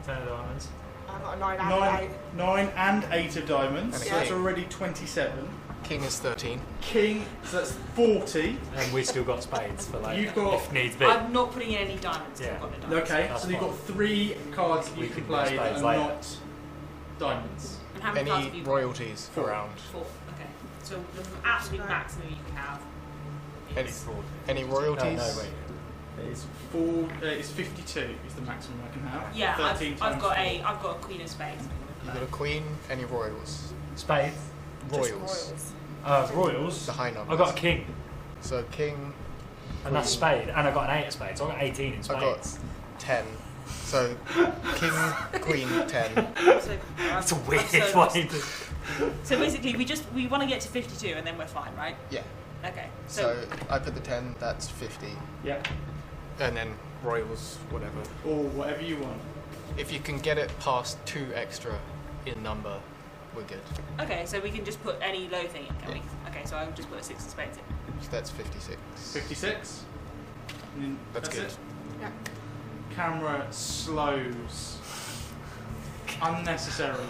10 of diamonds. I've got a 9 and an 8. 9 and 8 of diamonds, And a so that's king. already 27. King is 13. King, so that's 40. And we've still got spades for later, You've got- if needs be. I'm not putting in any diamonds. Yeah. I've got no diamonds. Okay, That's so you've fine. got 3 cards that you We can can play do that spades are later. not diamonds. And how many cards have Any you got? royalties 4. around? 4. Okay. So the absolute maximum you can have Any, is any royalties? No, wait. It's 52 is the maximum I can have. yeah. 13 I've times got 4. I've got a queen of spades. You've got a queen, any royals? Spades. Royals. Royals. Royals. The high numbers. I've got a king, So king, and that's spade. And I've got an 8 of spades. So I've got 18 in I've spades. got 10. So king, queen, 10. So That's a weird so, way to... so basically, we want to get to 52 and then we're fine, right? Yeah. Okay. So I put the 10, that's 50. Yeah, And then royals, whatever. or whatever you want. If you can get it past 2 extra in number, we're good. Okay, so we can just put any low thing in, can we? Okay, so I'll just put a 6 of spades in. So that's 56. 56. And then That's good. it. Yeah. Camera slows unnecessarily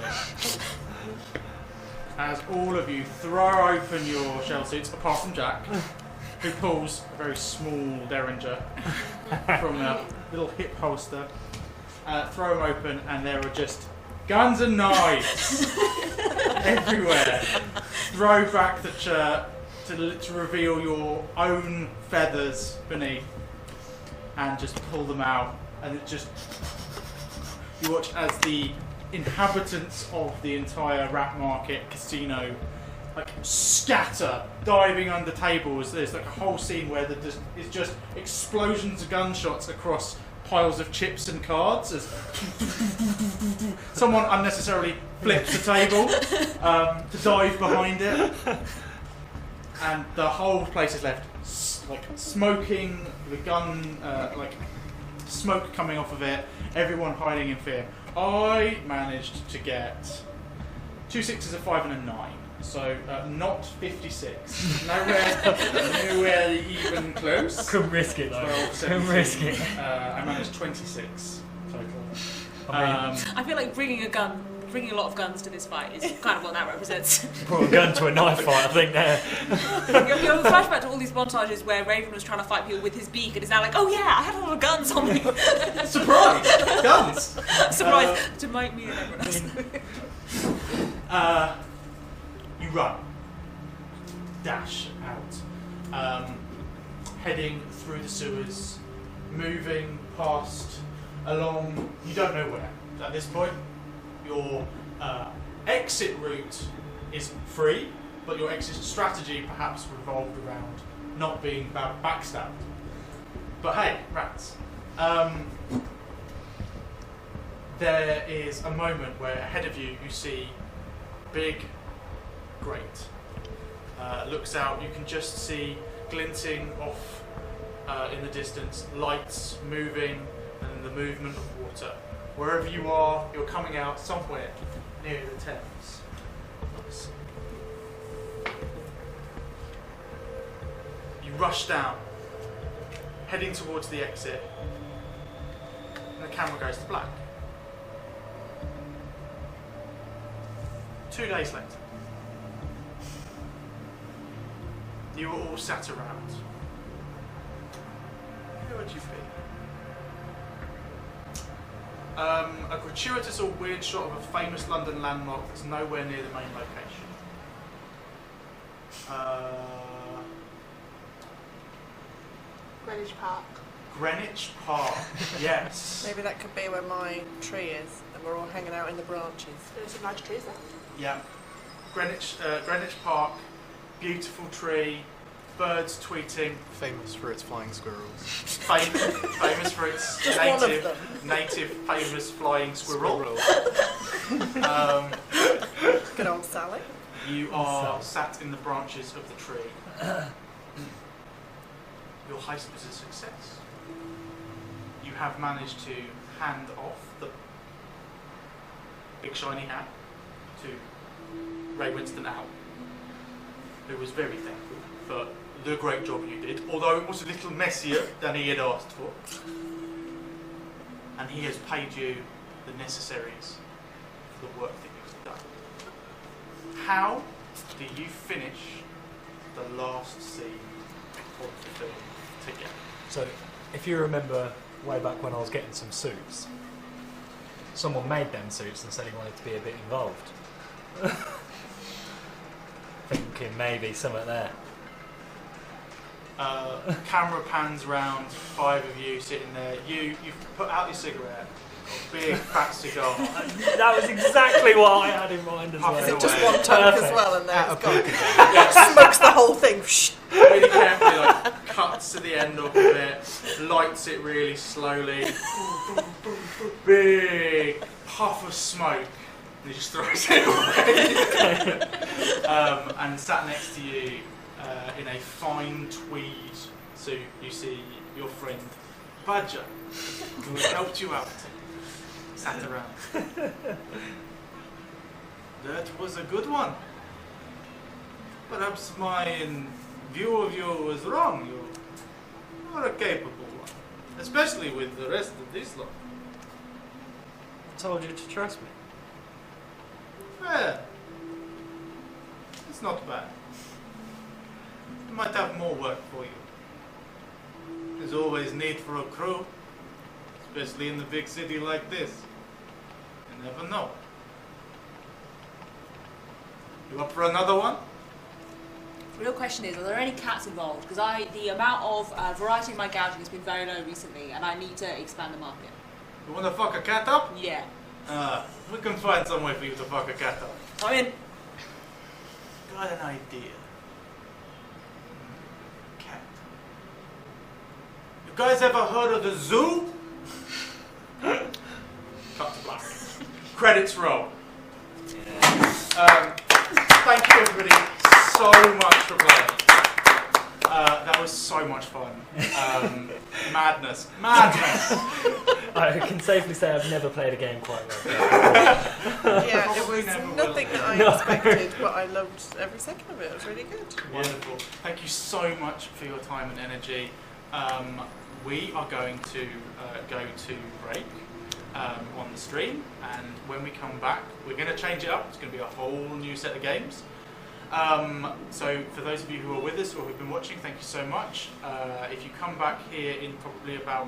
as all of you throw open your shell suits, apart from Jack, who pulls a very small derringer from a little hip holster. Throw them open, and there are just guns and knives everywhere. Throw back the shirt to reveal your own feathers beneath, and just pull them out, and it just you watch as the inhabitants of the entire Rat Market casino like scatter, diving under tables. There's like a whole scene where it's just explosions of gunshots across piles of chips and cards as someone unnecessarily flips the table to dive behind it, and the whole place is left like smoking, the gun like smoke coming off of it, everyone hiding in fear. I managed to get 2 6s, a 5 and a 9, so not 56. Nowhere even close. Couldn't risk it though. 12, Couldn't risk it. I managed 26 total. I I feel like bringing a lot of guns to this fight is kind of what that represents. brought a gun to a knife fight, I think there. You have a flashback to all these montages where Raven was trying to fight people with his beak and is now like, oh yeah, I had a lot of guns on me. Surprise! Guns! Surprise to make me and everyone else. You run. Dash out. Heading through the sewers, moving past, along, you don't know where. At this point, your exit route is free, but your exit strategy perhaps revolved around not being backstabbed. But hey, rats. There is a moment where ahead of you see big grate. Looks out, you can just see glinting off in the distance, lights moving and the movement of water. Wherever you are, you're coming out somewhere near the Thames. You rush down, heading towards the exit, and the camera goes to black. 2 days later, you were all sat around. Who would you be? A gratuitous or weird shot of a famous London landmark that's nowhere near the main location. Greenwich Park. Greenwich Park, yes. Maybe that could be where my tree is, and we're all hanging out in the branches. There's some nice trees there. Yeah. Greenwich Park, beautiful tree, birds tweeting. Famous for its flying squirrels. Famous for its Just one of them. native famous flying squirrel. Good old Sally. You are sat in the branches of the tree. Your heist was a success. You have managed to hand off the big shiny hat to Ray Winston Owl, who was very thankful for the great job you did, although it was a little messier than he had asked for. And he has paid you the necessaries for the work that you've done. How do you finish the last scene of the film together? So, if you remember way back when I was getting some suits, someone made them suits and said he wanted to be a bit involved. Thinking maybe something there. Camera pans round, 5 of you sitting there. You've put out your cigarette, a big fat cigar. That was exactly what I had in mind as well. Is Is it it just away. one toke as Perfect. well, and then it's gone? Yeah, Smokes the whole thing. really carefully, like cuts to the end of it, lights it really slowly. Big puff of smoke, and he just throws it away. And sat next to you in a fine tweed suit, you see your friend Badger, who has helped you out. Sat around. That was a good one. Perhaps my view of you was wrong. You are a capable one, especially with the rest of this lot. I told you to trust me. Well, it's not bad. I might have more work for you. There's always need for a crew, especially in the big city like this. You never know. You up for another one? The real question is, are there any cats involved? Because the amount of variety in my gouging has been very low recently, and I need to expand the market. You wanna fuck a cat up? Yeah. We can find some way for you to fuck a cat up. I'm in. Got an idea. Cat. You guys ever heard of the zoo? Cut to black. Credits roll. Thank you everybody so much for playing. That was so much fun. Madness. I can safely say I've never played a game quite like Yeah, it Probably was never will. nothing that I expected, but I loved every second of it. It was really good. Wonderful. Thank you so much for your time and energy. We are going to go to break on the stream, and when we come back, we're going to change it up. It's going to be a whole new set of games. So for those of you who are with us or who've been watching, thank you so much. If you come back here in probably about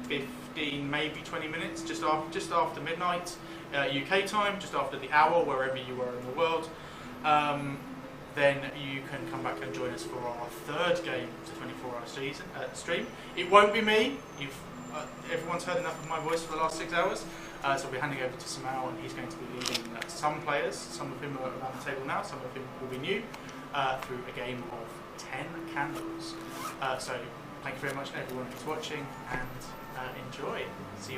15, maybe 20 minutes, just after midnight UK time, just after the hour, wherever you were in the world. Then you can come back and join us for our third game of the 24-hour stream. It won't be me. Everyone's heard enough of my voice for the last 6 hours. So I'll be handing over to Samal, and he's going to be leading some players. Some of whom are around the table now, some of whom will be new, through a game of 10 candles. So thank you very much everyone who's watching, and enjoy. See you.